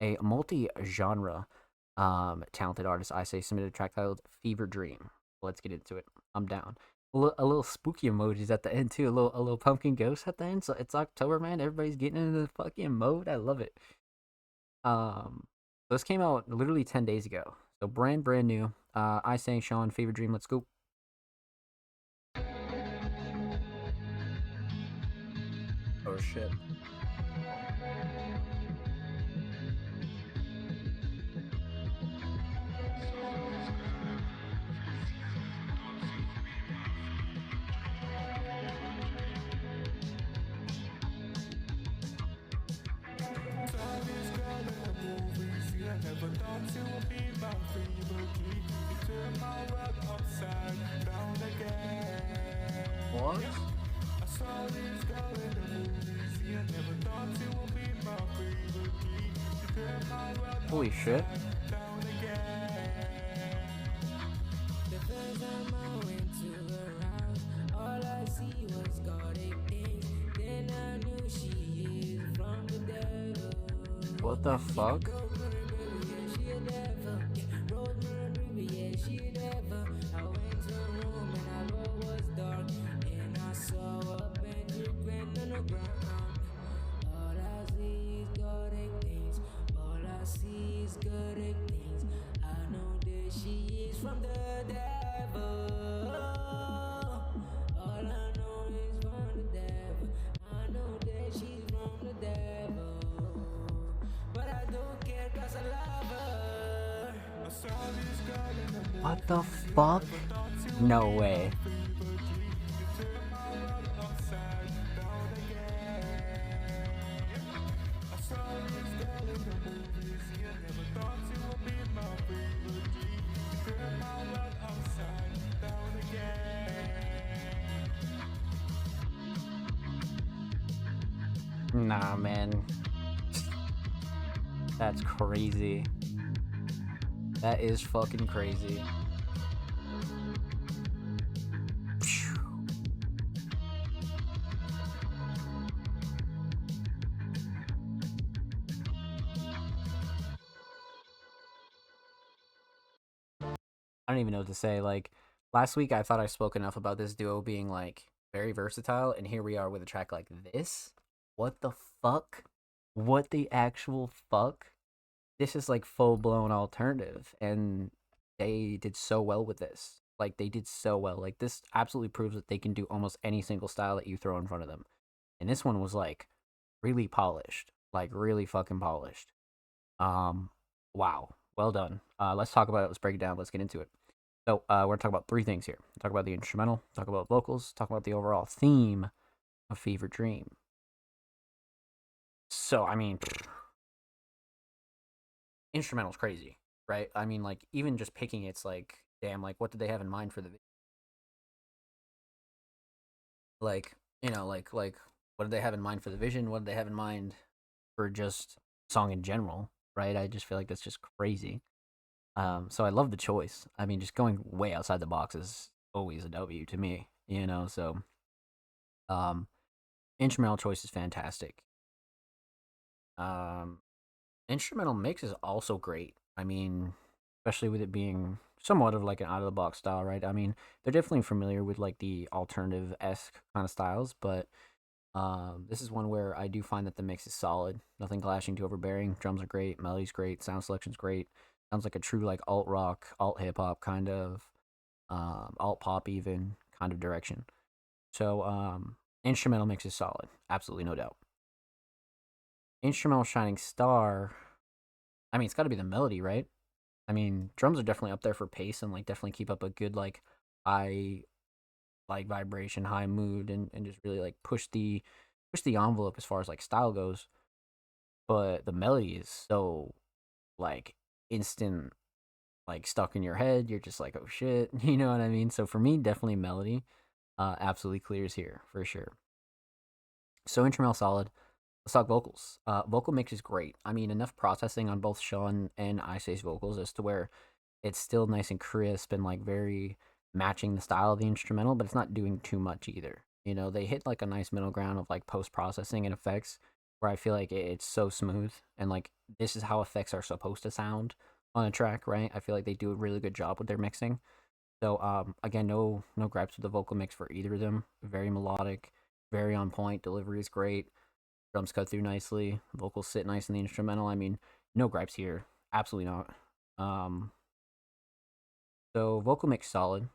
A multi-genre talented artist, Isay, submitted a track titled Fever Dream. Let's get into it. I'm down. A little spooky emojis at the end too. A little pumpkin ghost at the end. So it's October, man. Everybody's getting into the fucking mode. I love it. This came out literally 10 days ago. So brand new. Isay, Sean, Fever Dream. Let's go. Oh shit. Never thought you would be my favorite key. You turn my world upside down again. What? I saw this girl in the movies. You never thought you would be my favorite key. You turn my world Holy shit. down again. The first time I went to her house, all I see was gothic things. Then I knew she is from the devil. What the fuck? From the devil. All I know is from the devil. I know that she's from the devil. But I don't care 'cause I love her. I saw this girl in the movies. What the fuck? No way. Nah, man. That's crazy. That is fucking crazy. don't even know what to say. Like last week, I thought I spoke enough about this duo being like very versatile, and here we are with a track like this. What the fuck? What the actual fuck? This is like full blown alternative, and they did so well with this. Like they did so well. Like this absolutely proves that they can do almost any single style that you throw in front of them. And this one was like really polished, like really fucking polished. Wow, well done. Let's talk about it. Let's break it down. Let's get into it. So we're gonna talk about three things here. Talk about the instrumental. Talk about vocals. Talk about the overall theme of Fever Dream. So I mean, instrumental's crazy, right? I mean, like even just picking it's like, damn, like what did they have in mind for the like, you know, like what did they have in mind for the vision? What did they have in mind for just song in general, right? I just feel like that's just crazy. So I love the choice. I mean, just going way outside the box is always a W to me, you know. So, instrumental choice is fantastic. Instrumental mix is also great. I mean, especially with it being somewhat of like an out of the box style, right? I mean, they're definitely familiar with like the alternative esque kind of styles, but this is one where I do find that the mix is solid. Nothing clashing too overbearing. Drums are great, melody's great, sound selection's great. Sounds like a true like alt rock, alt hip hop kind of, alt pop even kind of direction. So instrumental mix is solid, absolutely no doubt. Instrumental shining star. I mean, it's got to be the melody, right? I mean, drums are definitely up there for pace and like definitely keep up a good like high like vibration, high mood, and just really like push the envelope as far as like style goes. But the melody is so like instant, like stuck in your head. You're just like, oh shit, you know what I mean? So for me, definitely melody, absolutely clears here for sure. So instrumental solid. Let's talk vocals. Vocal mix is great. I mean, enough processing on both Sean and Isay's vocals as to where it's still nice and crisp and like very matching the style of the instrumental, but it's not doing too much either. You know, they hit like a nice middle ground of like post processing and effects where I feel like it's so smooth and like this is how effects are supposed to sound on a track, right? I feel like they do a really good job with their mixing. So again, no gripes with the vocal mix for either of them. Very melodic, very on point. Delivery is great. Drums cut through nicely. Vocals sit nice in the instrumental. I mean, no gripes here. Absolutely not. So vocal mix solid.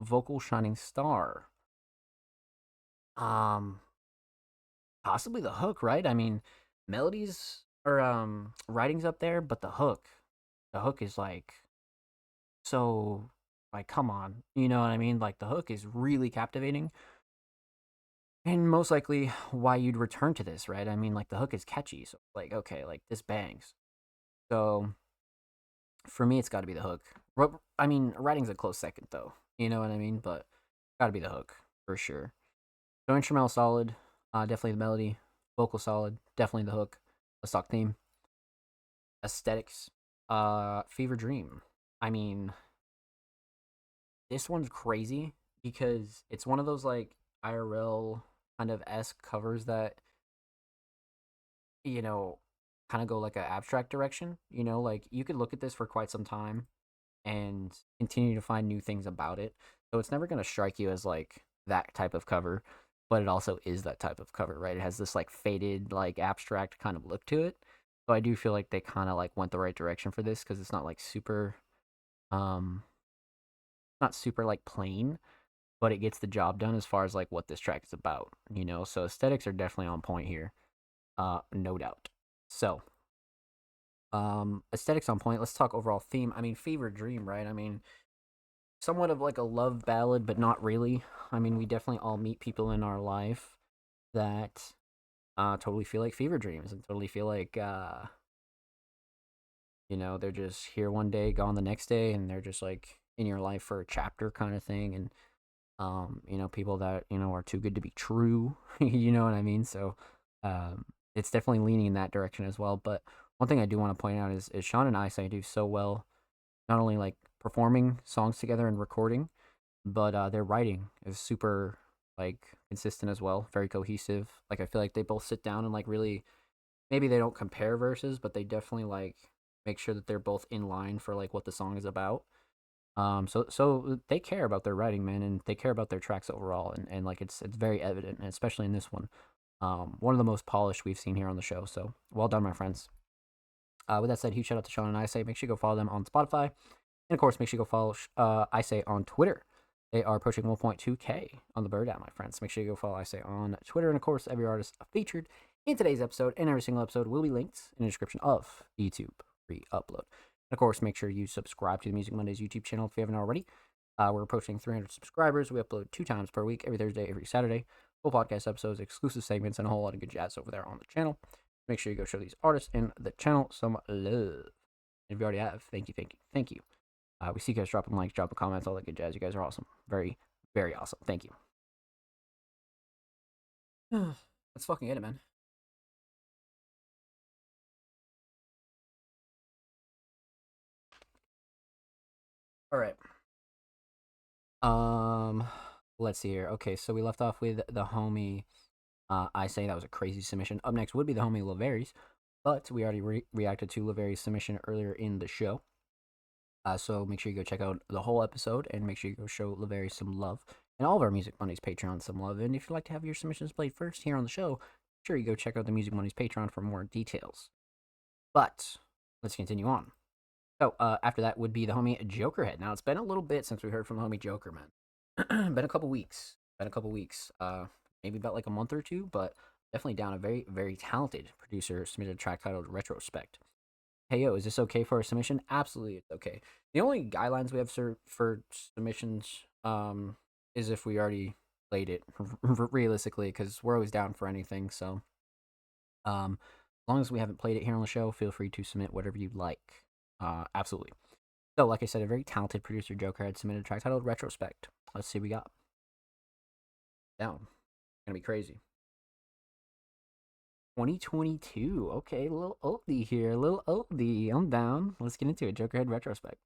Vocal shining star. Possibly the hook, right? I mean, melodies or writing's up there, but the hook is like so like come on, you know what I mean? Like the hook is really captivating. And most likely why you'd return to this, right? I mean, like the hook is catchy, so like okay, like this bangs. So for me, it's got to be the hook. I mean, writing's a close second though. You know what I mean? But got to be the hook for sure. So instrumental solid, definitely the melody. Vocal solid, definitely the hook. A stock theme. Aesthetics, Fever Dream. I mean, this one's crazy because it's one of those like IRL kind of esque covers that, you know, kind of go like an abstract direction. You know, like you could look at this for quite some time and continue to find new things about it. So it's never going to strike you as like that type of cover, but it also is that type of cover, right? It has this like faded, like abstract kind of look to it. So I do feel like they kind of like went the right direction for this because it's not like super, not super like plain, but it gets the job done as far as like what this track is about, you know? So aesthetics are definitely on point here, no doubt. So, aesthetics on point. Let's talk overall theme. I mean, Fever Dream, right? I mean, somewhat of like a love ballad, but not really. I mean, we definitely all meet people in our life that totally feel like fever dreams and totally feel like you know, they're just here one day, gone the next day, and they're just like in your life for a chapter kind of thing. And you know, people that, you know, are too good to be true. You know what I mean? So it's definitely leaning in that direction as well. But one thing I do want to point out is Sean and Isay do so well, not only like performing songs together and recording, but their writing is super like consistent as well, very cohesive. Like I feel like they both sit down and like really, maybe they don't compare verses, but they definitely like make sure that they're both in line for like what the song is about. So they care about their writing, man, and they care about their tracks overall, and like it's very evident, and especially in this one. One of the most polished we've seen here on the show. So well done, my friends. With that said, huge shout out to Sean and I Say. Make sure you go follow them on Spotify, and of course, make sure you go follow I Say on Twitter. They are approaching 1.2K on the Bird app, my friends. Make sure you go follow I Say on Twitter, and of course, every artist featured in today's episode and every single episode will be linked in the description of the YouTube re-upload. And of course, make sure you subscribe to the Music Mondays YouTube channel if you haven't already. We're approaching 300 subscribers. We upload 2 times per week, every Thursday, every Saturday. Full podcast episodes, exclusive segments, and a whole lot of good jazz over there on the channel. Make sure you go show these artists in the channel some love. And if you already have, thank you, thank you, thank you. We see you guys dropping likes, dropping comments, all that good jazz. You guys are awesome. Very, very awesome. Thank you. Let's fucking get it, man. All right. Let's see here. Okay, so we left off with the homie. I Say that was a crazy submission. Up next would be the homie Laveries, but we already reacted to Laveries' submission earlier in the show. So make sure you go check out the whole episode, and make sure you go show Laveries some love, and all of our Music Mondays Patreon some love. And if you'd like to have your submissions played first here on the show, make sure you go check out the Music Mondays Patreon for more details. But let's continue on. So after that would be the homie Jokerhead. Now it's been a little bit since we heard from the homie Joker, man. Been a couple weeks. Maybe about like a month or two, but definitely down. A very, very talented producer submitted a track titled Retrospect. Hey yo, is this okay for a submission? Absolutely, it's okay. The only guidelines we have for submissions is if we already played it realistically, because we're always down for anything. So as long as we haven't played it here on the show, feel free to submit whatever you'd like. Absolutely. So like I said, a very talented producer, Joker, had submitted a track titled Retrospect. Let's see what we got. Down. Gonna be crazy. 2022. Okay, a little oldie here. A little oldie. I'm down. Let's get into it. Jokerhead Retrospect.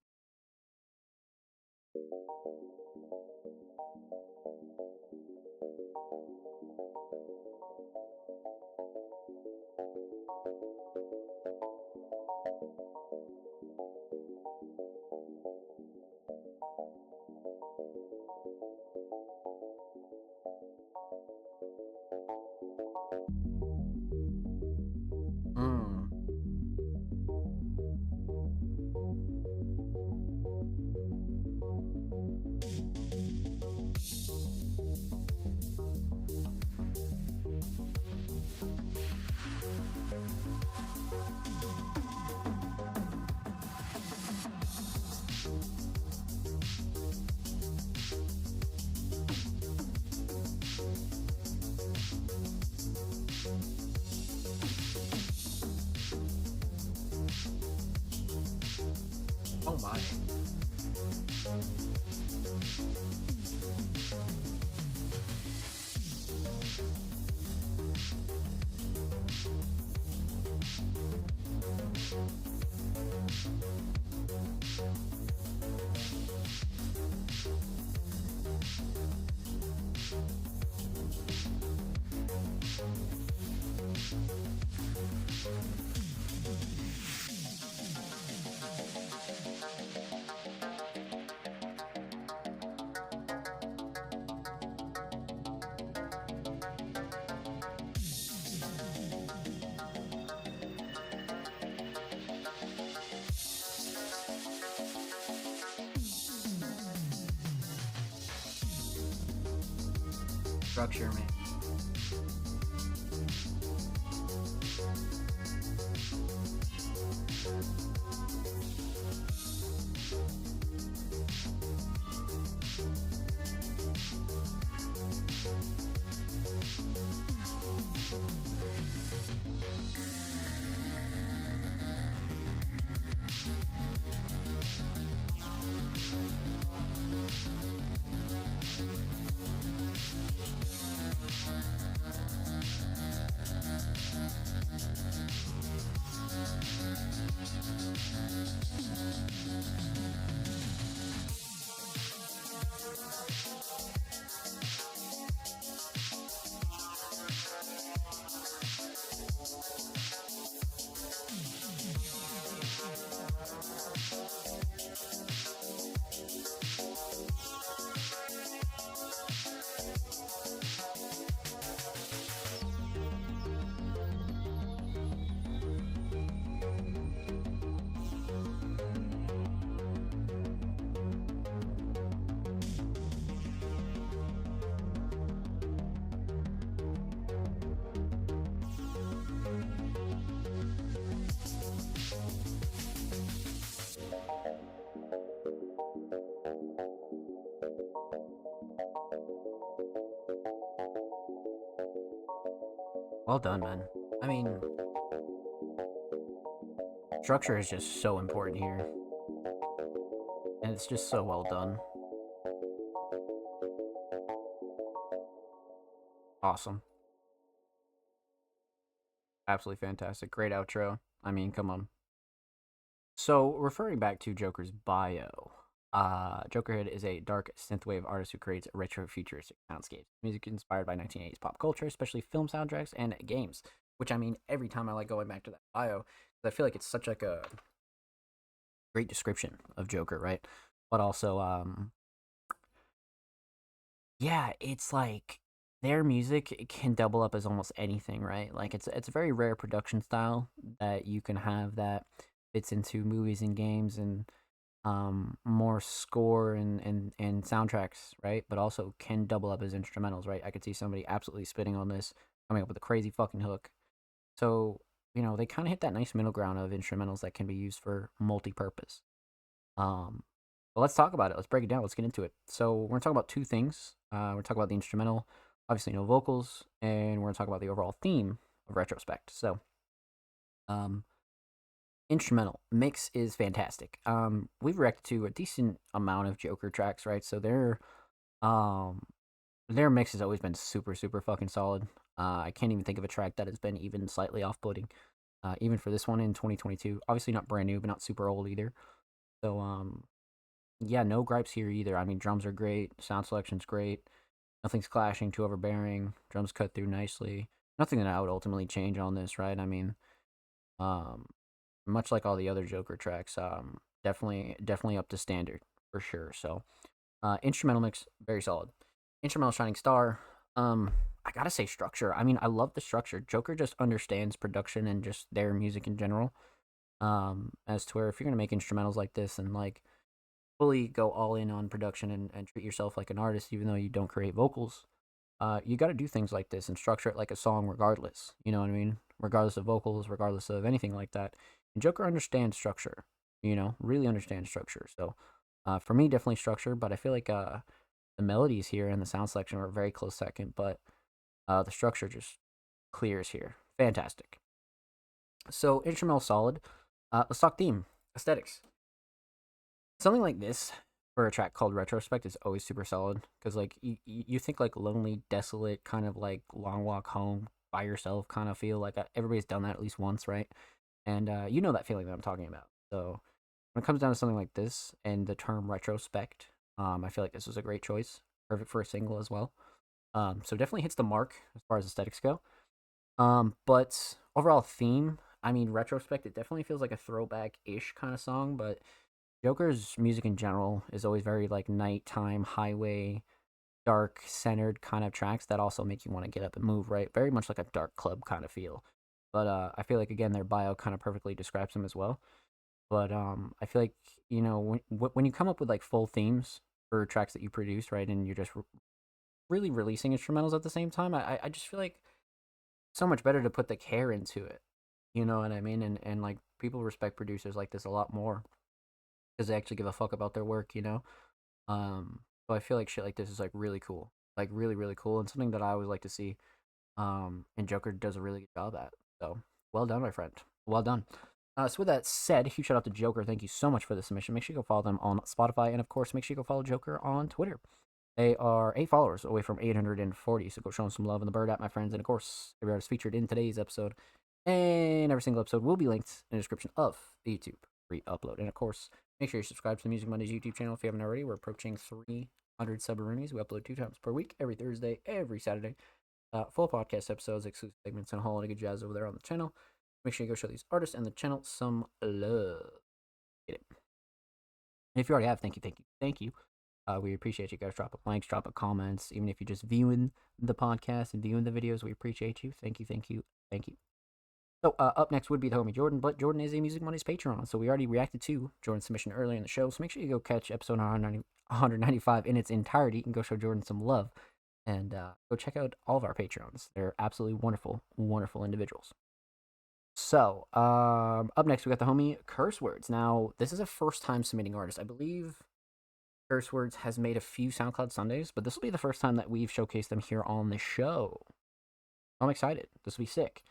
Oh my. Structure, man. Well done, man. I mean, structure is just so important here. And it's just so well done. Awesome. Absolutely fantastic. Great outro. I mean, come on. So, referring back to Joker's bio, Jokerhead is a dark synthwave artist who creates retro futuristic soundscapes. Music inspired by 1980s pop culture, especially film soundtracks and games. Which, I mean, every time I like going back to that bio, 'cause I feel like it's such like a great description of Joker, right? But also, yeah, it's like their music can double up as almost anything, right? Like it's a very rare production style that you can have that fits into movies and games and more score and soundtracks, right? But also can double up as instrumentals, right? I could see somebody absolutely spitting on this, coming up with a crazy fucking hook. So, they kind of hit that nice middle ground of instrumentals that can be used for multi-purpose. But let's talk about it. Let's break it down. Let's get into it. So we're gonna talk about two things. We're gonna talk about the instrumental, obviously no vocals, and we're gonna talk about the overall theme of Retrospect. So, instrumental mix is fantastic. We've reacted to a decent amount of Joker tracks, right? So their mix has always been super, super fucking solid. I can't even think of a track that has been even slightly off-putting. Even for this one in 2022, obviously not brand new, but not super old either. So, yeah, no gripes here either. I mean, drums are great, sound selection's great, nothing's clashing, too overbearing, drums cut through nicely. Nothing that I would ultimately change on this, right? I mean, much like all the other Joker tracks, definitely up to standard for sure. So, instrumental mix very solid. Instrumental shining star. I gotta say structure. I mean, I love the structure. Joker just understands production and just their music in general. As to where if you're gonna make instrumentals like this and like fully go all in on production and treat yourself like an artist, even though you don't create vocals, you got to do things like this and structure it like a song regardless. You know what I mean? Regardless of vocals, regardless of anything like that. And Joker understands structure, really understands structure. So for me, definitely structure, but I feel like the melodies here and the sound selection are a very close second, but the structure just clears here. Fantastic. So instrumental solid. Let's talk theme, aesthetics. Something like this for a track called Retrospect is always super solid because like you think like lonely, desolate, kind of like long walk home by yourself kind of feel like everybody's done that at least once, right? And you know that feeling that I'm talking about. So when it comes down to something like this and the term retrospect, I feel like this was a great choice, perfect for a single as well. So definitely hits the mark as far as aesthetics go. But overall theme, I mean, Retrospect, it definitely feels like a throwback-ish kind of song, but Joker's music in general is always very like nighttime, highway, dark centered kind of tracks that also make you want to get up and move, right? Very much like a dark club kind of feel. But I feel like again their bio kind of perfectly describes them as well. But I feel like when you come up with like full themes for tracks that you produce, right, and you're just really releasing instrumentals at the same time, I just feel like so much better to put the care into it. You know what I mean? And like people respect producers like this a lot more because they actually give a fuck about their work, So I feel like shit like this is like really cool, like really really cool, and something that I always like to see. And Joker does a really good job at. So well done, my friend. Well done. So with that said, huge shout out to Joker. Thank you so much for the submission. Make sure you go follow them on Spotify, and of course, make sure you go follow Joker on Twitter. They are 8 followers away from 840, so go show them some love in the bird app, my friends. And of course, every artist featured in today's episode and every single episode will be linked in the description of the YouTube free upload. And of course, make sure you subscribe to the Music Mondays YouTube channel if you haven't already. We're approaching 300 Subaroonies. We upload 2 times per week, every Thursday, every Saturday. Full podcast episodes, exclusive segments, and a whole lot of good jazz over there on the channel. Make sure you go show these artists and the channel some love. Get it. And if you already have, thank you. We appreciate you guys. Drop a like, drop a comments, even if you're just viewing the podcast and viewing the videos. We appreciate you. Thank you. So up next would be the homie Jordan, but Jordan is a Music Mondays Patreon, so we already reacted to Jordan's submission earlier in the show. So make sure you go catch episode 195 in its entirety and go show Jordan some love. And go check out all of our Patreons. They're absolutely wonderful, wonderful individuals. So, up next, we got the homie Curse Words. Now, this is a first-time submitting artist. I believe Curse Words has made a few SoundCloud Sundays, but this will be the first time that we've showcased them here on the show. I'm excited. This will be sick.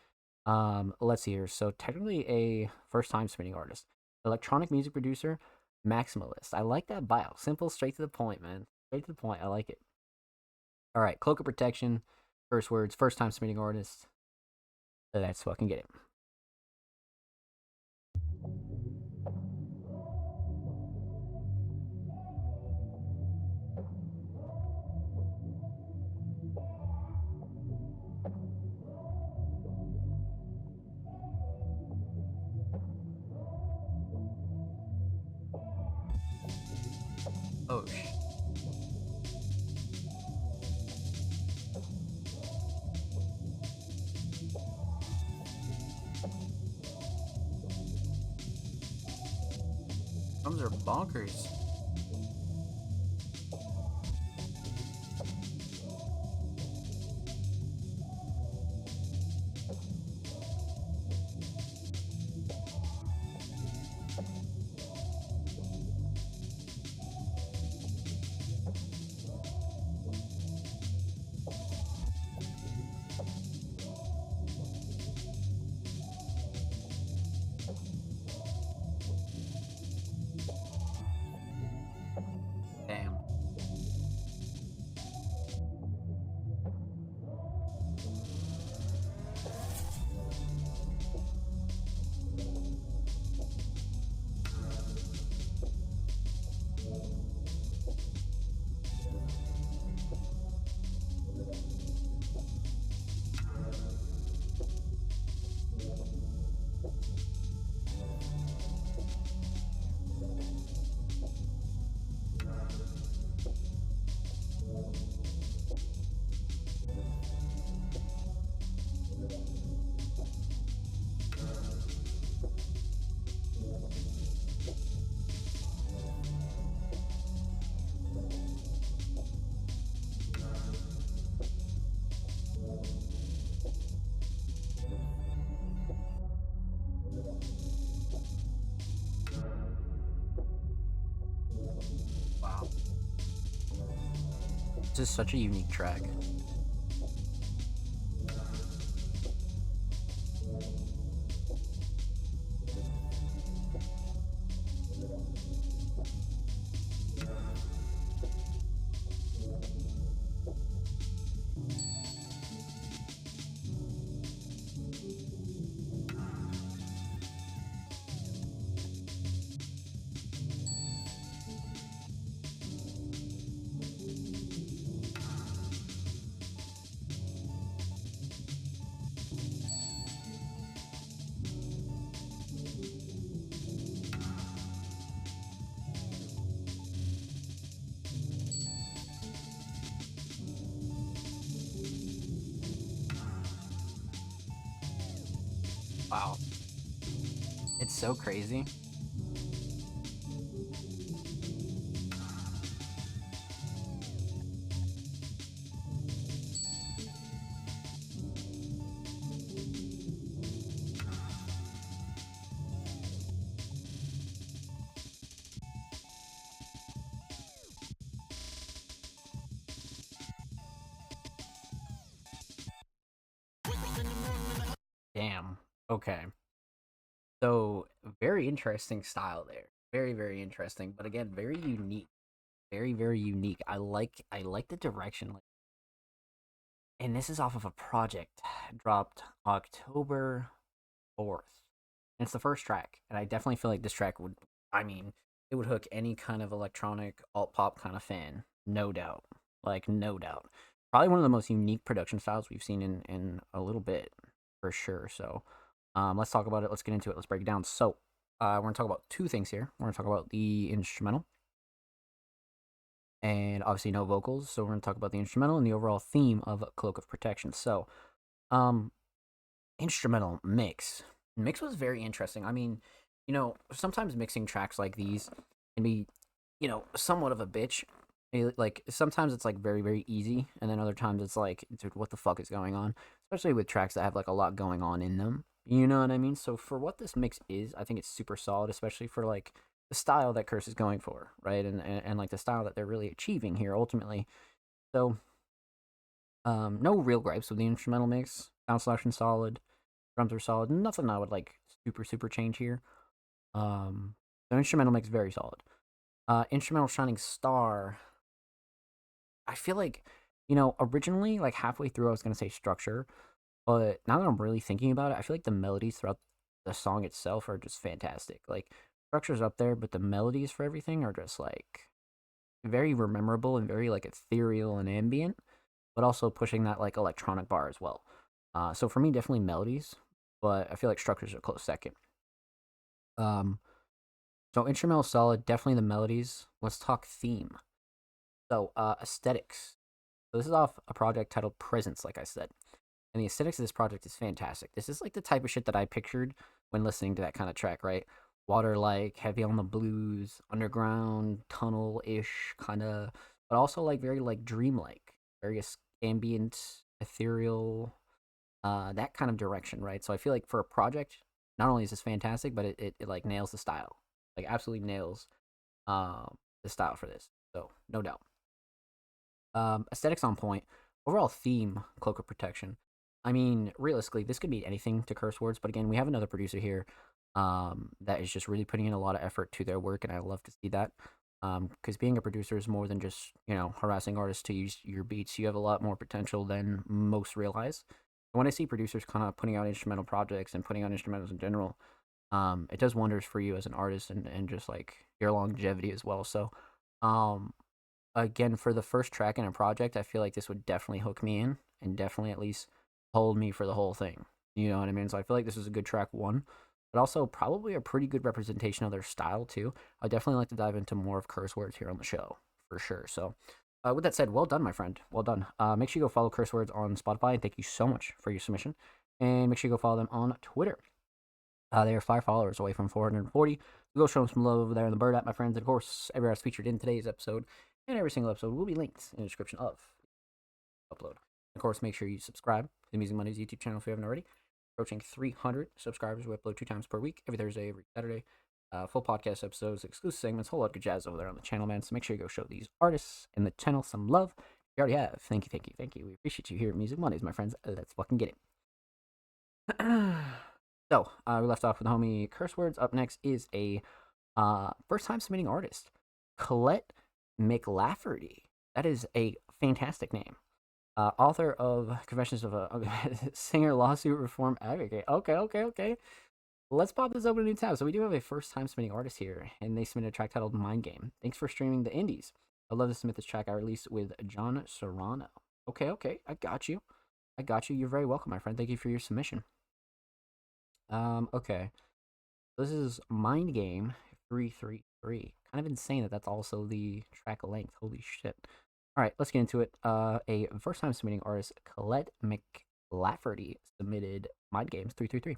Let's see here. So technically a first-time spinning artist, electronic music producer, maximalist. I like that bio. Simple, straight to the point, man. Straight to the point. I like it. All right, Cloak of Protection. First words, first-time spinning artist. Let's fucking get it. Oh, shit. Drums are bonkers. Damn. Wow. This is such a unique track. Wow. It's so crazy. Damn. Okay. So, very interesting style there. Very, very interesting. But again, very unique. Very, very unique. I like the direction. And this is off of a project dropped October 4th. And it's the first track. And I definitely feel like this track would, I mean, it would hook any kind of electronic alt pop kind of fan. No doubt. Like, no doubt. Probably one of the most unique production styles we've seen in a little bit, for sure. So, let's talk about it. Let's get into it. Let's break it down. So, we're going to talk about two things here. We're going to talk about the instrumental. And obviously no vocals. So, we're going to talk about the instrumental and the overall theme of Cloak of Protection. So, instrumental mix. Mix was very interesting. I mean, you know, sometimes mixing tracks like these can be, you know, somewhat of a bitch. Like, sometimes it's like very, very easy. And then other times it's like, dude, what the fuck is going on? Especially with tracks that have like a lot going on in them. You know what I mean? So for what this mix is, I think it's super solid, especially for like the style that Curse is going for, right? And like the style that they're really achieving here ultimately. So No real gripes with the instrumental mix. Sound selection solid, drums are solid. Nothing I would like super change here. The instrumental mix very solid. Instrumental Shining Star. I feel like, originally, like halfway through, I was gonna say structure, but now that I'm really thinking about it, I feel like the melodies throughout the song itself are just fantastic. Like structure's up there, but the melodies for everything are just like very memorable and very like ethereal and ambient, but also pushing that like electronic bar as well. So for me, definitely melodies, but I feel like structure's a close second. So instrumental solid, definitely the melodies. Let's talk theme. So aesthetics. So this is off a project titled Presence, like I said. And the aesthetics of this project is fantastic. This is like the type of shit that I pictured when listening to that kind of track, right? Water-like, heavy on the blues, underground, tunnel-ish kind of, but also like very like dreamlike, very ambient, ethereal, that kind of direction, right? So I feel like for a project, not only is this fantastic, but it like nails the style, like absolutely nails the style for this. So no doubt. Aesthetics on point. Overall theme, Cloak of Protection. I mean, realistically, this could be anything to curse words, but again, we have another producer here that is just really putting in a lot of effort to their work, and I love to see that. Because being a producer is more than just, harassing artists to use your beats. You have a lot more potential than most realize. And when I see producers kind of putting out instrumental projects and putting out instrumentals in general, it does wonders for you as an artist and just like your longevity as well. So, again, for the first track in a project, I feel like this would definitely hook me in and definitely at least hold me for the whole thing. You know what I mean? So I feel like this is a good track one, but also probably a pretty good representation of their style too. I definitely like to dive into more of curse words here on the show for sure. So with that said, well done, my friend. Well done. Make sure you go follow Curse Words on Spotify, and thank you so much for your submission. And make sure you go follow them on Twitter. They are 5 followers away from 440. Go show them some love over there in the Bird app, my friends. And of course, every artist featured in today's episode and every single episode will be linked in the description of upload. Of course, make sure you subscribe to the Music Mondays YouTube channel if you haven't already. Approaching 300 subscribers. We upload 2 times per week, every Thursday, every Saturday. Full podcast episodes, exclusive segments, whole lot of good jazz over there on the channel, man. So make sure you go show these artists and the channel some love. You already have. Thank you. We appreciate you here at Music Mondays, my friends. Let's fucking get it. So, we left off with homie Curse Words. Up next is a first-time submitting artist, Colette McLafferty. That is a fantastic name. Author of Confessions of a Singer, Lawsuit, Reform Advocate. Okay. Let's pop this open a new tab. So we do have a first-time submitting artist here, and they submitted a track titled Mind Game. Thanks for streaming the indies. I'd love to submit this track I released with John Serrano. Okay. I got you. You're very welcome, my friend. Thank you for your submission. Okay. This is Mind Game 333. Kind of insane that that's also the track length. Holy shit. All right, let's get into it. A first-time submitting artist, Colette McLafferty, submitted Mind Games 333.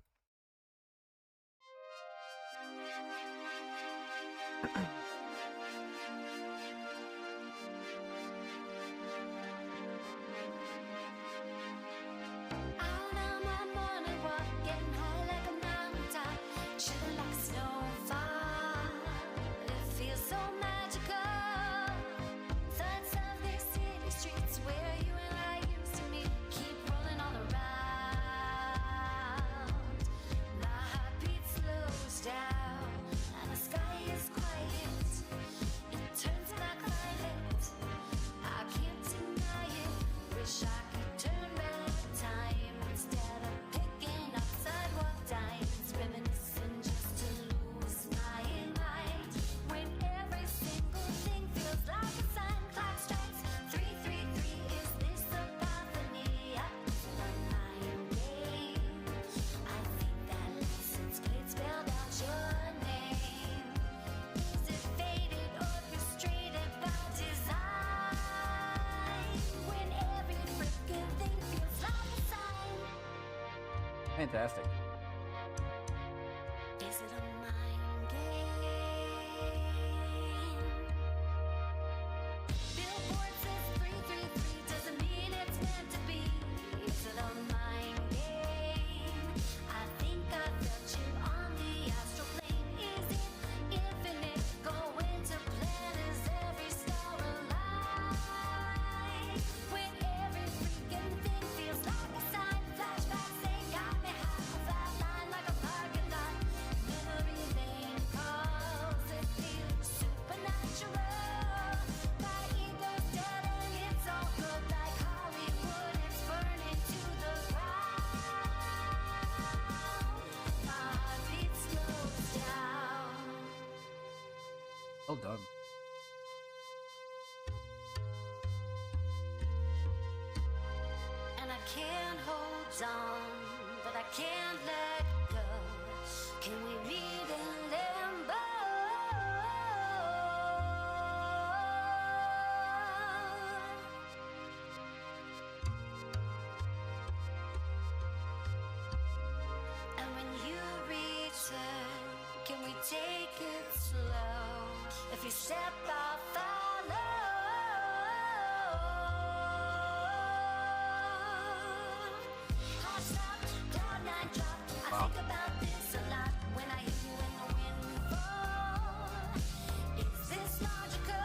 Fantastic. Is it a mind game? Billboard says 333 doesn't mean it's meant to be. Is it a mind game? I think I felt you on the astral plane. Is it infinite? Going to plan? Is every star alive? When every freaking can't hold on, but I can't let go. Can we meet in limbo? And when you return, can we take it slow? If you step, I'll follow. Heart stopped, cloud nine dropped. I think about this a lot when I hear you in the windfall. Is this logical?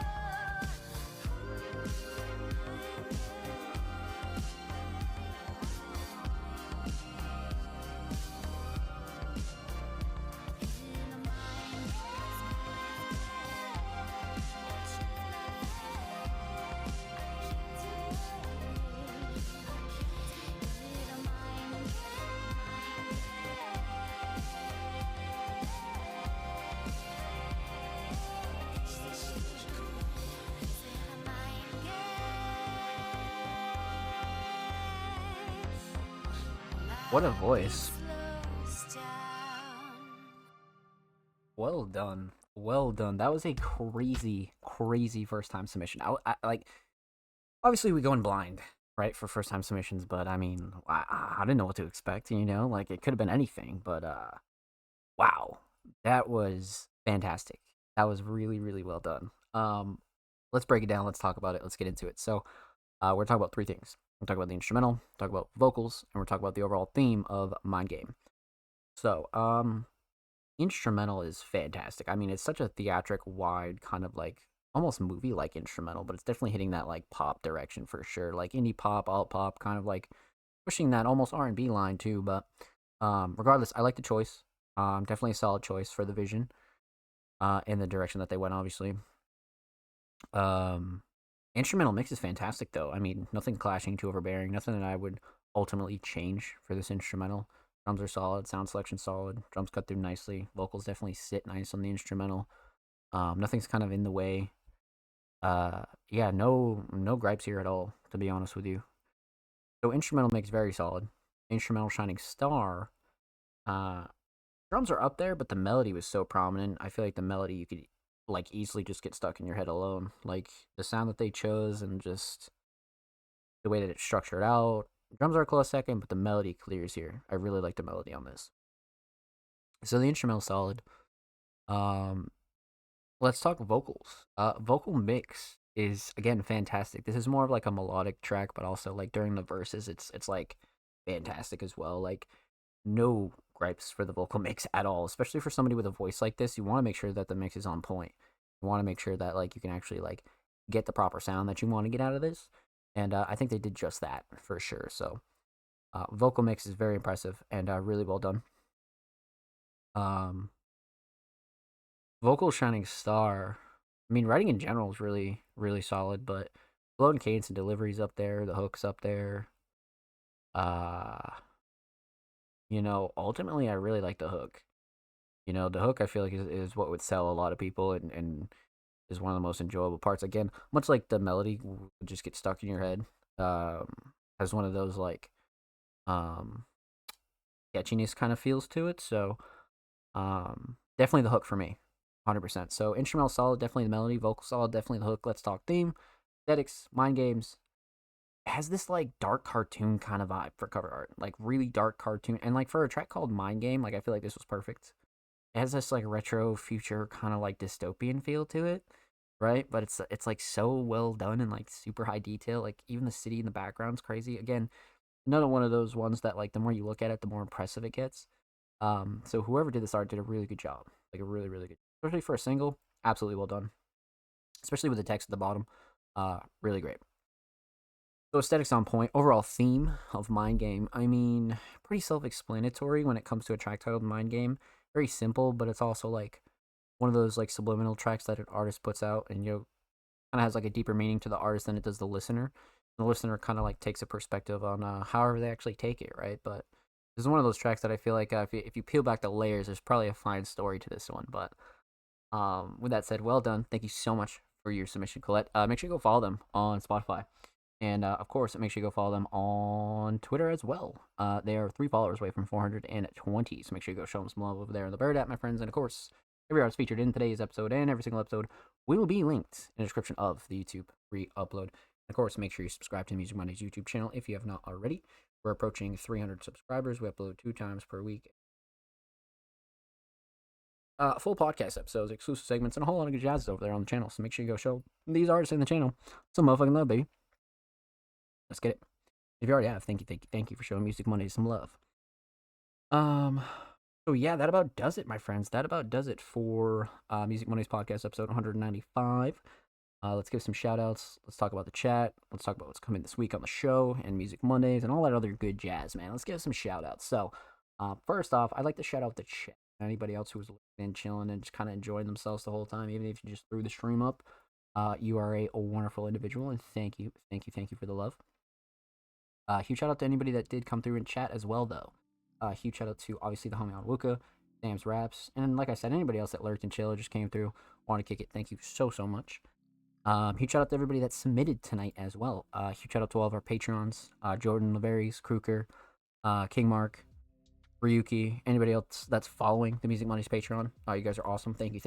What a voice. Well done. Well done. That was a crazy, crazy first time submission. I like, obviously we go in blind, right, for first time submissions, but I mean, I didn't know what to expect, you know, like it could have been anything, but wow, that was fantastic. That was really, really well done. Let's break it down. Let's talk about it. Let's get into it. So, we're talking about three things. We're talking about the instrumental, talk about vocals, and we're talking about the overall theme of Mind Game. So, instrumental is fantastic. I mean, it's such a theatric, wide, kind of like almost movie-like instrumental, but it's definitely hitting that like pop direction for sure, like indie pop, alt pop, kind of like pushing that almost R&B line too. But regardless, I like the choice. Definitely a solid choice for the vision, in the direction that they went. Obviously, instrumental mix is fantastic though. I mean, nothing clashing, too overbearing, nothing that I would ultimately change for this instrumental. Drums are solid, sound selection solid, drums cut through nicely, vocals definitely sit nice on the instrumental. Nothing's kind of in the way. Yeah, no gripes here at all, to be honest with you. So instrumental mix very solid. Instrumental shining star. Drums are up there, but the melody was so prominent. I feel like the melody you could like easily just get stuck in your head alone. Like the sound that they chose and just the way that it's structured out. Drums are a close second, but the melody clears here. I really like the melody on this. So the instrumental solid. Let's talk vocals. Vocal mix is again fantastic. This is more of like a melodic track, but also like during the verses, it's like fantastic as well. Like no gripes for the vocal mix at all, especially for somebody with a voice like this. You want to make sure that the mix is on point. You want to make sure that like you can actually like get the proper sound that you want to get out of this. And I think they did just that for sure. So vocal mix is very impressive and really well done. Vocal shining star. I mean, writing in general is really, really solid, but flow and cadence and delivery's up there. The hook's up there. You know, ultimately, I really like the hook. You know, the hook I feel like is what would sell a lot of people and is one of the most enjoyable parts. Again, much like the melody would just get stuck in your head. Has one of those like catchiness kind of feels to it. So definitely the hook for me, 100%. So instrumental solid, definitely the melody. Vocal solid, definitely the hook. Let's talk theme, aesthetics, mind games. It has this like dark cartoon kind of vibe for cover art, like really dark cartoon. And like for a track called Mind Game, like I feel like this was perfect. It has this like retro future kind of like dystopian feel to it, right? But it's like so well done and like super high detail. Like even the city in the background's crazy. Again, another one of those ones that like the more you look at it, the more impressive it gets. So whoever did this art did a really good job, like a really, really good, especially for a single. Absolutely well done, especially with the text at the bottom. Really great. So aesthetics on point. Overall theme of Mind Game, I mean, pretty self-explanatory when it comes to a track titled Mind Game. Very simple, but it's also like one of those like subliminal tracks that an artist puts out, and you know, kind of has like a deeper meaning to the artist than it does the listener. The listener kind of like takes a perspective on however they actually take it, right? But this is one of those tracks that I feel like if you peel back the layers, there's probably a fine story to this one. But with that said, well done. Thank you so much for your submission, Colette. Make sure you go follow them on Spotify. And of course, make sure you go follow them on Twitter as well. They are 3 followers away from 420. So make sure you go show them some love over there on the Bird app, my friends. And of course, every artist featured in today's episode and every single episode will be linked in the description of the YouTube re-upload. Of course, make sure you subscribe to Music Mondays YouTube channel if you have not already. We're approaching 300 subscribers. We upload 2 times per week. Full podcast episodes, exclusive segments, and a whole lot of good jazz over there on the channel. So make sure you go show these artists in the channel some motherfucking love, baby. Let's get it. If you already have, thank you for showing Music Mondays some love. So yeah, that about does it, my friends. That about does it for Music Mondays podcast episode 195. Let's give some shout outs. Let's talk about the chat. Let's talk about what's coming this week on the show and Music Mondays and all that other good jazz, man. Let's give some shout outs. So, first off, I'd like to shout out the chat. Anybody else who was listening, chilling, and just kind of enjoying themselves the whole time, even if you just threw the stream up, you are a wonderful individual, and thank you for the love. Huge shout out to anybody that did come through and chat as well, though. Huge shout out to obviously the homie on Wuka, Sam's Raps, and like I said, anybody else that lurked and chilled, just came through, want to kick it. Thank you so much. Huge shout out to everybody that submitted tonight as well. Huge shout out to all of our Patreons, Jordan Laveries, Kruker, King Mark, Ryuki, anybody else that's following the Music Mondays Patreon. You guys are awesome. Thank you.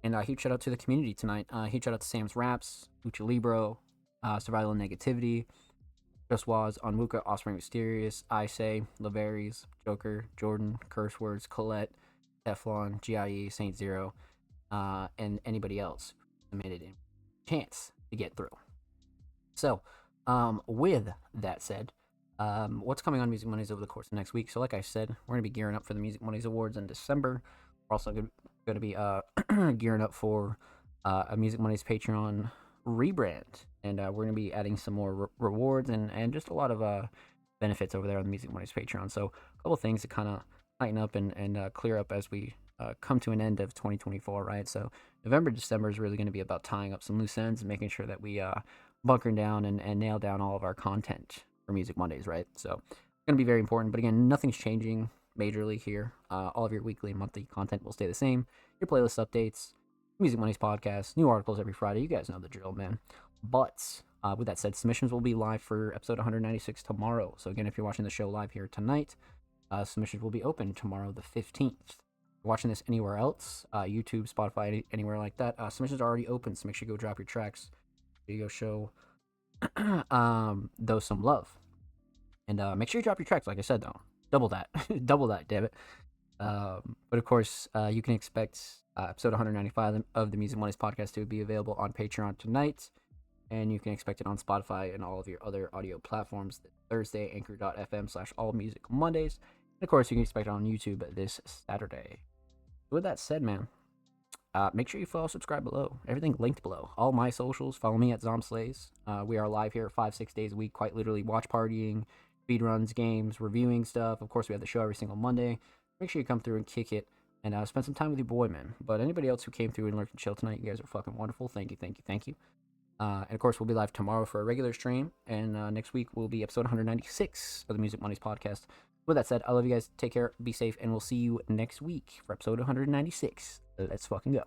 And huge shout out to the community tonight. Huge shout out to Sam's Raps, Lucha Libro, Survival and Negativity, Just Waz, Onwuka, Offspring Mysterious, I Say, Laveries, Joker, Jordan, Curse Words, Colette, Teflon, GIE, Saint Zero, and anybody else who submitted in chance to get through. So, with that said, what's coming on Music Mondays over the course of next week? So like I said, we're going to be gearing up for the Music Mondays Awards in December. We're also going to be gearing up for a Music Mondays Patreon rebrand. And we're going to be adding some more rewards and just a lot of benefits over there on the Music Mondays Patreon. So a couple things to kind of tighten up and clear up as we come to an end of 2024, right? So November, December is really going to be about tying up some loose ends and making sure that we bunker down and nail down all of our content for Music Mondays, right? So it's going to be very important. But again, nothing's changing majorly here. All of your weekly and monthly content will stay the same. Your playlist updates, Music Mondays podcast, new articles every Friday. You guys know the drill, man. But with that said, submissions will be live for episode 196 tomorrow. So again, if you're watching the show live here tonight, submissions will be open tomorrow the 15th. If you're watching this anywhere else, YouTube, Spotify, anywhere like that, submissions are already open. So make sure you go drop your tracks. You go show those some love. And make sure you drop your tracks, like I said, though. Double that, damn it. But of course, you can expect episode 195 of the Music Mondays podcast to be available on Patreon tonight. And you can expect it on Spotify and all of your other audio platforms this Thursday, anchor.fm/allmusicmondays. And of course, you can expect it on YouTube this Saturday. With that said, man, make sure you follow, subscribe below. Everything linked below. All my socials. Follow me at ZomSlays. We are live here 5-6 days a week, quite literally watch partying, speedruns, games, reviewing stuff. Of course, we have the show every single Monday. Make sure you come through and kick it and spend some time with your boy, man. But anybody else who came through and lurked and chill tonight, you guys are fucking wonderful. Thank you. And of course, we'll be live tomorrow for a regular stream. And next week will be episode 196 of the Music Mondays podcast. With that said, I love you guys. Take care, be safe, and we'll see you next week for episode 196. Let's fucking go.